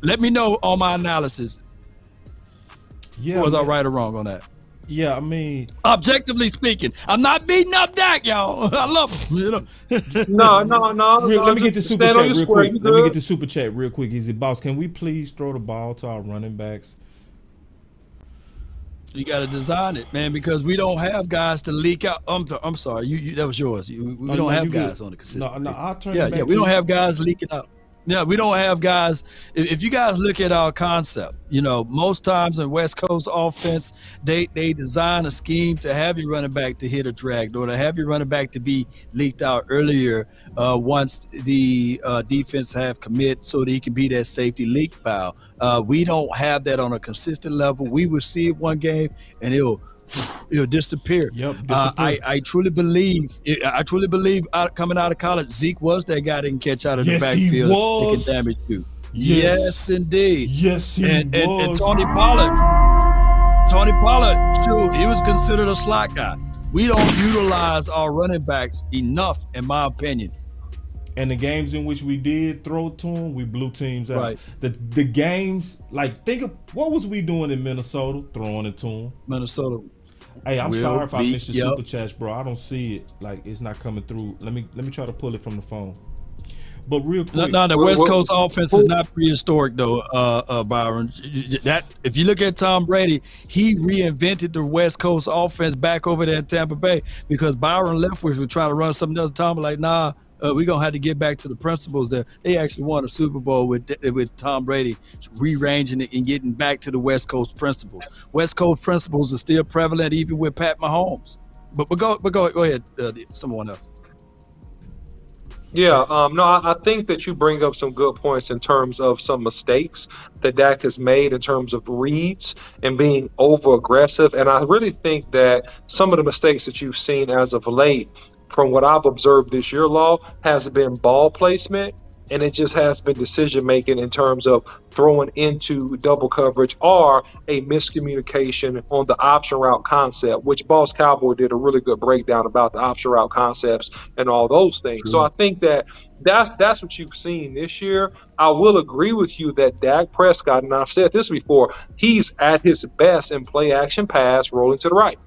Let me know on my analysis. Yeah, was I right or wrong on that? Yeah, I mean, objectively speaking, I'm not beating up Dak, y'all. I love him. You know. No. Let me get the super chat real quick. Let me get the super chat real quick. Easy boss, can we please throw the ball to our running backs? You got to design it, man, because we don't have guys to leak out. I'm sorry, you that was yours. We don't have guys on the consistent. No, I'll turn it back. Yeah, we don't have guys leaking out. Yeah, we don't have guys. If you guys look at our concept, you know, most times in West Coast offense, they design a scheme to have your running back to hit a drag or to have your running back to be leaked out earlier once the defense have commit so that he can be that safety leak valve. We don't have that on a consistent level. We will see it one game and it'll disappear. Yep. I truly believe coming out of college, Zeke was that guy that can catch out of the backfield and can damage you. Yes, indeed. Yes, he and was. And Tony Pollard, shoot, he was considered a slot guy. We don't utilize our running backs enough, in my opinion. And the games in which we did throw to them, we blew teams out. Right. The games, like, think of what was we doing in Minnesota, throwing it to them. Minnesota. Hey, I'm sorry if I missed the super chats, bro. I don't see it. Like, it's not coming through. Let me try to pull it from the phone. But real quick, no, the West Coast offense is not prehistoric though, Byron. That if you look at Tom Brady, he reinvented the West Coast offense back over there at Tampa Bay because Byron Leftwich was trying to run something else. Tom was like, nah, we're gonna have to get back to the principles that they actually won a Super Bowl with Tom Brady rearranging it and getting back to the West Coast principles. West Coast principles are still prevalent even with Pat Mahomes. But go ahead, someone else. Yeah, no, I think that you bring up some good points in terms of some mistakes that Dak has made in terms of reads and being over aggressive. And I really think that some of the mistakes that you've seen as of late, from what I've observed this year, Law, has been ball placement. And it just has been decision making in terms of throwing into double coverage or a miscommunication on the option route concept, which Boss Cowboy did a really good breakdown about the option route concepts and all those things. True. So I think that's what you've seen this year. I will agree with you that Dak Prescott, and I've said this before, he's at his best in play action pass rolling to the right.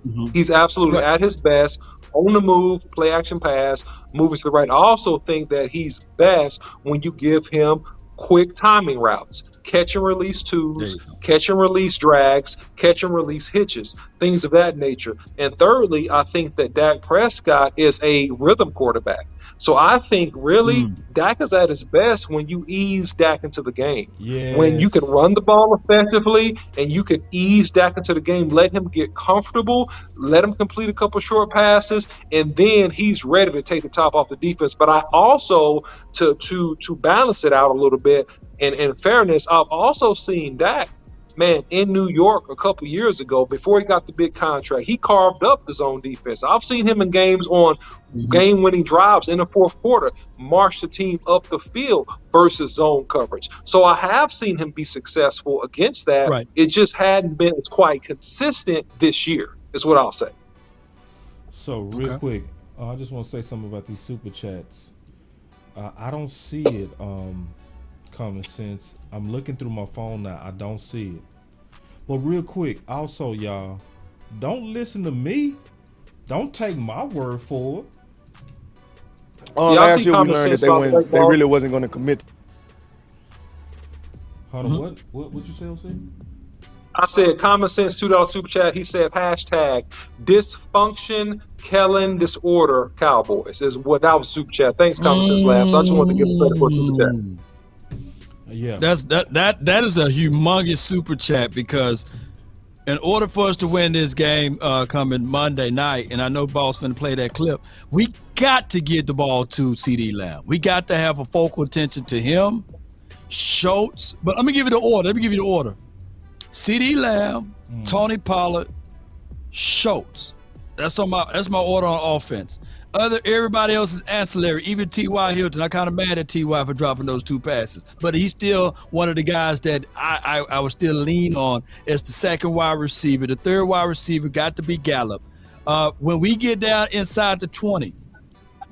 Mm-hmm. He's absolutely at his best on the move, play action pass, moving to the right. I also think that he's best when you give him quick timing routes, catch and release twos, catch and release drags, catch and release hitches, things of that nature. And thirdly, I think that Dak Prescott is a rhythm quarterback. So I think really Dak is at his best when you ease Dak into the game. Yes. When you can run the ball effectively and you can ease Dak into the game, let him get comfortable, let him complete a couple short passes, and then he's ready to take the top off the defense. But I also, to balance it out a little bit, and in fairness, I've also seen Dak, man, in New York a couple years ago, before he got the big contract, he carved up his own defense. I've seen him in games on game-winning drives in the fourth quarter, march the team up the field versus zone coverage. So I have seen him be successful against that. Right. It just hadn't been quite consistent this year, is what I'll say. So real quick, I just want to say something about these super chats. I don't see it. Common sense. I'm looking through my phone now. I don't see it. But real quick, also, y'all, don't listen to me. Don't take my word for it. Last year we learned that they really wasn't going to commit. Hold on, what you say, OC? I said common sense $2 super chat. He said hashtag dysfunction Kellen disorder Cowboys is what that was super chat. Thanks, common sense labs. I just wanted to give credit for super chat. Yeah, that is a humongous super chat, because in order for us to win this game coming Monday night, and I know Boss finna play that clip, we got to get the ball to CeeDee Lamb. We got to have a focal attention to him, Schultz. But let me give you the order. CeeDee Lamb, Tony Pollard, Schultz. That's my order on offense. Everybody else is ancillary, even T.Y. Hilton. I kind of mad at T.Y. for dropping those two passes, but he's still one of the guys that I would still lean on as the second wide receiver. The third wide receiver got to be Gallup. When we get down inside the 20,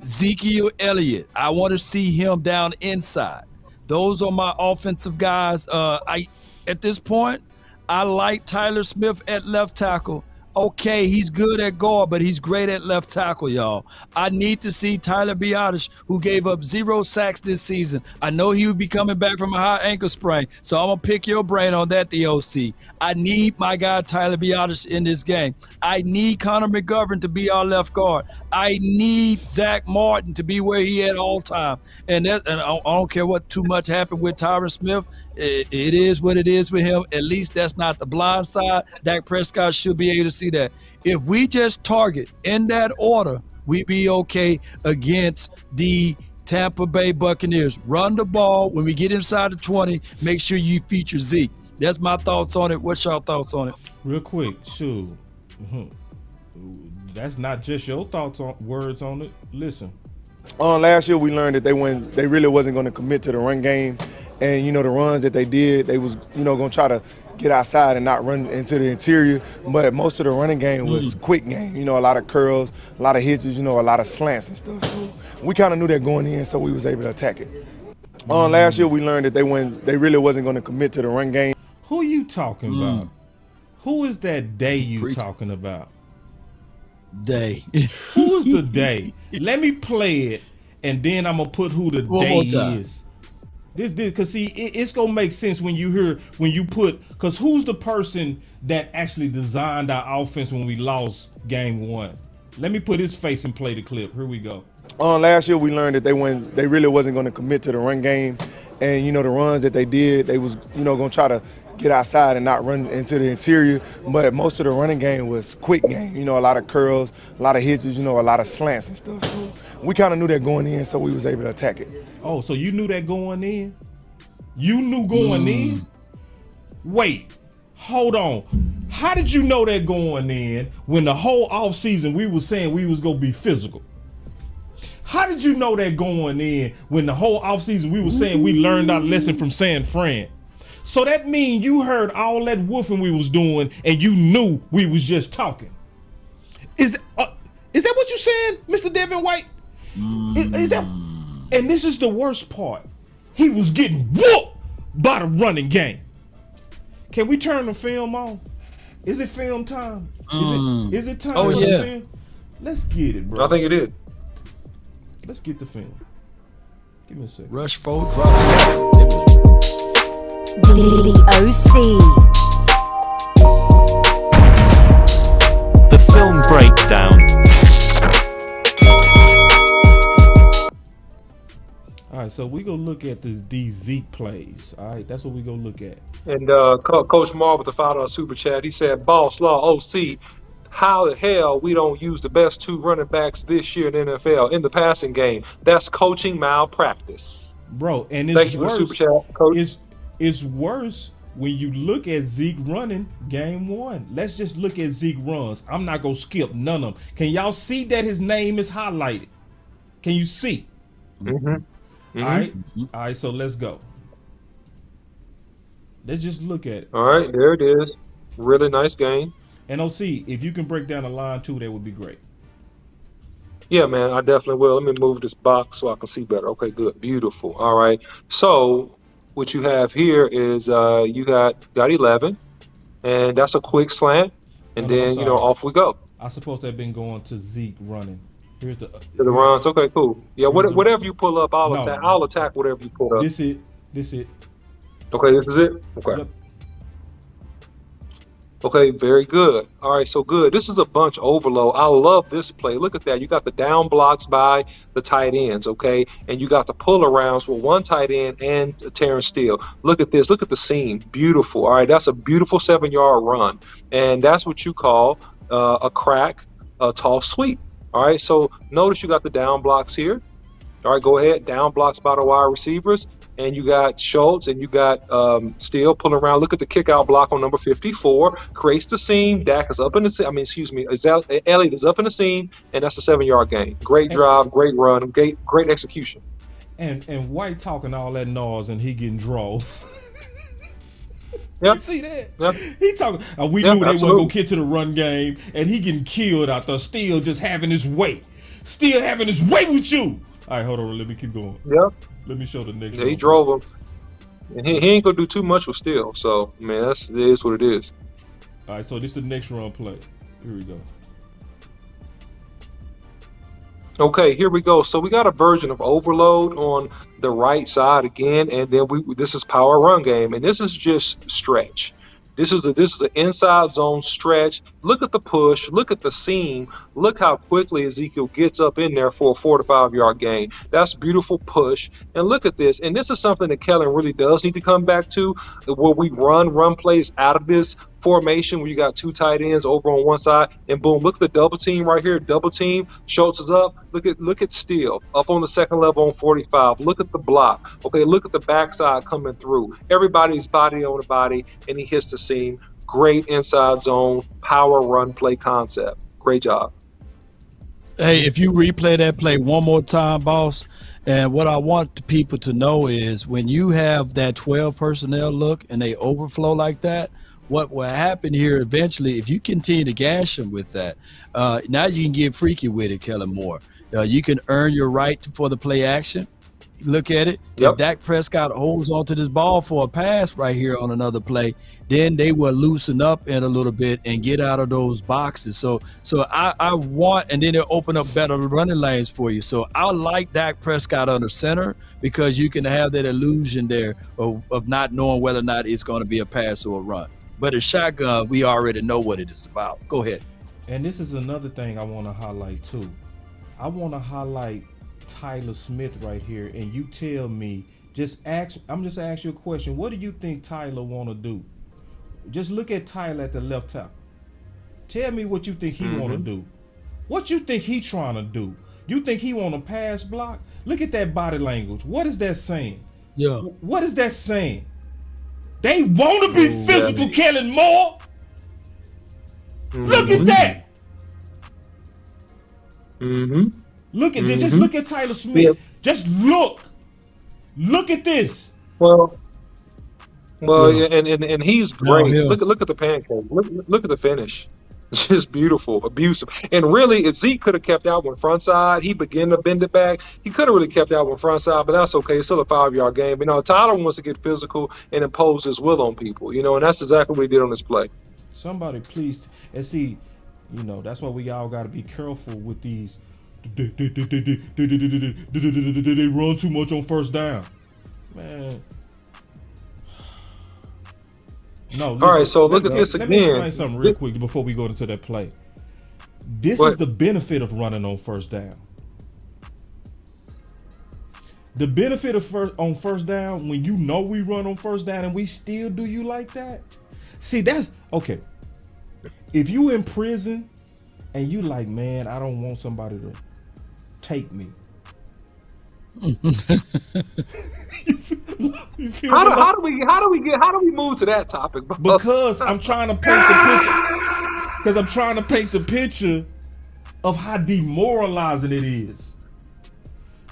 Ezekiel Elliott, I want to see him down inside. Those are my offensive guys. At this point, I like Tyler Smith at left tackle. Okay, he's good at guard, but he's great at left tackle, y'all. I need to see Tyler Biadasz, who gave up 0 sacks this season. I know he would be coming back from a high ankle sprain, so I'm going to pick your brain on that, DOC. I need my guy Tyler Biadasz in this game. I need Connor McGovern to be our left guard. I need Zach Martin to be where he at all time. And I don't care what too much happened with Tyron Smith. It is what it is with him. At least that's not the blind side. Dak Prescott should be able to see that. If we just target in that order, we be okay against the Tampa Bay Buccaneers. Run the ball. When we get inside the 20, make sure you feature Zeke. That's my thoughts on it. What's your thoughts on it? Real quick, shoot. That's not just your words on it. Listen. Last year we learned that they really wasn't going to commit to the run game, and the runs that they did, they was going to try to get outside and not run into the interior. But most of the running game was quick game. A lot of curls, a lot of hitches, a lot of slants and stuff. So we kind of knew that going in, so we was able to attack it. Last year we learned that they really wasn't going to commit to the run game. Who you talking about? Who is that they you talking about? Day. Who is the day? Let me play it, and then I'm gonna put who the day is. This because see, it's gonna make sense when you put, because who's the person that actually designed our offense when we lost game 1? Let me put his face and play the clip. Here we go. Last year we learned that they really wasn't going to commit to the run game, and the runs that they did, they was going to try to get outside and not run into the interior. But most of the running game was quick game. A lot of curls, a lot of hitches, a lot of slants and stuff. So we kind of knew that going in, so we was able to attack it. Oh, so you knew that going in? You knew going in? Wait, hold on. How did you know that going in when the whole offseason we was saying we was gonna be physical? How did you know that going in when the whole offseason we was saying we learned our lesson from San Fran? So that means you heard all that woofing we was doing and you knew we was just talking. Is that what you saying, Mr. Devin White? Is that? And this is the worst part. He was getting whooped by the running game. Can we turn the film on? Is it film time? Is it time? Oh, yeah. Film? Let's get it, bro. I think it is. Let's get the film. Give me a second. Rush 4, drop 7. The OC. The film breakdown. All right, so we gonna look at these Zeke plays. All right, that's what we gonna look at. And Coach Marr with the $5 super chat, he said, "Boss Law OC, how the hell we don't use the best 2 running backs this year in the NFL in the passing game? That's coaching malpractice." Bro, and thank you for the super chat, Coach. It's worse when you look at Zeke running game 1. Let's just look at Zeke runs. I'm not gonna skip none of them. Can y'all see that his name is highlighted? Can you see? Mm-hmm. All right, so let's go. Let's just look at it. All right, there it is. Really nice game. And OC, if you can break down the line too, that would be great. Yeah, man, I definitely will. Let me move this box so I can see better. Okay, good. Beautiful. All right. So what you have here is you got 11, and that's a quick slant, and then, off we go. I supposed to have been going to Zeke running. Here's the runs. Okay, cool. Yeah, whatever you pull up, I'll attack whatever you pull up. This it. Okay, this is it? Okay. Yep. Okay, very good. All right, so good. This is a bunch overload. I love this play. Look at that. You got the down blocks by the tight ends, okay? And you got the pull arounds with 1 tight end and Terrence Steele. Look at this. Look at the seam. Beautiful. All right, that's a beautiful 7-yard run. And that's what you call a crack, a toss sweep. All right, so notice you got the down blocks here. All right, go ahead. Down blocks by the wide receivers. And you got Schultz and you got Steele pulling around. Look at the kick out block on number 54. Creates the seam. Dak is up in the seam. Elliott is up in the seam. And that's a 7-yard gain. Great drive, great run, great execution. And White talking all that noise and he getting drawn. Yep. You see that? Yep. He talking. We knew they weren't gonna get to the run game, and he getting killed out there. Still just having his way. Still having his way with you. All right, hold on. Let me keep going. Yep. Let me show the next. Yeah, he drove him, and he ain't gonna do too much with Steele. So man, it is what it is. All right, so this is the next run play. Here we go. Okay, here we go. So we got a version of overload on the right side again, and then this is power run game, and this is just stretch. This is an inside zone stretch. Look at the push. Look at the seam. Look how quickly Ezekiel gets up in there for a 4 to 5 yard gain. That's beautiful push. And look at this. And this is something that Kellen really does need to come back to, where we run plays out of this formation where you got 2 tight ends over on one side, and boom, look at the double team right here. Double team. Schultz is up. Look at Steele up on the second level on 45. Look at the block. Okay, look at the backside coming through. Everybody's body on the body, and he hits the seam. Great inside zone power run play concept. Great job. Hey, if you replay that play one more time, boss, and what I want the people to know is when you have that 12 personnel look and they overflow like that, what will happen here eventually, if you continue to gash them with that, now you can get freaky with it, Kellen Moore. You can earn your right for the play action. Look at it. Yep. If Dak Prescott holds onto this ball for a pass right here on another play, then they will loosen up in a little bit and get out of those boxes. So I want, and then they'll open up better running lanes for you. So I like Dak Prescott under center because you can have that illusion there of not knowing whether or not it's going to be a pass or a run. But a shotgun, we already know what it is about. Go ahead. And this is another thing I want to highlight too. I want to highlight Tyler Smith right here, and you tell me, I'm just asking you a question. What do you think Tyler want to do? Just look at Tyler at the left tackle. Tell me what you think he want to do. What you think he trying to do? You think he want to pass block? Look at that body language. What is that saying? Yeah. What is that saying? They want to be physical, Kellen Moore. Look at that. Look at this. Just look at Tyler Smith. Just look. Look at this. Well, and he's great. Look at the pancake. Look at the finish. It's just beautiful, abusive. And really, Zeke could have kept that one front side. He began to bend it back. He could have really kept that one front side, but that's okay. It's still a 5-yard game. Tyler wants to get physical and impose his will on people, and that's exactly what he did on this play. Somebody please, and see, that's why we all got to be careful with these. They run too much on first down. Man. No. Listen, all right, so look at this again. Let me explain something real quick before we go into that play. This is the benefit of running on first down. The benefit of on first down, when we run on first down and we still do you like that. See, that's okay. If you in prison and you like, man, I don't want somebody to take me. How do we move to that topic? Because I'm trying to paint the picture of how demoralizing it is.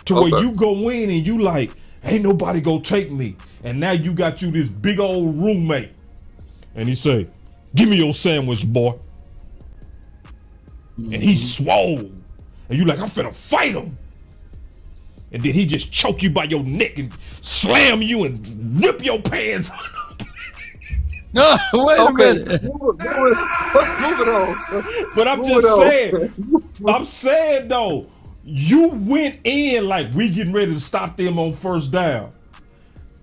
To where you go in and you like, ain't nobody gonna take me. And now you got this big old roommate. And he say, give me your sandwich, boy. And he's swole. And you like, I'm finna fight him. And then he just choke you by your neck and slam you and rip your pants. No, wait a minute. Let's move it on. But I'm saying though, you went in like we getting ready to stop them on first down.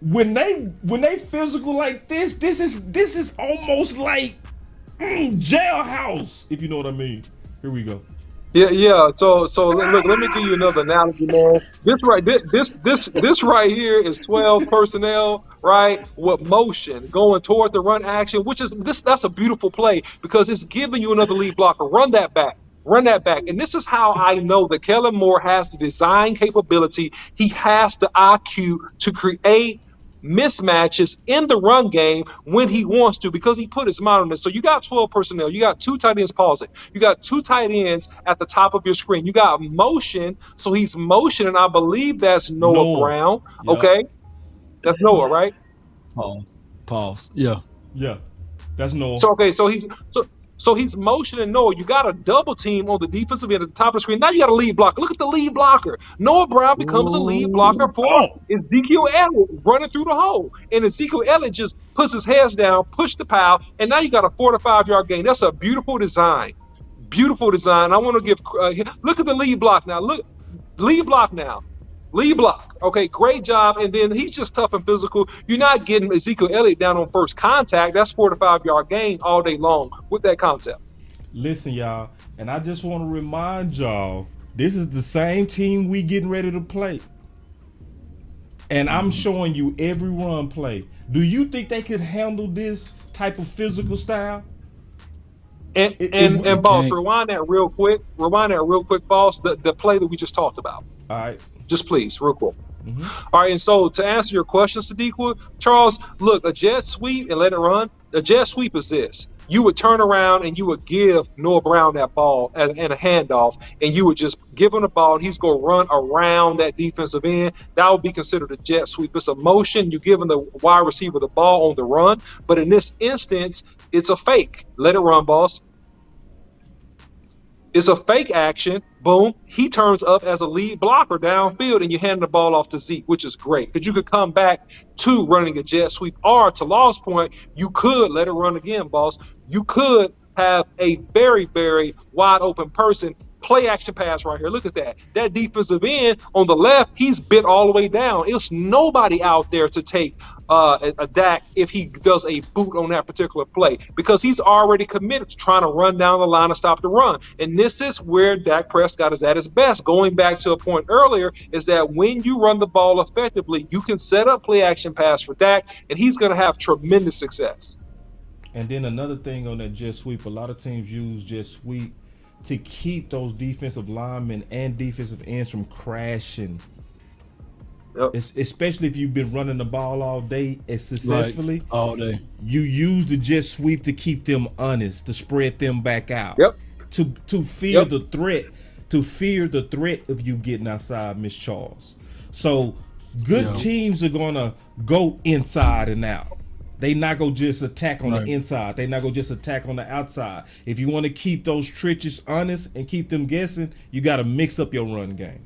When they physical like this is almost like jailhouse, if you know what I mean. Here we go. Yeah. So look, let me give you another analogy, man. This right here is 12 personnel, right, with motion going toward the run action, which is that's a beautiful play because it's giving you another lead blocker. Run that back. And this is how I know that Kellen Moore has the design capability. He has the IQ to create mismatches in the run game when he wants to because he put his mind on it. So you got 12 personnel. You got 2 tight ends. Pause it. You got 2 tight ends at the top of your screen. You got motion. So he's motioning. I believe that's Noah Brown. Yep. Okay. That's Noah, right? Pause. Yeah. That's Noah. So he's motioning Noah. You got a double team on the defensive end at the top of the screen. Now you got a lead blocker. Look at the lead blocker. Noah Brown becomes a lead blocker for Ezekiel Elliott running through the hole. And Ezekiel Elliott just puts his hands down, push the pile, and now you got a 4 to 5 yard gain. That's a beautiful design. Beautiful design. I want to give look at the lead block now. Look, lead block now. Lead block. Okay, great job. And then he's just tough and physical. You're not getting Ezekiel Elliott down on first contact. That's 4 to 5 yard gain all day long with that concept. Listen, y'all, and I just want to remind y'all, this is the same team we getting ready to play. And I'm showing you every run play. Do you think they could handle this type of physical style? And boss, rewind that real quick, boss. The play that we just talked about. All right. Just please, real quick. All right, and so to answer your question, Sadiqa, Charles, look, a jet sweep and let it run. A jet sweep is this. You would turn around and you would give Noah Brown that ball and a handoff, and you would just give him the ball, and he's going to run around that defensive end. That would be considered a jet sweep. It's a motion. You're giving the wide receiver the ball on the run. But in this instance, it's a fake. Let it run, boss. It's a fake action. Boom. He turns up as a lead blocker downfield, and you hand the ball off to Zeke, which is great because you could come back to running a jet sweep. Or to Law's point, you could let it run again, boss. You could have a very, very wide open person Play action pass right here. Look at that. That defensive end on the left, he's bit all the way down. It's nobody out there to take a Dak if he does a boot on that particular play, because he's already committed to trying to run down the line and stop the run. And this is where Dak Prescott is at his best. Going back to a point earlier, is that when you run the ball effectively, you can set up play action pass for Dak, and he's going to have tremendous success. And then another thing on that jet sweep, a lot of teams use jet sweep to keep those defensive linemen and defensive ends from crashing. Yep. Especially if you've been running the ball all day successfully. Right. All day. You use the jet sweep to keep them honest, to spread them back out. Yep. To fear the threat, of you getting outside Miss Charles. So good teams are gonna go inside and out. They not go just attack on the inside. They not go just attack on the outside. If you want to keep those trenches honest and keep them guessing, you got to mix up your run game.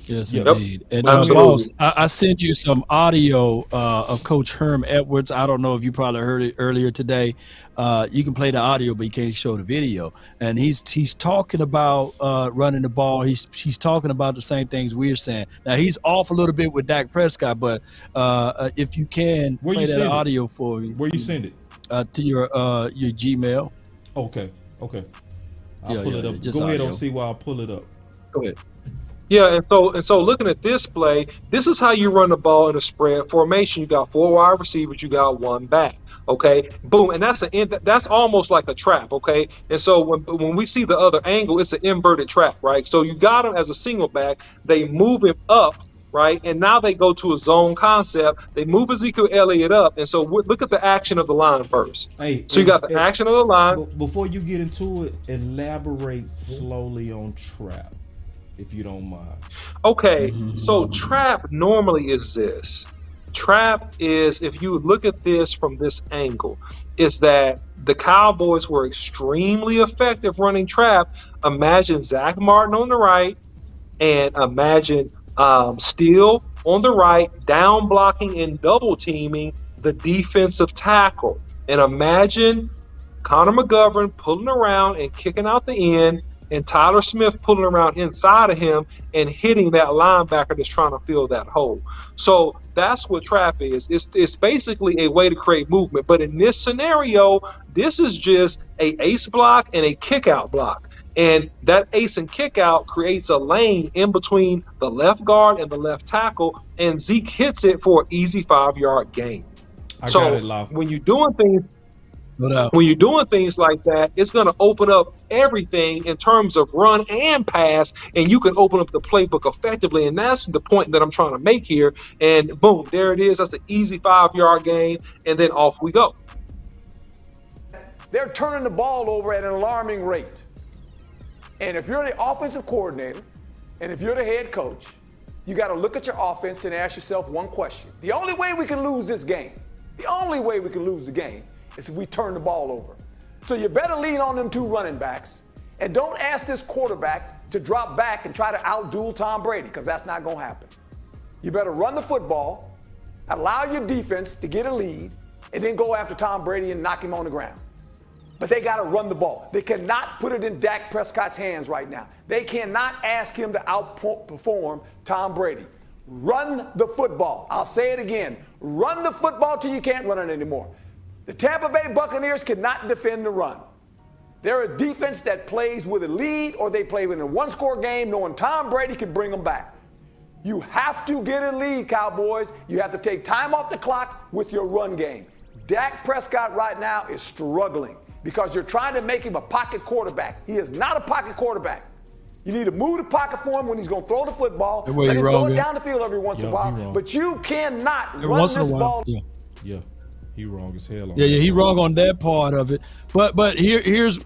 Yes, indeed. And boss, I sent you some audio of Coach Herm Edwards. I don't know if you probably heard it earlier today. You can play the audio, but you can't show the video. And he's talking about running the ball. He's talking about the same things we're saying. Now he's off a little bit with Dak Prescott, but if you can play that audio for me. Where you send it? To your Gmail. Okay. I'll pull it up. Go ahead and see while I pull it up. Go ahead. Yeah, and so looking at this play, this is how you run the ball in a spread formation. You got 4 wide receivers, you got 1 back. Okay, boom, and that's almost like a trap. Okay, and so when we see the other angle, it's an inverted trap, right? So you got him as a single back, they move him up, right, and now they go to a zone concept. They move Ezekiel Elliott up, and so look at the action of the line first. So you got the action of the line. Before you get into it, elaborate slowly on trap, if you don't mind. Okay, so trap normally is this. Trap is, if you look at this from this angle, is that the Cowboys were extremely effective running trap. Imagine Zach Martin on the right, and imagine Steele on the right, down blocking and double teaming the defensive tackle. And imagine Connor McGovern pulling around and kicking out the end, and Tyler Smith pulling around inside of him and hitting that linebacker that's trying to fill that hole. So that's what trap is. It's basically a way to create movement. But in this scenario, this is just a ace block and a kick out block. And that ace and kick out creates a lane in between the left guard and the left tackle, and Zeke hits it for an easy 5-yard gain. When you're doing things like that, it's going to open up everything in terms of run and pass, and you can open up the playbook effectively. And that's the point that I'm trying to make here. And boom, there it is. That's an easy 5-yard gain, and then off we go. They're turning the ball over at an alarming rate. And if you're the offensive coordinator, and if you're the head coach, you got to look at your offense and ask yourself one question. The only way we can lose this game, is if we turn the ball over. So you better lean on them 2 running backs, and don't ask this quarterback to drop back and try to outduel Tom Brady, because that's not going to happen. You better run the football, allow your defense to get a lead, and then go after Tom Brady and knock him on the ground. But they got to run the ball. They cannot put it in Dak Prescott's hands right now. They cannot ask him to outperform Tom Brady. Run the football. I'll say it again. Run the football till you can't run it anymore. The Tampa Bay Buccaneers cannot defend the run. They're a defense that plays with a lead, or they play in a 1-score game knowing Tom Brady can bring them back. You have to get a lead, Cowboys. You have to take time off the clock with your run game. Dak Prescott right now is struggling because you're trying to make him a pocket quarterback. He is not a pocket quarterback. You need to move the pocket for him when he's going to throw the football. Let him throw it down the field every once in a while. But you cannot run this ball. Yeah. He wrong as hell on he wrong on that part of it. But here's,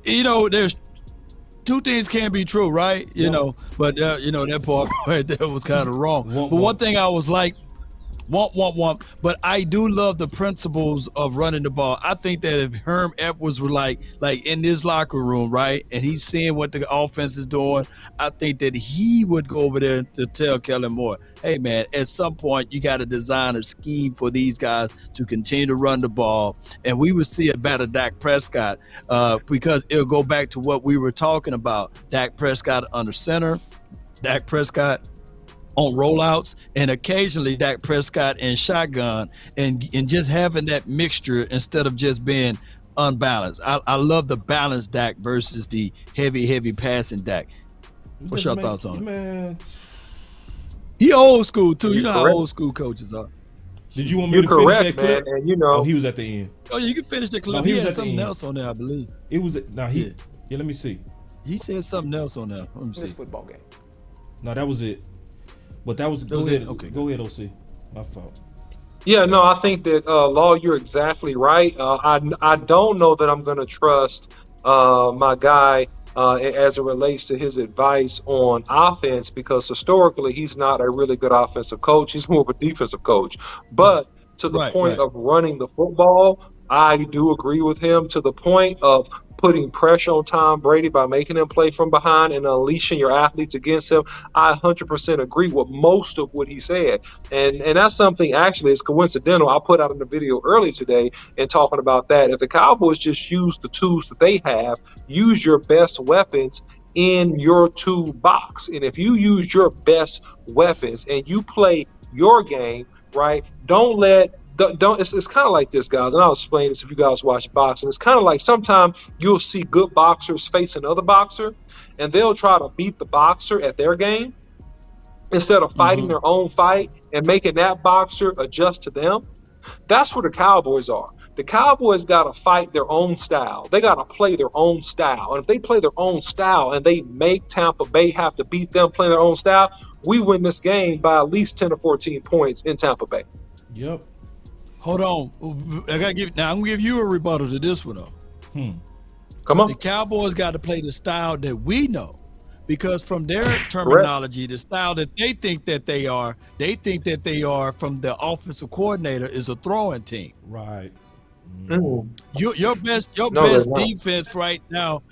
there's 2 things can be true, right? You know, but that part right there was kind of wrong. But one thing I was like But I do love the principles of running the ball. I think that if Herm Edwards were like in this locker room, right, and he's seeing what the offense is doing, I think that he would go over there to tell Kellen Moore, hey, man, at some point you got to design a scheme for these guys to continue to run the ball. And we would see a better Dak Prescott because it'll go back to what we were talking about. Dak Prescott under center, Dak Prescott on rollouts, and occasionally Dak Prescott in shotgun, and just having that mixture instead of just being unbalanced. I love the balanced Dak versus the heavy passing Dak. What's your thoughts on it? Man, he old school too. You know correct. how old school coaches are. did you want me to finish that clip? man, and you know. Oh, he was at the end. Oh, you can finish the clip. No, he he was had at the something end. else on there, I believe. It was let me see. He said something else on there. Let me see. This football game. No, that was it. But that was was ahead. it? Okay, Go ahead, OC. My fault. Yeah, no, I think that Law, you're exactly right. I don't know that I'm going to trust my guy as it relates to his advice on offense, because historically he's not a really good offensive coach. He's more of a defensive coach. But to the point of running the football, I do agree with him to the point of putting pressure on Tom Brady by making him play from behind and unleashing your athletes against him. I 100% agree with most of what he said. And that's something, actually, it's coincidental. I put out in the video earlier today and talking about that. If the Cowboys just use the tools that they have, use your best weapons in your toolbox. And if you use your best weapons and you play your game, right, don't it's kind of like this, guys, and I'll explain this if you guys watch boxing. It's kind of like sometimes you'll see good boxers face another boxer, and they'll try to beat the boxer at their game instead of fighting their own fight and making that boxer adjust to them. That's where the Cowboys are. The Cowboys got to fight their own style. They got to play their own style. And if they play their own style and they make Tampa Bay have to beat them playing their own style, we win this game by at least 10 or 14 points in Tampa Bay. Yep. Hold on. I'm gonna give you a rebuttal to this one though. Come on. The Cowboys got to play the style that we know, because from their terminology, the style that they think that they are from the offensive coordinator is a throwing team. Right. Your best defense right now,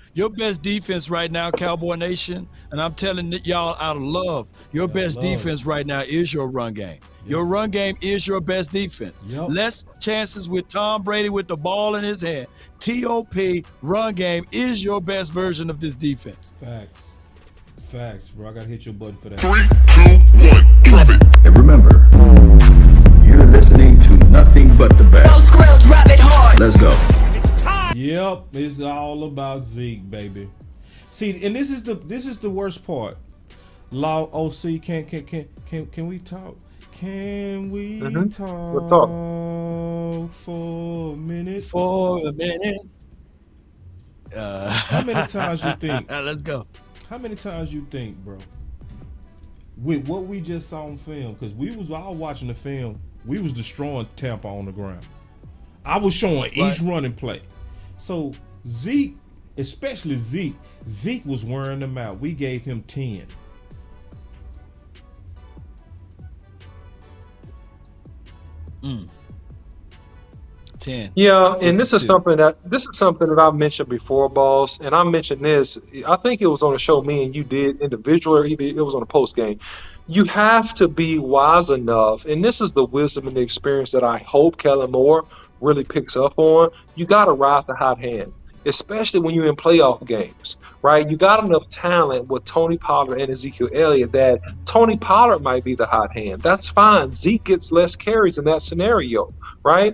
Cowboy Nation, and I'm telling y'all out of love, your best defense right now is your run game. Your run game is your best defense. Less chances with Tom Brady with the ball in his hand. TOP run game is your best version of this defense. Facts, bro. I gotta hit your button for that. 3, 2, 1, drop it. And remember, you're listening to nothing but the best. Let's go. Yep, it's all about Zeke, baby. See, and this is the worst part. Law, OC, can we talk? Can we talk for a minute? How many times you think? Let's go. How many times you think, bro? With what we just saw on film, because we was all watching the film, we was destroying Tampa on the ground. I was showing each running play. So Zeke, especially Zeke was wearing them out. We gave him 10. Mm. 10. Yeah, and this is something that I've mentioned before, boss. And I mentioned this. I think it was on a show me and you did individually, or either it was on a post game. You have to be wise enough, and this is the wisdom and the experience that I hope Kellen Moore really picks up on. You got to ride the hot hand, especially when you're in playoff games, right? You got enough talent with Tony Pollard and Ezekiel Elliott that Tony Pollard might be the hot hand. That's fine. Zeke gets less carries in that scenario, right?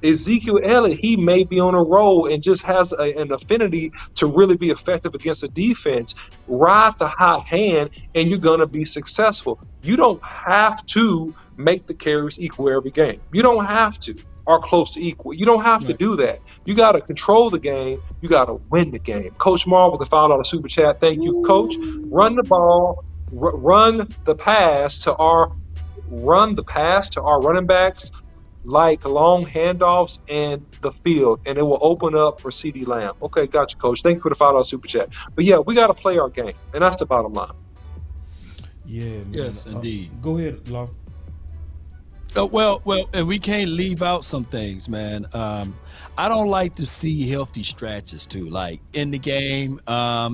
Ezekiel Elliott, he may be on a roll and just has an affinity to really be effective against the defense. Ride the hot hand, and you're going to be successful. You don't have to make the carries equal every game. You don't have to, or close to equal. You don't have to do that. You got to control the game. You got to win the game. Coach Marr with the $5 super chat. Thank you, Coach. Run the ball. Run the pass to our running backs, like long handoffs and the field, and it will open up for CeeDee Lamb. Okay, gotcha, Coach. Thank you for the $5 super chat. But yeah, we got to play our game, and that's the bottom line. Yeah, man. Yes, indeed. Go ahead, Law. Well, and we can't leave out some things, man. I don't like to see healthy stretches too, like in the game.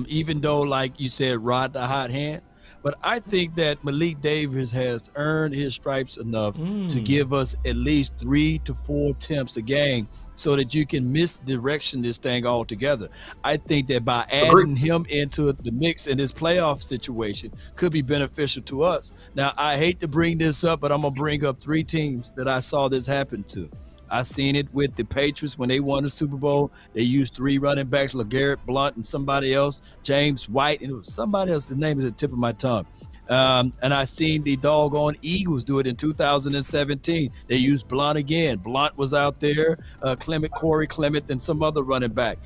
Even though, like you said, rod the hot hand, but I think that Malik Davis has earned his stripes enough to give us at least 3 to 4 attempts a game, so that you can misdirection this thing altogether. I think that by adding him into the mix in this playoff situation could be beneficial to us. Now, I hate to bring this up, but I'm gonna bring up 3 teams that I saw this happen to. I seen it with the Patriots when they won the Super Bowl. They used 3 running backs, LeGarrette Blount and somebody else, James White, and it was somebody else. His name is at the tip of my tongue. And I seen the doggone Eagles do it in 2017. They used Blount again. Blount was out there, Corey Clement, and some other running back.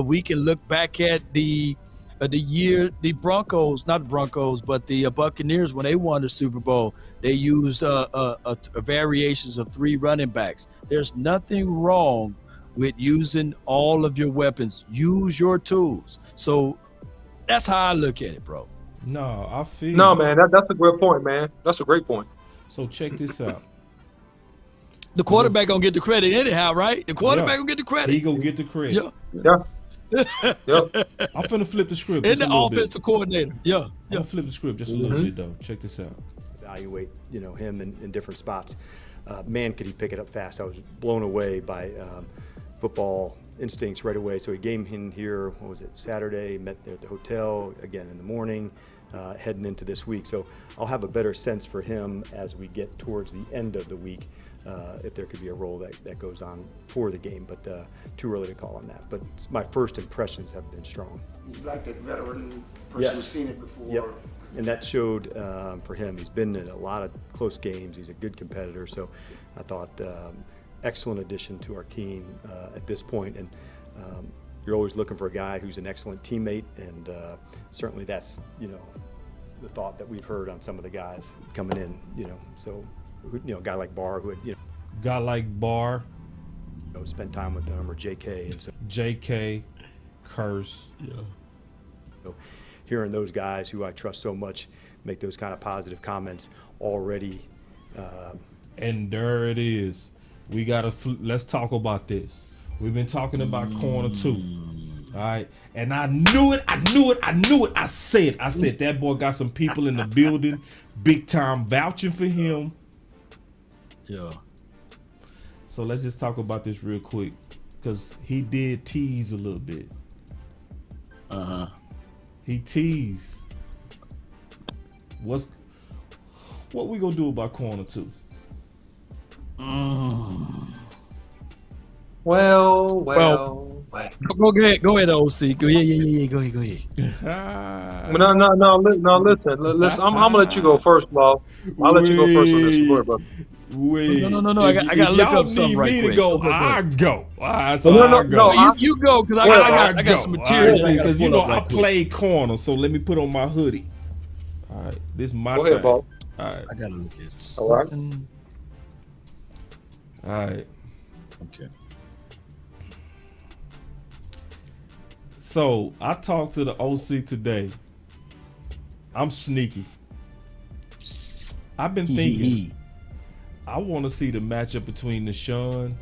We can look back at the Broncos, not the Broncos, but the Buccaneers when they won the Super Bowl. They used variations of 3 running backs. There's nothing wrong with using all of your weapons. Use your tools. So that's how I look at it, bro. No, I feel. No, man, that's a great point, man. That's a great point. So check this out. The quarterback gonna get the credit anyhow, right? The quarterback gonna get the credit. He gonna get the credit. Yeah. I'm finna flip the script. And the offensive coordinator. I'm gonna flip the script just a little bit though. Check this out. Evaluate, him in different spots. Man, could he pick it up fast? I was blown away by football instincts right away. So he came in here, what was it, Saturday, met there at the hotel, again in the morning, heading into this week. So I'll have a better sense for him as we get towards the end of the week, if there could be a role that goes on for the game, but too early to call on that. But my first impressions have been strong. You like the veteran person who's seen it before. Yep. And that showed for him. He's been in a lot of close games. He's a good competitor. So I thought excellent addition to our team at this point. And you're always looking for a guy who's an excellent teammate. And certainly that's, the thought that we've heard on some of the guys coming in, So, a guy like Barr who had, Guy like Barr. Spent time with them, or JK. And so JK, Curse. Yeah. So, hearing those guys who I trust so much make those kind of positive comments already. And there it is. We gotta let's talk about this. We've been talking about corner 2. All right. And I knew it. I said that boy got some people in the building, big time vouching for him. Yeah. So let's just talk about this real quick, because he did tease a little bit. He teased. What we gonna do about corner 2? Well. Go ahead, OC. Go ahead. No, listen. I'm gonna let you go first, Bob. I'll let you go first on this. Go ahead, brother. No. I gotta look up something right quick. I go. All right, so No, I go. You go, because I got some material. Because I play corner, so let me put on my hoodie. All right, this is my Go ahead, Bob. All right. I gotta look at something. All right. Okay. So I talked to the OC today. I'm sneaky. I've been thinking I want to see the matchup between Deshaun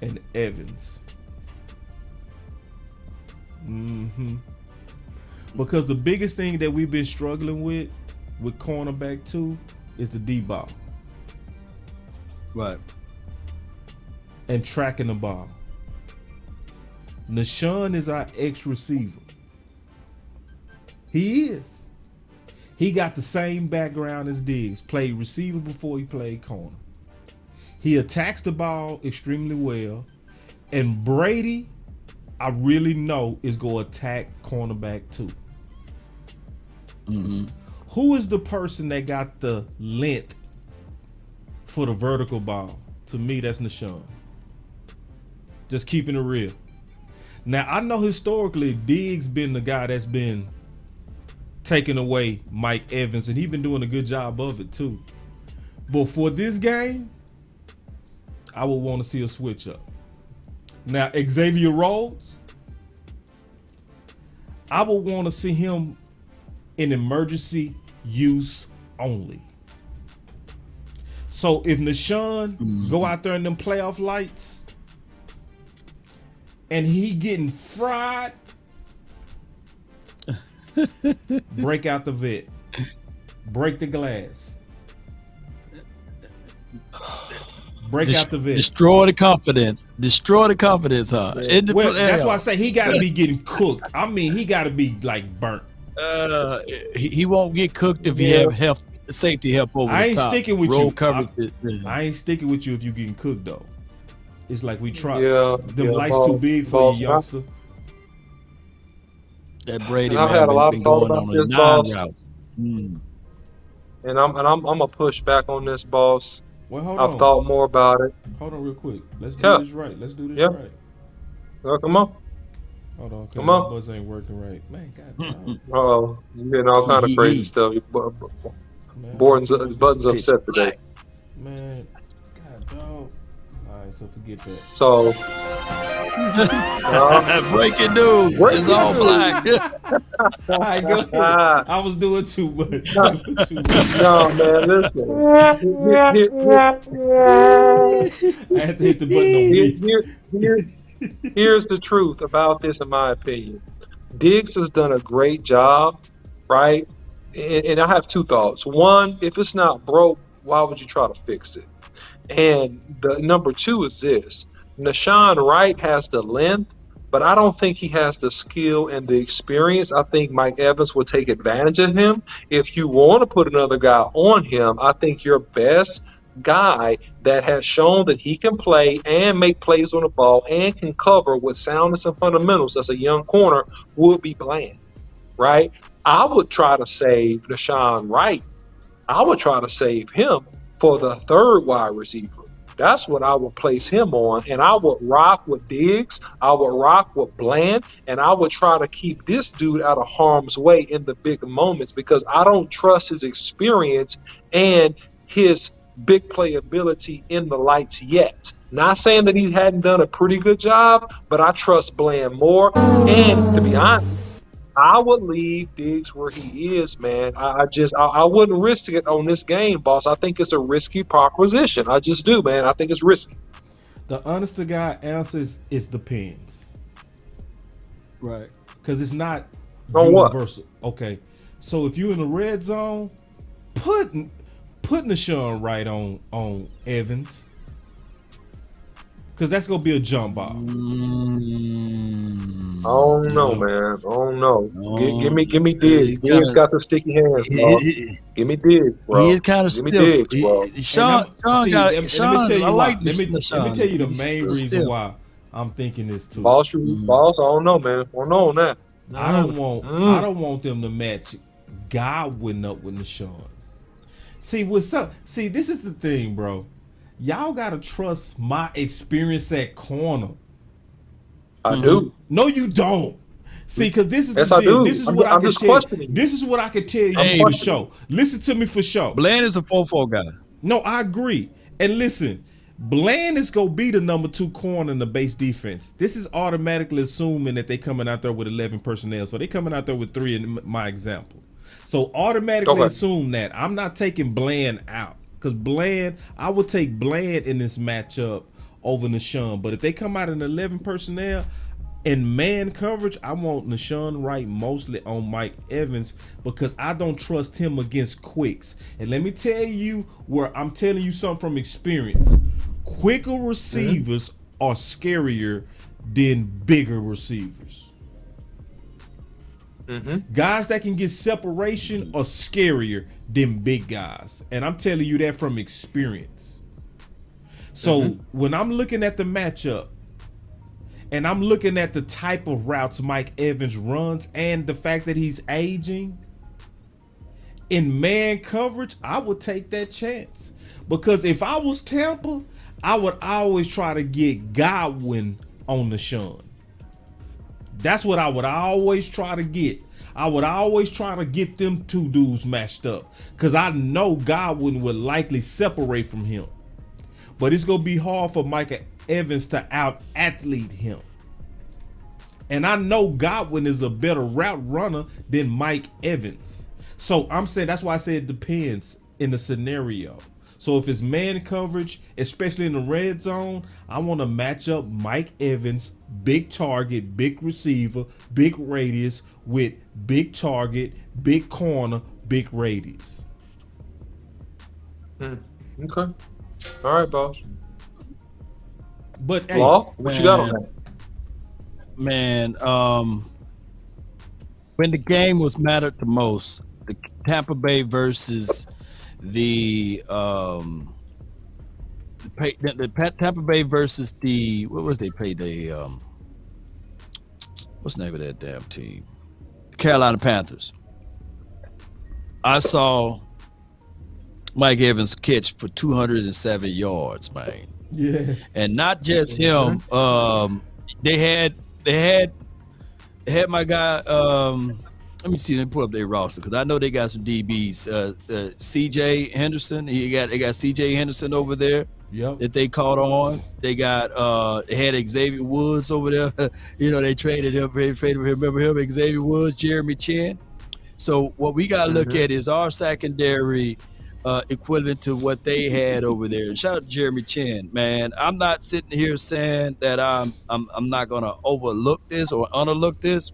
and Evans. Because the biggest thing that we've been struggling with cornerback 2 is the D-ball. Right. And tracking the ball. Deshaun is our ex-receiver. He is. He got the same background as Diggs. Played receiver before he played corner. He attacks the ball extremely well. And Brady, I really know, is going to attack cornerback 2. Who is the person that got the length for the vertical ball? To me, that's Deshaun. Just keeping it real. Now, I know historically Diggs been the guy that's been taking away Mike Evans, and he's been doing a good job of it too. But for this game, I would want to see a switch up. Now, Xavier Rhodes, I would want to see him in emergency use only. So if Nashawn go out there in them playoff lights and he getting fried, break out the vet. Break the glass. Break out the vet. Destroy the confidence. Destroy the confidence, huh? Well, that's why I say he got to be getting cooked. I mean, he got to be like burnt. He won't get cooked if he have safety help over I the ain't top. sticking with Roll you. coverage. I ain't sticking with you if you getting cooked though. It's like we try. Them lights too big for you, youngster. That Brady And I've man had a lot been of thought going about on this, a 9 boss. routes. And I'm gonna push back on this, boss. Well, hold I've on. thought more about it. Hold on real quick. Let's do this right. Let's do this right. Come on. Hold on. Come on. My buzz ain't working right. Man, goddamn. Uh-oh. You're getting all kind of crazy stuff. Button's upset today. Man, god dog. Alright, so forget that. So breaking news. It's all black. Alright, go ahead. I was doing too much. No, man, listen. I had to hit the button on me. Here's the truth about this, in my opinion. Diggs has done a great job, right? And I have two thoughts. One, if it's not broke, why would you try to fix it? And the number two is this. Nashawn Wright has the length, but I don't think he has the skill and the experience. I think Mike Evans will take advantage of him. If you want to put another guy on him, I think your best guy that has shown that he can play and make plays on the ball and can cover with soundness and fundamentals as a young corner would be Bland, right? I would try to save Nashawn Wright. I would try to save him for the third wide receiver. That's what I would place him on, and I would rock with Diggs. I would rock with Bland, and I would try to keep this dude out of harm's way in the big moments because I don't trust his experience and his big playability in the lights yet. Not saying that he hadn't done a pretty good job, but I trust Bland more. And to be honest, I would leave Diggs where he is, man. I wouldn't risk it on this game, boss. I think it's a risky proposition. I just do, man. I think it's risky. The honest to God answer is depends. Right. Because it's not on universal. What? Okay. So if you're in the red zone, put Nashawn Wright on Evans. Because that's going to be a jump ball. I don't know, man. I don't know. Give me Diggs. Diggs got the sticky hands, bro. Give me Diggs, bro. He is kind of stiff. Diggs, bro. Sean, let me tell you why. Let me tell you the main reason why I'm thinking this too. Boss, I don't know, man. I don't know on that. I don't want them to match Godwin up with Nashawn. See, this is the thing, bro. Y'all gotta trust my experience at corner. I do. No, you don't. See, because this is yes, the I deal. do. This is I'm what I can just tell. questioning. This is what I can tell you for sure. Listen to me for sure. Bland is a 4-4 guy. No, I agree. And listen, Bland is gonna be the number 2 corner in the base defense. This is automatically assuming that they coming out there with 11 personnel. So they coming out there with 3 in my example. So automatically assume that. I'm not taking Bland out. Because Bland, I would take Bland in this matchup over Nashawn. But if they come out in 11 personnel in man coverage, I want Nashawn Wright mostly on Mike Evans because I don't trust him against quicks. And let me tell you where I'm telling you something from experience. Quicker receivers are scarier than bigger receivers. Guys that can get separation are scarier than big guys. And I'm telling you that from experience. So when I'm looking at the matchup and I'm looking at the type of routes Mike Evans runs and the fact that he's aging, in man coverage, I would take that chance. Because if I was Tampa, I would always try to get Godwin on Nashawn. That's what I would always try to get. I would always try to get them 2 dudes matched up because I know Godwin would likely separate from him. But it's going to be hard for Micah Evans to out-athlete him. And I know Godwin is a better route runner than Mike Evans. So I'm saying that's why I say it depends in the scenario. So if it's man coverage, especially in the red zone, I want to match up Mike Evans, big target, big receiver, big radius with big target, big corner, big radius. Okay. All right, boss. But hey, Law, what you got on that? Man, when the game was mattered the most, the Tampa Bay versus the Tampa Bay versus the what was they played the what's the name of that damn team? Carolina Panthers. I saw Mike Evans catch for 207 yards, man. Yeah. And not just him. They had my guy. Let me see. Let me pull up their roster because I know they got some DBs. CJ Henderson. They got CJ Henderson over there. Yep. That they caught on. They got they had Xavier Woods over there. They traded him. Remember him? Xavier Woods, Jeremy Chin. So what we got to look at is our secondary equivalent to what they had over there. And shout out to Jeremy Chin, man. I'm not sitting here saying that I'm not gonna overlook this or underlook this,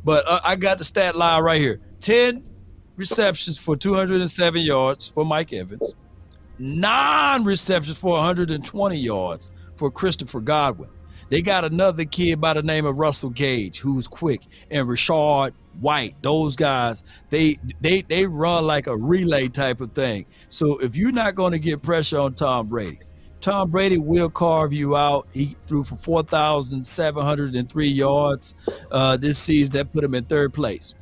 but I got the stat line right here: 10 receptions for 207 yards for Mike Evans, 9 receptions for 120 yards for Christopher Godwin. They got another kid by the name of Russell Gage who's quick, and Rashard White. Those guys, they run like a relay type of thing. So if you're not going to get pressure on Tom Brady will carve you out. He threw for 4,703 yards this season. That put him in 3rd place.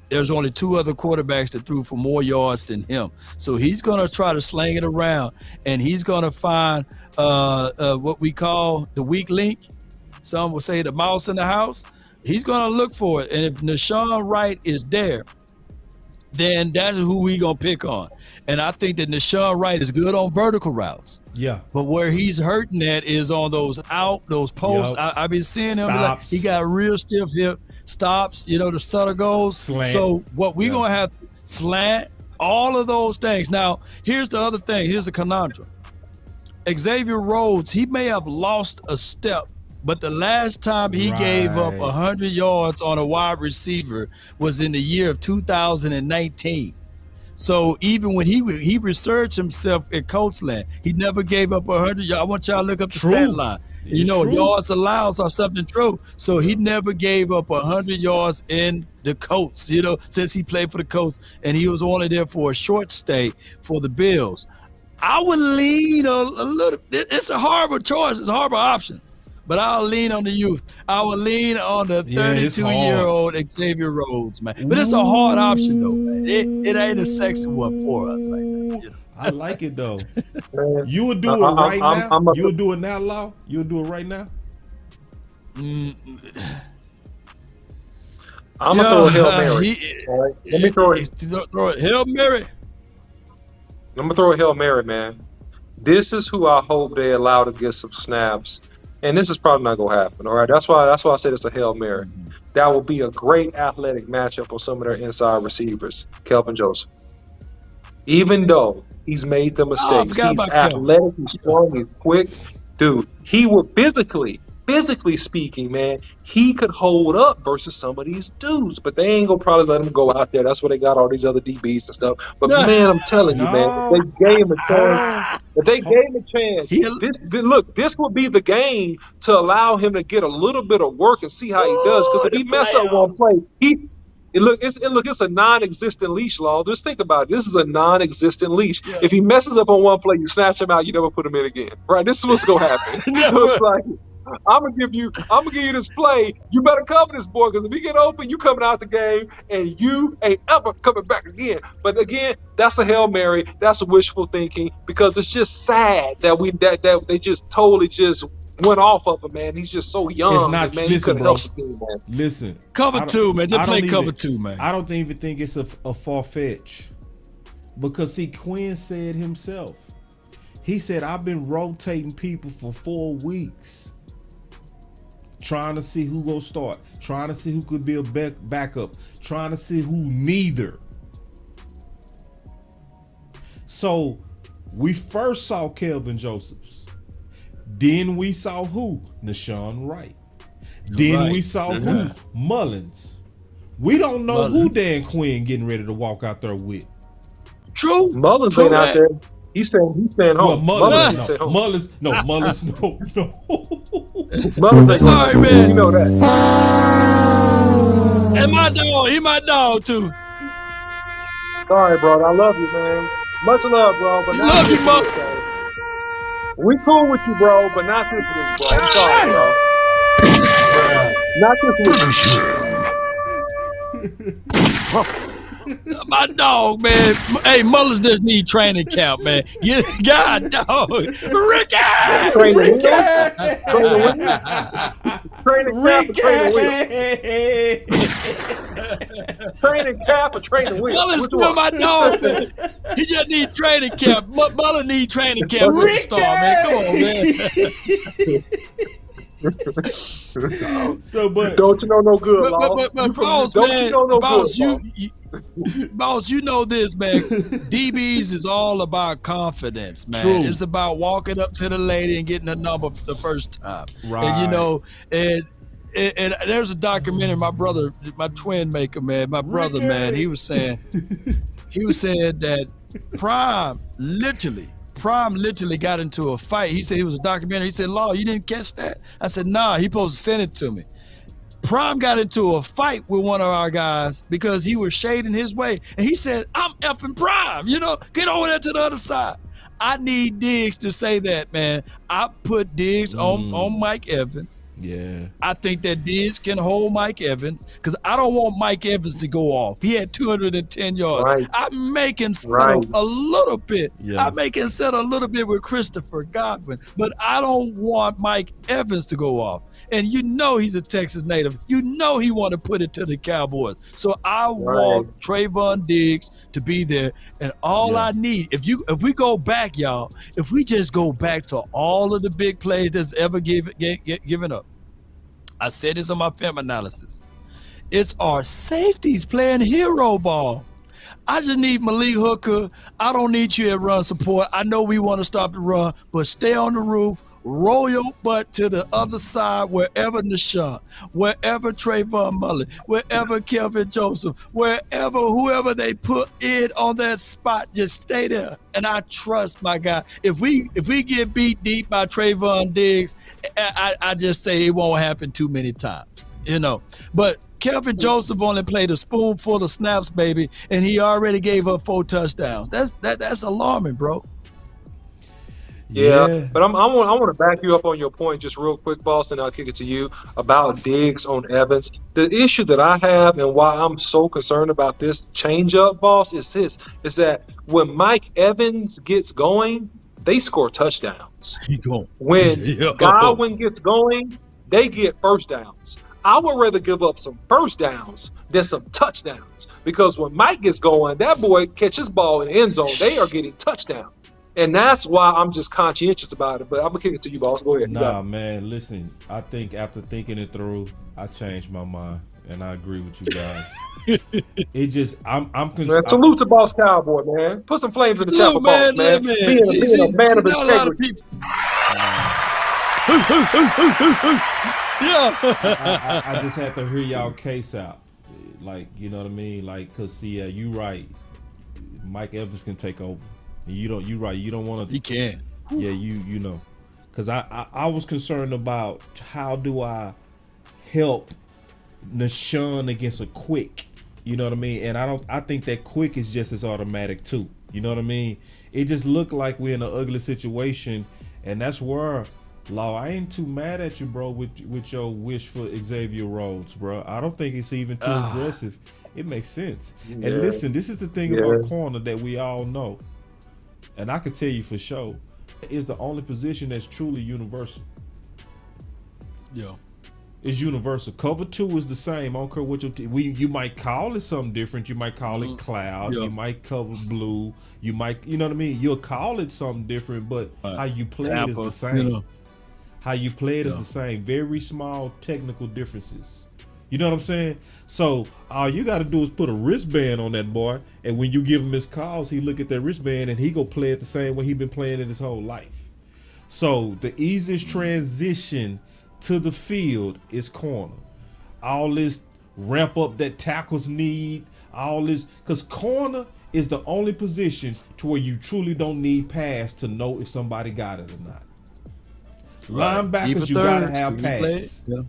There's only 2 other quarterbacks that threw for more yards than him. So he's going to try to sling it around, and he's going to find what we call the weak link. Some will say the mouse in the house. He's going to look for it. And if Nashawn Wright is there, then that's who we going to pick on. And I think that Nashawn Wright is good on vertical routes. Yeah. But where he's hurting at is on those posts. Yep. I've been seeing him. Like, he got real stiff hip stops, the subtle goals. Slant. So what we going to have to slant, all of those things. Now, here's the other thing. Here's the conundrum. Xavier Rhodes, he may have lost a step, but the last time he gave up 100 yards on a wide receiver was in the year of 2019. So even when he researched himself at Coachland, he never gave up 100 yards. I want y'all to look up the stat line. Yards allowed are something true. So he never gave up 100 yards in the Colts, since he played for the Colts, and he was only there for a short stay for the Bills. I would lean a little. It's a horrible choice. It's a horrible option. But I'll lean on the youth. I will lean on the 32-year-old Xavier Rhodes, man. But it's a hard option, though, man. It ain't a sexy one for us right now. I like it, though. You would do it right now? You would do it now, Law? You would do it right now? I'm going to throw a Hail Mary. Right. Let me throw it. Hail Mary. I'm going to throw a Hail Mary, man. This is who I hope they allow to get some snaps. And this is probably not going to happen, all right? That's why I said it's a Hail Mary. That will be a great athletic matchup on some of their inside receivers, Kelvin Joseph. Even though he's made the mistakes, he's athletic, he's strong, he's quick. Dude, he will physically speaking, man, he could hold up versus some of these dudes, but they ain't gonna probably let him go out there. That's why they got all these other DBs and stuff. But man, I'm telling you, man, if they gave him a chance, this will be the game to allow him to get a little bit of work and see how he does. Because if he mess up one play, it's a non-existent leash, Law. Just think about it. This is a non-existent leash. Yeah. If he messes up on one play, you snatch him out, you never put him in again. Right? This is what's gonna happen. It's like, I'm gonna give you this play. You better cover this boy, because if he get open, you coming out the game and you ain't ever coming back again. But again, that's a Hail Mary. That's a wishful thinking, because it's just sad that they just totally just went off of him, man. He's just so young. It's not, man. listen, bro. Man. Listen. Cover 2, man. Just play cover 2, man. I don't even think it's a far-fetched, because see, Quinn said himself. He said, I've been rotating people for 4 weeks. Trying to see who gonna start, trying to see who could be a backup, trying to see who neither. So We first saw Kelvin Josephs. Then we saw who? Nashawn Wright. Then we saw who? Mullins. We don't know who Dan Quinn getting ready to walk out there with. True. Mullins ain't out there. He's staying home. Well, Mullins, home. Mullins, no. Mullins ain't All right, man. You know that. And my dog, he my dog too. Sorry, bro. I love you, man. Much love, bro. But not love you, this week, bro. We cool with you, bro, but not this week, bro. I'm sorry, bro. Not this week. My dog, man. Hey, Mullins just need training camp, man. God, dog. Ricky! Training camp or training wheel? Mullins still my dog, man. He just need training camp. Mullins need training camp with the star, man. Come on, man. So, but don't you know no good, but boss, don't man, you know no boss, good, boss, you know this, man. DBs is all about confidence, man. True. It's about walking up to the lady and getting a number for the first time. Right. And you know, and there's a documentary. My brother, my twin maker, man, my brother, man, he was saying that Prime literally got into a fight. He said it was a documentary. He said, Law, you didn't catch that? I said, nah, he supposed to send it to me. Prime got into a fight with one of our guys because he was shading his way. And he said, I'm effing Prime, you know, get over there to the other side. I need Diggs to say that, man. I put Diggs on Mike Evans. Yeah. I think that Diggs can hold Mike Evans because I don't want Mike Evans to go off. He had 210 yards. Right. I'm making settle a little bit. Yeah. I'm making settle a little bit with Christopher Godwin, but I don't want Mike Evans to go off. And you know he's a Texas native. You know he want to put it to the Cowboys. So I want Trayvon Diggs to be there. And all I need, if we go back, y'all, if we just go back to all of the big plays that's ever given up. I said this on my film analysis. It's our safeties playing hero ball. I just need Malik Hooker. I don't need you at run support. I know we want to stop the run, but stay on the roof, roll your butt to the other side, wherever Nashawn, wherever Trayvon Mullen, wherever Kelvin Joseph, wherever, whoever they put in on that spot, just stay there. And I trust my guy. If we get beat deep by Trayvon Diggs, I just say it won't happen too many times, you know. But Kelvin Joseph only played a spoonful of snaps, baby, and he already gave up 4 touchdowns. That's alarming, bro. Yeah, but I want to back you up on your point just real quick, boss, and I'll kick it to you about Diggs on Evans. The issue that I have and why I'm so concerned about this change-up, boss, is that when Mike Evans gets going, they score touchdowns. When Godwin gets going, they get first downs. I would rather give up some first downs than some touchdowns because when Mike gets going, that boy catches ball in the end zone. They are getting touchdowns. And that's why I'm just conscientious about it. But I'm going to kick it to you, boss. Go ahead. Nah, man, listen, I think after thinking it through, I changed my mind. And I agree with you guys. It just, I'm concerned. Salute to Boss Cowboy, man. Put some flames in the chapel, boss, man. Being a man of integrity. I just had to hear y'all case out. Like, you know what I mean? Like, because, see, you right. Mike Evans can take over. And you right. You don't want to. He can. Yeah, you know. Because I was concerned about how do I help Nashawn against a quick. You know what I mean? And I think that quick is just as automatic too. You know what I mean? It just looked like we're in an ugly situation. And that's where, Law, I ain't too mad at you, bro, with your wish for Xavier Rhodes, bro. I don't think it's even too aggressive. It makes sense. Yeah. And listen, this is the thing about corner that we all know. And I can tell you for sure, is the only position that's truly universal. Yeah. It's universal. Cover 2 is the same. I don't care what you might call it something different. You might call it cloud. Yeah. You might cover blue. You might, you know what I mean? You'll call it something different, but how you play it is the same. You know. How you play it is the same. Very small technical differences. You know what I'm saying? So all you got to do is put a wristband on that boy, and when you give him his calls, he look at that wristband and he go play it the same way he been playing it his whole life. So the easiest transition to the field is corner. All this ramp up that tackles need, all this, because corner is the only position to where you truly don't need pass to know if somebody got it or not. Right. Linebackers, you gotta have pads. Yeah.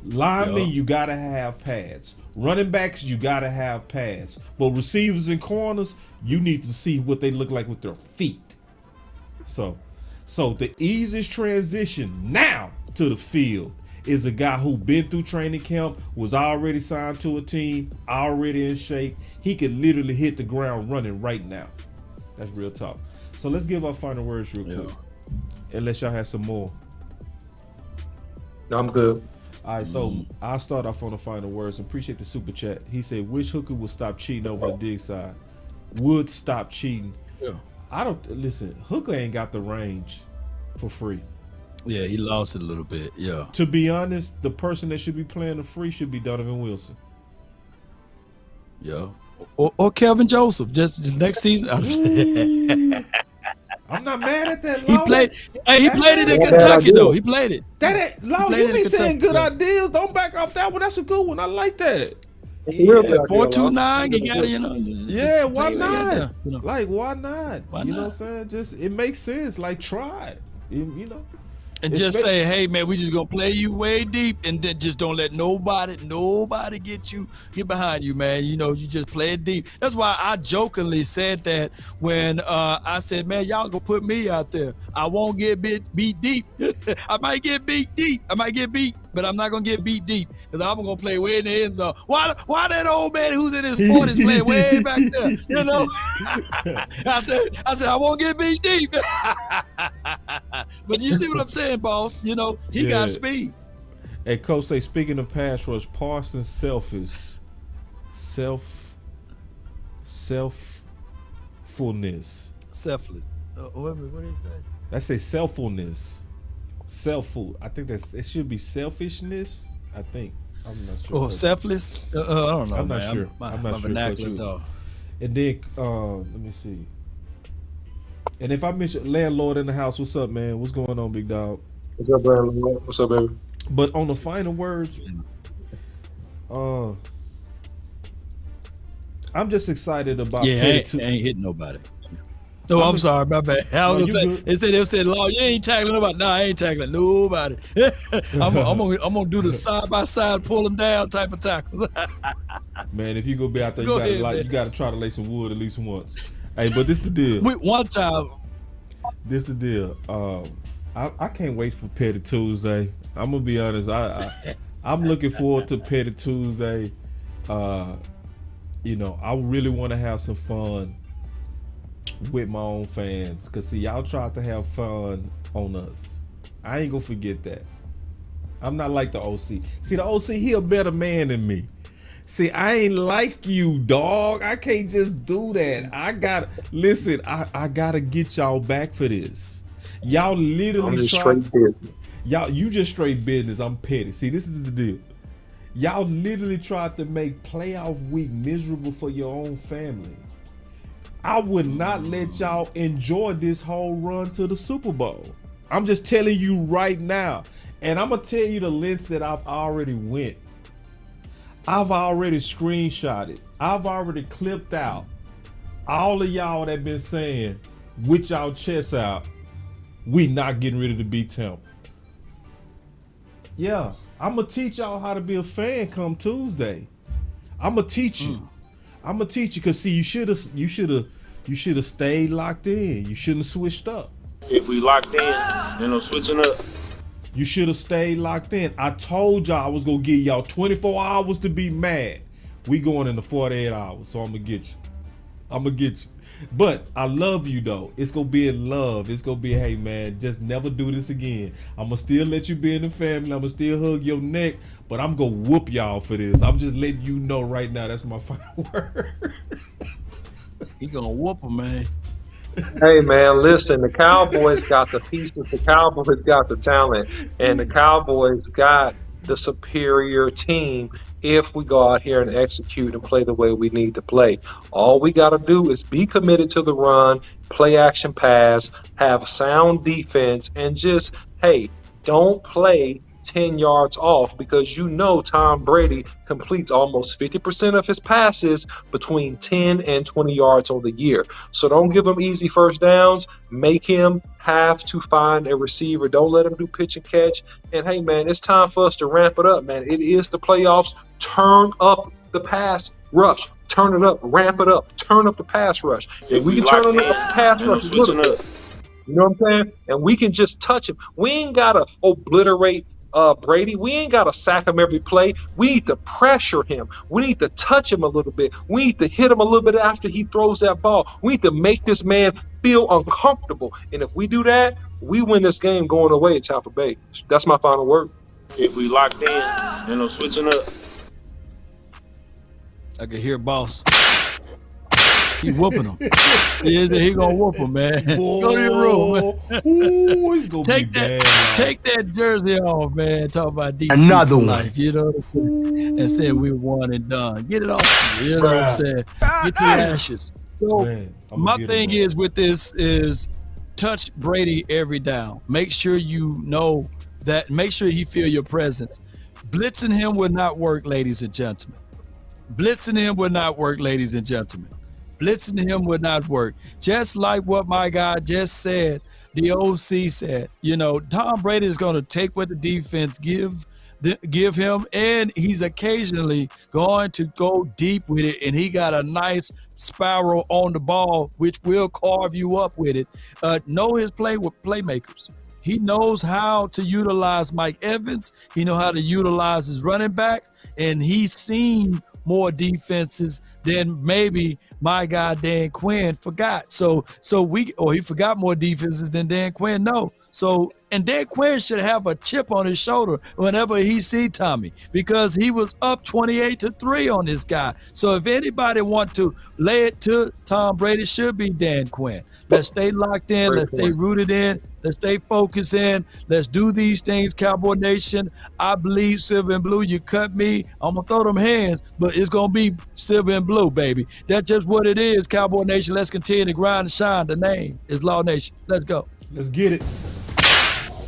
Linemen, you gotta have pads. Running backs, you gotta have pads. But receivers and corners, you need to see what they look like with their feet. So the easiest transition now to the field is a guy who been through training camp, was already signed to a team, already in shape. He could literally hit the ground running right now. That's real talk. So let's give our final words real quick. Unless y'all have some more. I'm good. All right, so I'll start off on the final words. Appreciate the super chat. He said, "Wish Hooker would stop cheating over the dig side. Would stop cheating." Yeah. I don't listen. Hooker ain't got the range for free. Yeah, he lost it a little bit. Yeah. To be honest, the person that should be playing the free should be Donovan Wilson. Yeah. Or Kelvin Joseph. Just next season. I'm not mad at that. He played. Hey, he played it in Kentucky though. He played it. That ain't Law. You be saying good ideas. Don't back off that one. That's a good one. I like that. Yeah, 4.29. You got, you know. Yeah, why not? You know. Like, why not? Why you know not? what I'm saying? Just it makes sense. Like, try it. You know. And just say, hey man, we just gonna play you way deep, and then just don't let nobody get behind you, man. You know, you just play it deep. That's why I jokingly said that when I said, man, y'all gonna put me out there. I won't get beat deep. I might get beat deep. I might get beat, but I'm not gonna get beat deep because I'm gonna play way in the end zone. Why that old man who's in his 40s playing way back there? You know, I said I won't get beat deep. But you see what I'm saying, boss? You know, he got speed. And Coach say, speaking of pass rush, Parsons selflessness. Selfless. What is that? I say selffulness. Selfful. I think it should be selfishness. I think. I'm not sure. Oh, selfless? I don't know. I'm not man. sure. I'm not sure. And then let me see. And if I mention landlord in the house, what's up, man? What's going on, big dog? What's up, landlord? What's up, baby? But on the final words, I'm just excited about. Yeah, I ain't hitting nobody. No, I'm sorry, my bad. I was gonna say, they said, "Law, you ain't tackling nobody." No, I ain't tackling nobody. I'm gonna do the side by side, pull them down type of tackle. Man, if you go be out there, you gotta try to lay some wood at least once. Hey, but this the deal. One time. This the deal. I can't wait for Petty Tuesday. I'm gonna be honest. I'm looking forward to Petty Tuesday. You know, I really want to have some fun with my own fans. Cause see, y'all tried to have fun on us. I ain't gonna forget that. I'm not like the OC. See, the OC, he a better man than me. See, I ain't like you, dog. I can't just do that. I gotta get y'all back for this. Y'all literally you just straight business. I'm petty. See, this is the deal. Y'all literally tried to make playoff week miserable for your own family. I would not let y'all enjoy this whole run to the Super Bowl. I'm just telling you right now. And I'm gonna tell you the lengths that I've already went. I've already screenshotted. I've already clipped out all of y'all that been saying with y'all chests out, we not getting ready to beat Tampa. Yeah, I'm gonna teach y'all how to be a fan come Tuesday. I'm gonna teach you. I'm gonna teach you because see, you should have stayed locked in. You shouldn't have switched up. If we locked in, ain't no switching up. You should have stayed locked in. I told y'all I was gonna give y'all 24 hours to be mad. We going into 48 hours, so I'm gonna get you. But I love you though. It's gonna be in love. It's gonna be, hey man, just never do this again. I'm gonna still let you be in the family. I'm gonna still hug your neck, but I'm gonna whoop y'all for this. I'm just letting you know right now. That's my final word. He gonna whoop him, man. Hey man, listen, the Cowboys got the pieces, the Cowboys got the talent, and the Cowboys got the superior team if we go out here and execute and play the way we need to play. All we got to do is be committed to the run, play action pass, have sound defense, and just, hey, don't play 10 yards off, because you know Tom Brady completes almost 50% of his passes between 10 and 20 yards on the year. So don't give him easy first downs. Make him have to find a receiver. Don't let him do pitch and catch. And hey, man, it's time for us to ramp it up, man. It is the playoffs. Turn up the pass rush. Turn it up. Ramp it up. Turn up the pass rush. If we can turn up the pass rush a little bit, you know what I'm saying? And we can just touch him. We ain't got to obliterate Brady. We ain't got to sack him every play. We need to pressure him. We need to touch him a little bit. We need to hit him a little bit after he throws that ball. We need to make this man feel uncomfortable. And if we do that, we win this game going away at Tampa Bay. That's my final word. If we locked in, ain't no switching up. I can hear boss. He whooping him. He gonna whoop him, man. Go to your room, man. Ooh, he's gonna take that jersey off, man. Talk about DC Another one. life, you know what I'm saying? And said we one and done. Get it off. You know what I'm saying? Get your ashes. So Man, my thing is with this is touch Brady every down. Make sure you know that. Make sure he feel your presence. Blitzing him will not work, ladies and gentlemen. Blitzing him will not work, ladies and gentlemen. Blitzing him would not work. Just like what my guy just said, the OC said, you know, Tom Brady is going to take what the defense give him, and he's occasionally going to go deep with it, and he got a nice spiral on the ball, which will carve you up with it. Know his play with playmakers. He knows how to utilize Mike Evans. He knows how to utilize his running backs, and he's seen more defenses than maybe my guy Dan Quinn forgot. He forgot more defenses than Dan Quinn. No. So, and Dan Quinn should have a chip on his shoulder whenever he see Tommy, because he was up 28-3 on this guy. So if anybody want to lay it to Tom Brady, it should be Dan Quinn. Let's stay locked in. Let's stay rooted in. Let's stay focused in. Let's do these things, Cowboy Nation. I believe silver and blue. You cut me, I'm going to throw them hands, but it's going to be silver and blue, baby. That's just what it is, Cowboy Nation. Let's continue to grind and shine. The name is Law Nation. Let's go. Let's get it.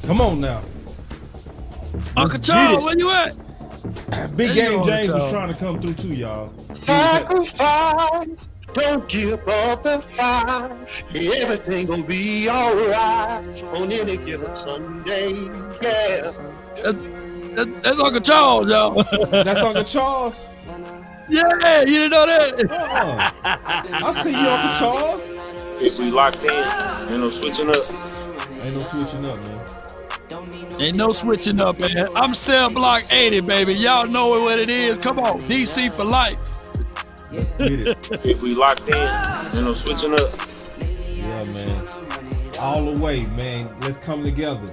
Come on now. Uncle Charles, where you at? Big Game James was trying to come through too, y'all. Sacrifice, don't give up the fight. Everything gonna be alright on any given Sunday. Yeah. That's Uncle Charles, y'all. That's Uncle Charles. Yeah, you didn't know that. I see you, Uncle Charles. If we locked in, ain't no switching up. Ain't no switching up, man. Ain't no switching up, man. I'm cell block 80, baby. Y'all know what it is. Come on, DC for life. Let's get it. If we locked in, ain't no switching up. Yeah, man. All the way, man. Let's come together.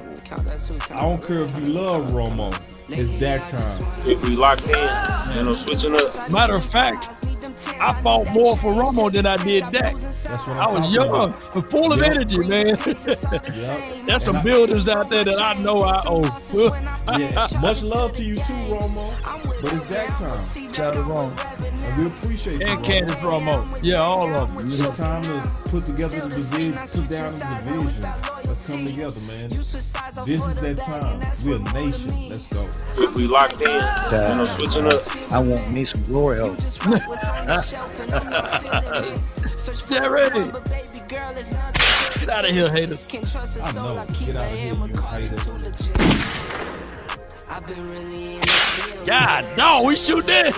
I don't care if you love Romo. It's that time. If we locked in, ain't no switching up. Matter of fact, I fought more for Romo than I did Dak. That's what I was young, but full of energy, man. There's some builders out there that I know I owe. Yeah, much love to you too, Romo. But it's that time. Shout out to Romo. And we appreciate you. And Candace Romo. Yeah, all of them. It's time to put together the division, sit down in the division. Let's come together, man. This is that time. We're a nation. Let's go. If we locked in, ain't no switching up. I want me some glory holes. Get ready. Get out of here, haters. I know. Get out of here, you haters. God, no, we shoot that.